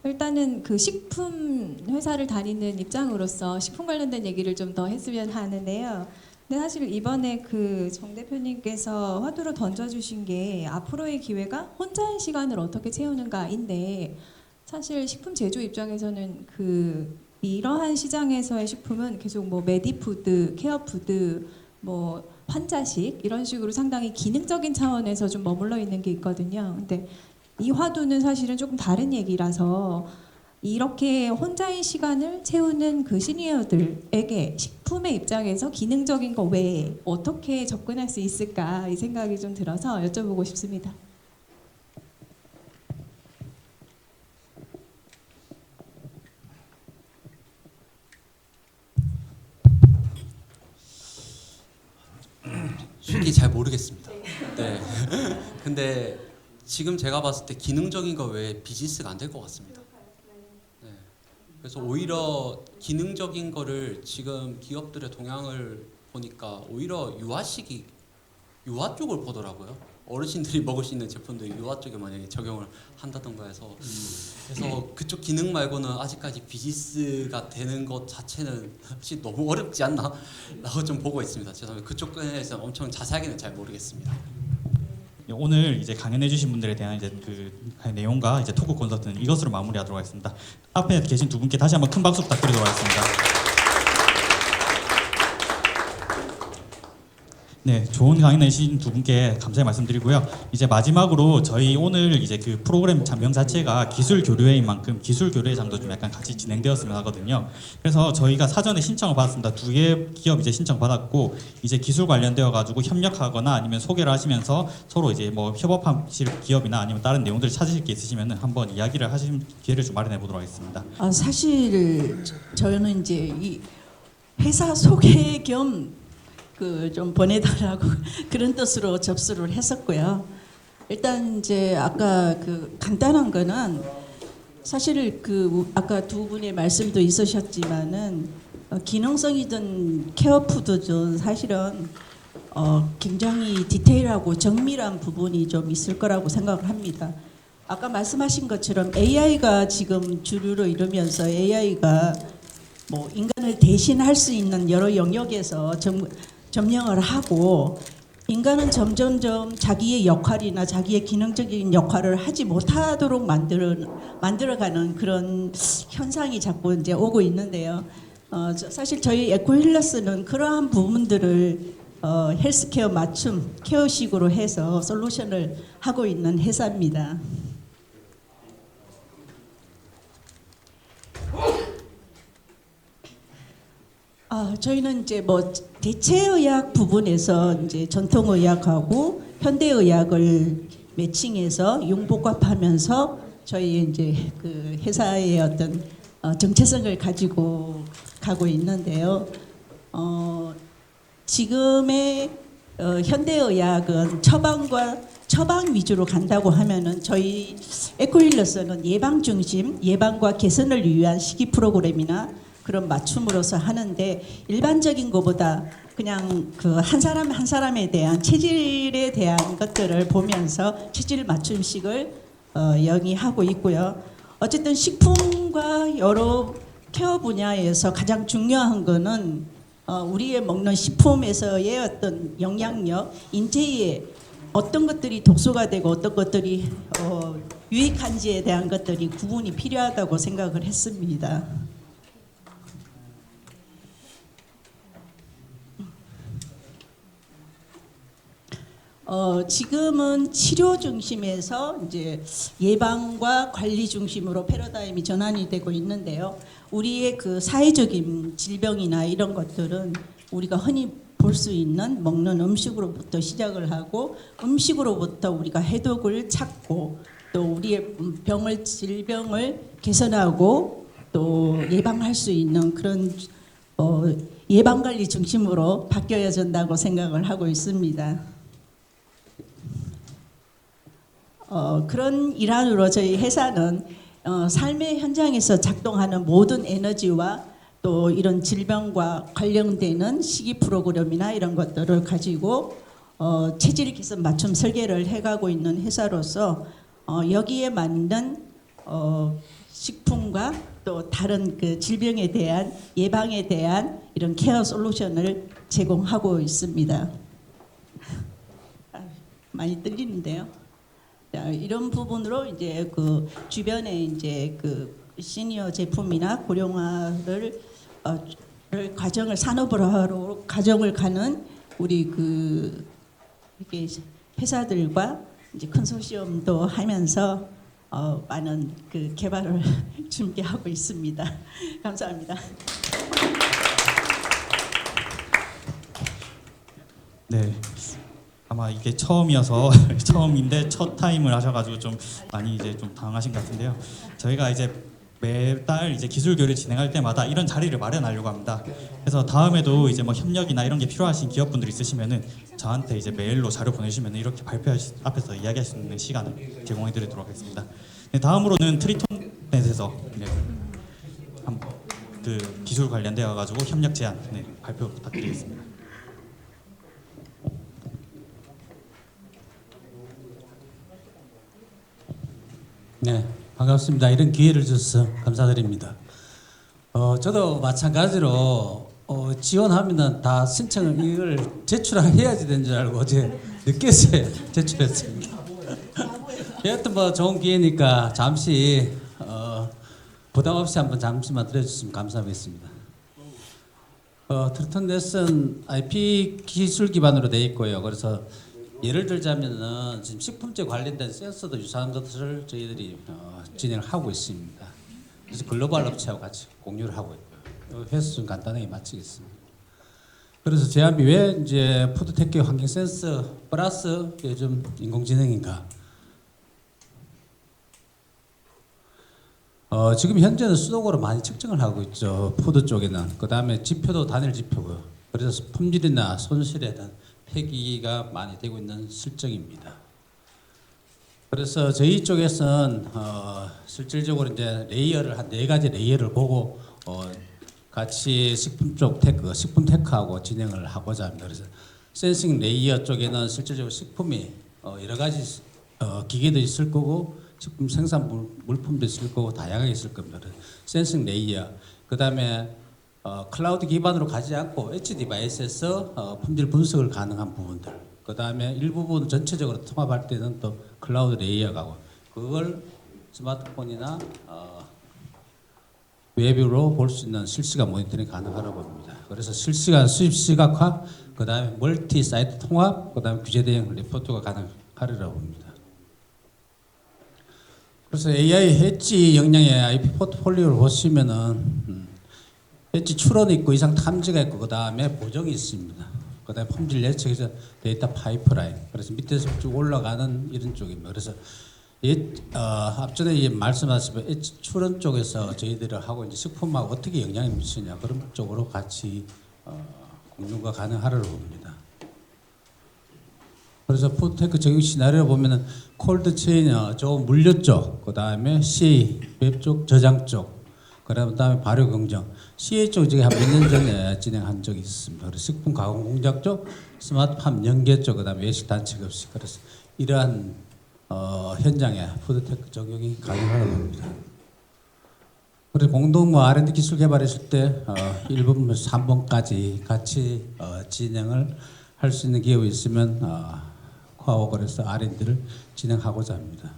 일단은 그 식품 회사를 다니는 입장으로서 식품 관련된 얘기를 좀 더 했으면 하는데요. 근데 사실 이번에 그 정 대표님께서 화두로 던져주신 게 앞으로의 기회가 혼자의 시간을 어떻게 채우는가인데 사실 식품 제조 입장에서는 그 이러한 시장에서의 식품은 계속 뭐 메디푸드, 케어푸드, 뭐 환자식 이런 식으로 상당히 기능적인 차원에서 좀 머물러 있는 게 있거든요. 근데 이 화두는 사실은 조금 다른 얘기라서 이렇게 혼자의 시간을 채우는 그 시니어들에게 식품의 입장에서 기능적인 거 외에 어떻게 접근할 수 있을까 이 생각이 좀 들어서 여쭤보고 싶습니다. 솔직히 잘 모르겠습니다. 네. 근데 지금 제가 봤을 때 기능적인 거 외에 비즈니스가 안 될 것 같습니다. 네. 그래서 오히려 기능적인 거를 지금 기업들의 동향을 보니까 오히려 유아 쪽을 보더라고요. 어르신들이 먹을 수 있는 제품들이 유아 쪽에 만약에 적용을 한다던가 해서 그래서 그쪽 기능 말고는 아직까지 비즈니스가 되는 것 자체는 혹시 너무 어렵지 않나? 라고 좀 보고 있습니다. 죄송합니다. 그쪽에서 엄청 자세하게는 잘 모르겠습니다. 오늘 이제 강연해주신 분들에 대한 이제 그 내용과 이제 토크 콘서트는 이것으로 마무리하도록 하겠습니다. 앞에 계신 두 분께 다시 한번 큰 박수 부탁드리도록 하겠습니다. 네, 좋은 강연 해주신 두 분께 감사의 말씀드리고요. 이제 마지막으로 저희 오늘 이제 그 프로그램 명 자체가 기술 교류회인 만큼 기술 교류회장도 좀 약간 같이 진행되었으면 하거든요. 그래서 저희가 사전에 신청을 받았습니다. 2개 기업 이제 신청 받았고 이제 기술 관련되어 가지고 협력하거나 아니면 소개를 하시면서 서로 이제 뭐 협업하실 기업이나 아니면 다른 내용들을 찾으실 게 있으시면 한번 이야기를 하실 기회를 좀 마련해 보도록 하겠습니다. 사실 저는 이제 이 회사 소개 겸 그 좀 보내달라고 그런 뜻으로 접수를 했었고요. 일단 이제 아까 그 간단한 거는 사실 그 아까 두 분의 말씀도 있으셨지만은 기능성이든 케어푸드든 사실은 굉장히 디테일하고 정밀한 부분이 좀 있을 거라고 생각을 합니다. 아까 말씀하신 것처럼 AI가 지금 주류로 이루면서 AI가 뭐 인간을 대신할 수 있는 여러 영역에서 점령을 하고 인간은 점점점 자기의 역할이나 자기의 기능적인 역할을 하지 못하도록 만들어가는 그런 현상이 자꾸 이제 오고 있는데요. 사실 저희 에코힐러스는 그러한 부분들을 헬스케어 맞춤 케어식으로 해서 솔루션을 하고 있는 회사입니다. 저희는 이제 뭐 대체의학 부분에서 이제 전통의학하고 현대의학을 매칭해서 융복합하면서 저희 이제 그 회사의 어떤 정체성을 가지고 가고 있는데요. 지금의 현대의학은 처방 위주로 간다고 하면은 저희 에코힐러스는 예방 중심, 예방과 개선을 위한 식이 프로그램이나 그런 맞춤으로서 하는데 일반적인 것보다 그냥 그 한 사람 한 사람에 대한 체질에 대한 것들을 보면서 체질 맞춤식을 영위하고 있고요. 어쨌든 식품과 여러 케어 분야에서 가장 중요한 거는 우리의 먹는 식품에서의 어떤 영향력, 인체에 어떤 것들이 독소가 되고 어떤 것들이 유익한지에 대한 것들이 구분이 필요하다고 생각을 했습니다. 지금은 치료 중심에서 이제 예방과 관리 중심으로 패러다임이 전환이 되고 있는데요. 우리의 그 사회적인 질병이나 이런 것들은 우리가 흔히 볼 수 있는 먹는 음식으로부터 시작을 하고 음식으로부터 우리가 해독을 찾고 또 우리의 질병을 개선하고 또 예방할 수 있는 그런 예방관리 중심으로 바뀌어야 된다고 생각을 하고 있습니다. 그런 일환으로 저희 회사는 삶의 현장에서 작동하는 모든 에너지와 또 이런 질병과 관련되는 식이 프로그램이나 이런 것들을 가지고 체질 개선 맞춤 설계를 해가고 있는 회사로서 여기에 맞는 식품과 또 다른 그 질병에 대한 예방에 대한 이런 케어 솔루션을 제공하고 있습니다. 많이 떨리는데요. 자, 이런 부분으로 이제 그 주변에 이제 그 시니어 제품이나 고령화를 과정을 산업화로 과정을 가는 우리 그 이렇게 회사들과 이제 컨소시엄도 하면서 많은 그 개발을 준비하고 있습니다. 감사합니다. 네. 아마 이게 처음인데 첫 타임을 하셔가지고 좀 많이 이제 좀 당황하신 것 같은데요. 저희가 이제 매달 이제 기술 교류 진행할 때마다 이런 자리를 마련하려고 합니다. 그래서 다음에도 이제 뭐 협력이나 이런 게 필요하신 기업분들 있으시면은 저한테 이제 메일로 자료 보내주시면은 이렇게 앞에서 이야기할 수 있는 시간을 제공해드리도록 하겠습니다. 네, 다음으로는 트리톤넷에서 그 기술 관련되어 가지고 협력 제안 발표 부탁드리겠습니다. 네, 반갑습니다. 이런 기회를 주셔서 감사드립니다. 저도 마찬가지로 지원하면은 다 신청을 이걸 제출해야지 되는 줄 알고 어제 늦게서야 제출했습니다. 여하튼 뭐 좋은 기회니까 잠시 부담 없이 한번 잠시만 들어주시면 감사하겠습니다. 트리톤넷은 IP 기술 기반으로 되어 있고요. 그래서 예를 들자면은 지금 식품제 관련된 센서도 유사한 것을 저희들이 진행을 하고 있습니다. 그래서 글로벌 업체하고 같이 공유를 하고 있고요. 회수 좀 간단하게 마치겠습니다. 그래서 제안비 왜 이제 푸드테크 환경 센서 플러스 요즘 인공지능인가? 지금 현재는 수동으로 많이 측정을 하고 있죠. 푸드 쪽에는. 그 다음에 지표도 단일 지표고요. 그래서 품질이나 손실에 대한 폐기가 많이 되고 있는 실정입니다. 그래서 저희 쪽에서는 실질적으로 이제 레이어를 한 4가지 레이어를 보고 같이 식품 쪽 테크, 식품 테크하고 진행을 하고자 합니다. 그래서 센싱 레이어 쪽에는 실질적으로 식품이 여러 가지 기계도 있을 거고 식품 생산 물품도 있을 거고 다양하게 있을 겁니다. 센싱 레이어, 그 다음에 클라우드 기반으로 가지 않고 엣지 디바이스에서 품질 분석을 가능한 부분들, 그 다음에 일부분 전체적으로 통합할 때는 또 클라우드 레이어가고 그걸 스마트폰이나 웹으로 볼 수 있는 실시간 모니터링이 가능하다고 봅니다. 그래서 실시간 수입 시각화, 그다음에 멀티 사이트 통합, 그다음에 규제 대응 리포트가 가능하리라고 봅니다. 그래서 AI 엣지 역량의 IP 포트폴리오를 보시면은 엣지 추론이 있고 이상 탐지가 있고 그다음에 보정이 있습니다. 그다음에 품질 예측에서 데이터 파이프라인. 그래서 밑에서 쭉 올라가는 이런 쪽입니다. 그래서 앞전에 말씀하신 엣지 추론 쪽에서 저희들이 하고 이제 식품하고 어떻게 영향을 미치냐 그런 쪽으로 같이 공유가 가능하리라고 봅니다. 그래서 푸드테크 적용 시나리오 보면은 콜드 체인 저 물류 쪽, 그다음에 CA 웹 쪽, 저장 쪽, 그다음에 발효 공정, CA 쪽 저기 한 몇 년 전에 진행한 적이 있습니다. 그래서 식품 가공 공장 쪽, 스마트팜 연계 쪽, 그다음에 외식 단체 급식. 그래서 이러한 현장에 푸드테크 적용이 가능하다고 봅니다. 그리고 공동 R&D 기술 개발했을 때 1번, 3번까지 같이 진행을 할 수 있는 기업이 있으면 코아워그래서 R&D를 진행하고자 합니다.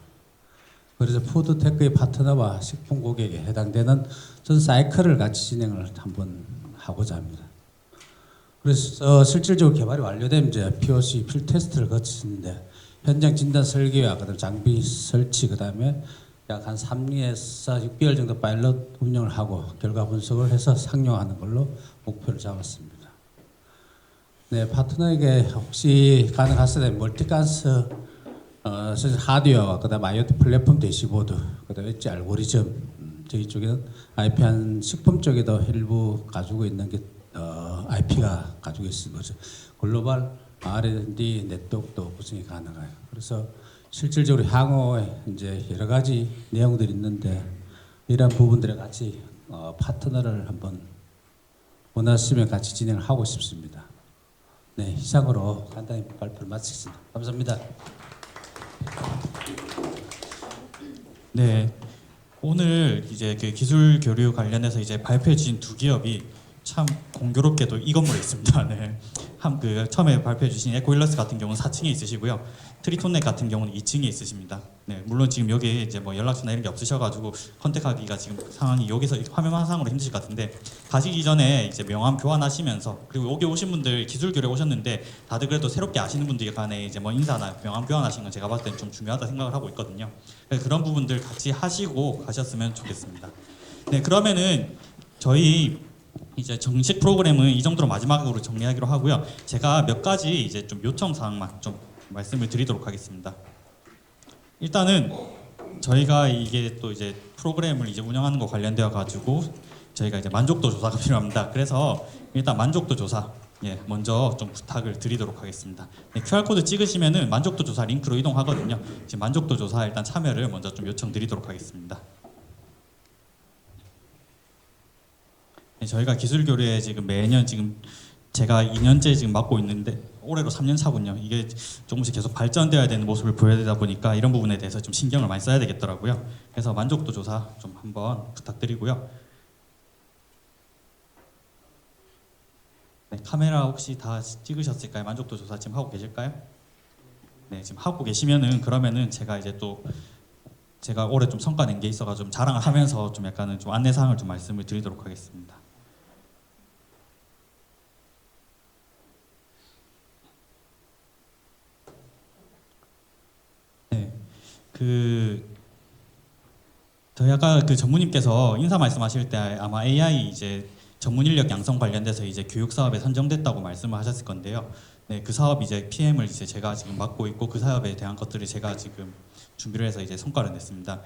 그래서 푸드테크의 파트너와 식품 고객에 해당되는 전 사이클을 같이 진행을 한번 하고자 합니다. 그래서 실질적으로 개발이 완료되면 이제 POC 필 테스트를 거치는데 현장 진단 설계와 그다음 장비 설치 그다음에 약 한 3에서 6개월 정도 파일럿 운영을 하고 결과 분석을 해서 상용하는 걸로 목표를 잡았습니다. 네, 파트너에게 혹시 가능하시다면 멀티가스 하드웨어와 그다음 IoT 플랫폼 대시보드, 그다음 엣지 알고리즘, 저희 쪽에는 IP 한 식품 쪽에도 일부 가지고 있는 게 IP가 가지고 있습니다. 그래서 글로벌 R&D 네트워크도 구성이 가능해요. 그래서 실질적으로 향후에 이제 여러 가지 내용들이 있는데 이러한 부분들에 같이 파트너를 한번 원하시면 같이 진행을 하고 싶습니다. 네, 이상으로 간단히 발표를 마치겠습니다. 감사합니다. 네, 오늘 이제 그 기술 교류 관련해서 이제 발표해 주신 두 기업이 참 공교롭게도 이 건물에 있습니다. 네, 그 처음에 발표해 주신 에코일러스 같은 경우는 4층에 있으시고요, 트리톤넷 같은 경우는 2층에 있으십니다. 네, 물론 지금 여기 이제 뭐 연락처나 이런 게 없으셔가지고 컨택하기가 지금 상황이 여기서 화면상으로 힘드실 것 같은데 가시기 전에 이제 명함 교환하시면서, 그리고 여기 오신 분들 기술 교류 오셨는데 다들 그래도 새롭게 아시는 분들 간에 이제 뭐 인사나 명함 교환하시는 건 제가 봤을 때는 좀 중요하다 생각을 하고 있거든요. 그래서 그런 부분들 같이 하시고 가셨으면 좋겠습니다. 네, 그러면은 저희 이제 정식 프로그램은 이 정도로 마지막으로 정리하기로 하고요. 제가 몇 가지 이제 좀 요청 사항만 좀 말씀을 드리도록 하겠습니다. 일단은 저희가 이게 또 이제 프로그램을 이제 운영하는 거 관련되어 가지고 저희가 이제 만족도 조사가 필요합니다. 그래서 일단 만족도 조사 먼저 좀 부탁을 드리도록 하겠습니다. 네, QR코드 찍으시면은 만족도 조사 링크로 이동하거든요. 지금 만족도 조사 일단 참여를 먼저 좀 요청드리도록 하겠습니다. 네, 저희가 기술 교류에 지금 매년 지금 제가 2년째 지금 맡고 있는데 올해로 3년 차군요. 이게 조금씩 계속 발전되어야 되는 모습을 보여야 되다 보니까 이런 부분에 대해서 좀 신경을 많이 써야 되겠더라고요. 그래서 만족도 조사 좀 한번 부탁드리고요. 네, 카메라 혹시 다 찍으셨을까요? 만족도 조사 지금 하고 계실까요? 네, 지금 하고 계시면은 그러면은 제가 이제 또 제가 올해 좀 성과 낸 게 있어가지고 좀 자랑을 하면서 좀 약간은 좀 안내 사항을 좀 말씀을 드리도록 하겠습니다. 네, 저희 아까 그 전무님께서 인사 말씀하실 때 아마 AI 이제 전문 인력 양성 관련돼서 이제 교육 사업에 선정됐다고 말씀을 하셨을 건데요. 네, 그 사업 이제 PM을 이제 제가 지금 맡고 있고 그 사업에 대한 것들을 제가 지금 준비를 해서 이제 성과를 냈습니다.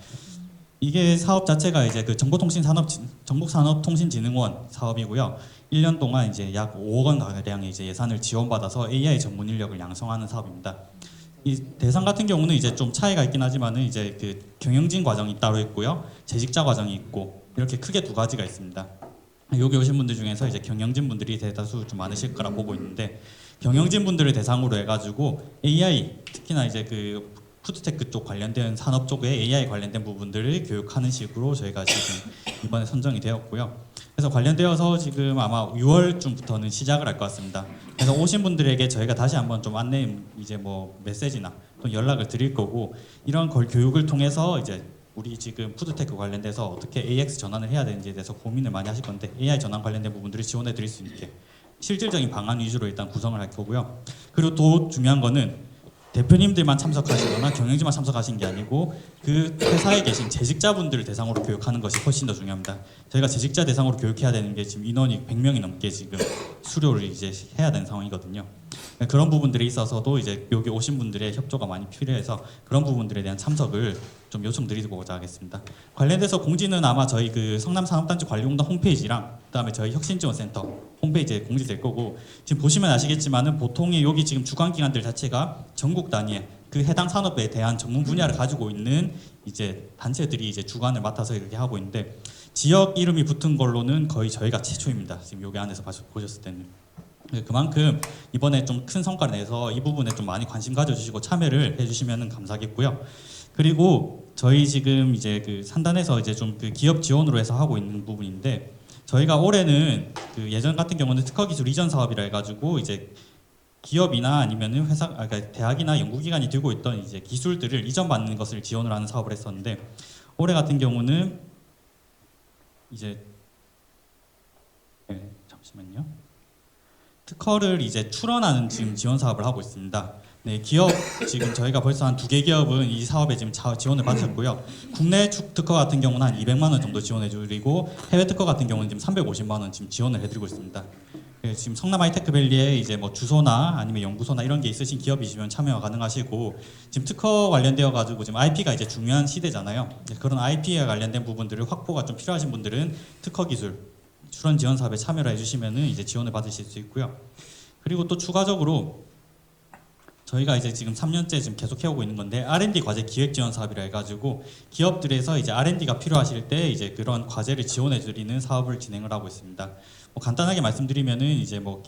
이게 사업 자체가 이제 그 전국산업통신진흥원 사업이고요. 1년 동안 이제 약 5억 원 가량의 이제 예산을 지원받아서 AI 전문 인력을 양성하는 사업입니다. 이 대상 같은 경우는 이제 좀 차이가 있긴 하지만은 이제 그 경영진 과정이 따로 있고요, 재직자 과정이 있고 이렇게 크게 두 가지가 있습니다. 여기 오신 분들 중에서 이제 경영진 분들이 대다수 좀 많으실 거라 보고 있는데, 경영진 분들을 대상으로 해가지고 AI, 특히나 이제 그 푸드테크 쪽 관련된 산업 쪽에 AI 관련된 부분들을 교육하는 식으로 저희가 지금 이번에 선정이 되었고요. 그래서 관련되어서 지금 아마 6월쯤부터는 시작을 할 것 같습니다. 그래서 오신 분들에게 저희가 다시 한번 좀 안내 이제 뭐 메시지나 또 연락을 드릴 거고, 이런 걸 교육을 통해서 이제 우리 지금 푸드테크 관련돼서 어떻게 AX 전환을 해야 되는지에 대해서 고민을 많이 하실 건데 AI 전환 관련된 부분들을 지원해 드릴 수 있게 실질적인 방안 위주로 일단 구성을 할 거고요. 그리고 또 중요한 거는 대표님들만 참석하시거나 경영진만 참석하신 게 아니고 그 회사에 계신 재직자분들을 대상으로 교육하는 것이 훨씬 더 중요합니다. 저희가 재직자 대상으로 교육해야 되는 게 지금 인원이 100명이 넘게 지금 수료를 이제 해야 되는 상황이거든요. 그런 부분들에 있어서도 이제 여기 오신 분들의 협조가 많이 필요해서 그런 부분들에 대한 참석을 좀 요청드리고자 하겠습니다. 관련돼서 공지는 아마 저희 그 성남산업단지 관리공단 홈페이지랑 그다음에 저희 혁신지원센터 홈페이지에 공지될 거고 지금 보시면 아시겠지만은 보통의 여기 지금 주관 기관들 자체가 전국 단위의 그 해당 산업에 대한 전문 분야를 가지고 있는 이제 단체들이 이제 주관을 맡아서 이렇게 하고 있는데 지역 이름이 붙은 걸로는 거의 저희가 최초입니다. 지금 여기 안에서 보셨을 때는. 네, 그만큼 이번에 좀 큰 성과를 내서 이 부분에 좀 많이 관심 가져주시고 참여를 해주시면 감사하겠고요. 그리고 저희 지금 이제 그 산단에서 이제 좀 그 기업 지원으로 해서 하고 있는 부분인데 저희가 올해는 그 예전 같은 경우는 특허기술 이전 사업이라 해가지고 이제 기업이나 아니면은 회사, 그러니까 대학이나 연구기관이 들고 있던 이제 기술들을 이전받는 것을 지원을 하는 사업을 했었는데 올해 같은 경우는 이제 잠시만요. 특허를 이제 출원하는 지금 지원 사업을 하고 있습니다. 네, 기업 지금 저희가 벌써 한 2개 기업은 이 사업에 지금 지원을 받았고요. 국내 특허 같은 경우는 한 200만 원 정도 지원해드리고 해외 특허 같은 경우는 지금 350만 원 지금 지원을 해드리고 있습니다. 네, 지금 성남 하이테크밸리에 이제 뭐 주소나 아니면 연구소나 이런 게 있으신 기업이시면 참여가 가능하시고 지금 특허 관련되어 가지고 지금 IP가 이제 중요한 시대잖아요. 네, 그런 IP에 관련된 부분들을 확보가 좀 필요하신 분들은 특허 기술 출원 지원 사업에 참여를 해주시면은 이제 지원을 받으실 수 있고요. 그리고 또 추가적으로 저희가 이제 지금 3년째 지금 계속 해오고 있는 건데 R&D 과제 기획 지원 사업이라 해가지고 기업들에서 이제 R&D가 필요하실 때 이제 그런 과제를 지원해드리는 사업을 진행을 하고 있습니다. 뭐 간단하게 말씀드리면은 이제 뭐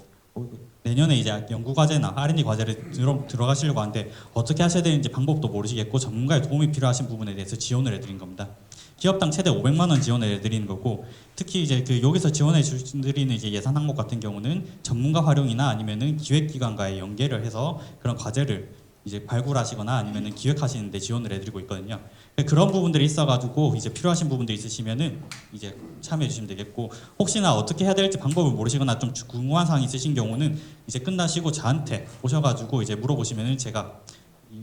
내년에 이제 연구 과제나 R&D 과제를 들어가시려고 하는데 어떻게 하셔야 되는지 방법도 모르시겠고 전문가의 도움이 필요하신 부분에 대해서 지원을 해드린 겁니다. 기업당 최대 500만 원 지원을 해드리는 거고 특히 이제 그 여기서 지원해 주시는 이제 예산 항목 같은 경우는 전문가 활용이나 아니면은 기획기관과의 연계를 해서 그런 과제를 이제 발굴하시거나 아니면은 기획하시는데 지원을 해드리고 있거든요. 그런 부분들이 있어가지고 이제 필요하신 부분들이 있으시면은 이제 참여해 주시면 되겠고 혹시나 어떻게 해야 될지 방법을 모르시거나 좀 궁금한 사항이 있으신 경우는 이제 끝나시고 저한테 오셔가지고 이제 물어보시면은 제가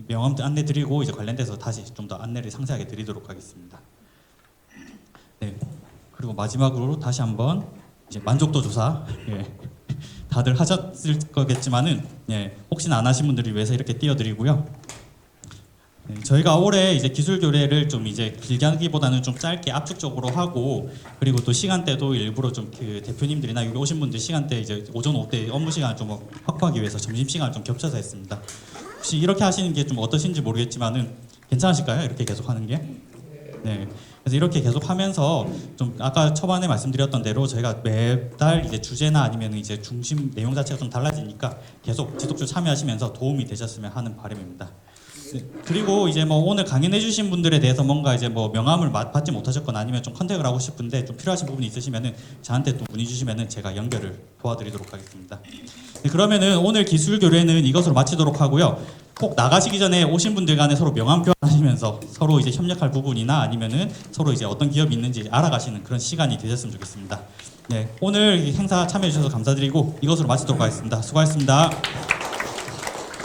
명함 안내 드리고 이제 관련돼서 다시 좀 더 안내를 상세하게 드리도록 하겠습니다. 네. 그리고 마지막으로 다시 한번 이제 만족도 조사 다들 하셨을 거겠지만은 혹시나 안 하신 분들을 위해서 이렇게 띄워드리고요. 저희가 올해 이제 기술 교례를 좀 이제 길게 하기보다는 좀 짧게 압축적으로 하고 그리고 또 시간대도 일부러 좀 그 대표님들이나 여기 오신 분들 시간대 이제 오전 오후때 업무 시간을 좀 확보하기 위해서 점심 시간을 좀 겹쳐서 했습니다. 혹시 이렇게 하시는 게 좀 어떠신지 모르겠지만은 괜찮으실까요? 이렇게 계속 하는 게? 네. 그래서 이렇게 계속 하면서 좀 아까 초반에 말씀드렸던 대로 저희가 매달 이제 주제나 아니면 이제 중심 내용 자체가 좀 달라지니까 계속 지속적으로 참여하시면서 도움이 되셨으면 하는 바람입니다. 네. 그리고 이제 뭐 오늘 강연해주신 분들에 대해서 뭔가 이제 뭐 명함을 받지 못하셨거나 아니면 좀 컨택을 하고 싶은데 좀 필요하신 부분이 있으시면은 저한테 또 문의 주시면은 제가 연결을 도와드리도록 하겠습니다. 네, 그러면은 오늘 기술 교례는 이것으로 마치도록 하고요. 꼭 나가시기 전에 오신 분들 간에 서로 명함 교환하시면서 서로 이제 협력할 부분이나 아니면은 서로 이제 어떤 기업이 있는지 알아가시는 그런 시간이 되셨으면 좋겠습니다. 네, 오늘 행사 참여해 주셔서 감사드리고 이것으로 마치도록 하겠습니다. 수고하셨습니다.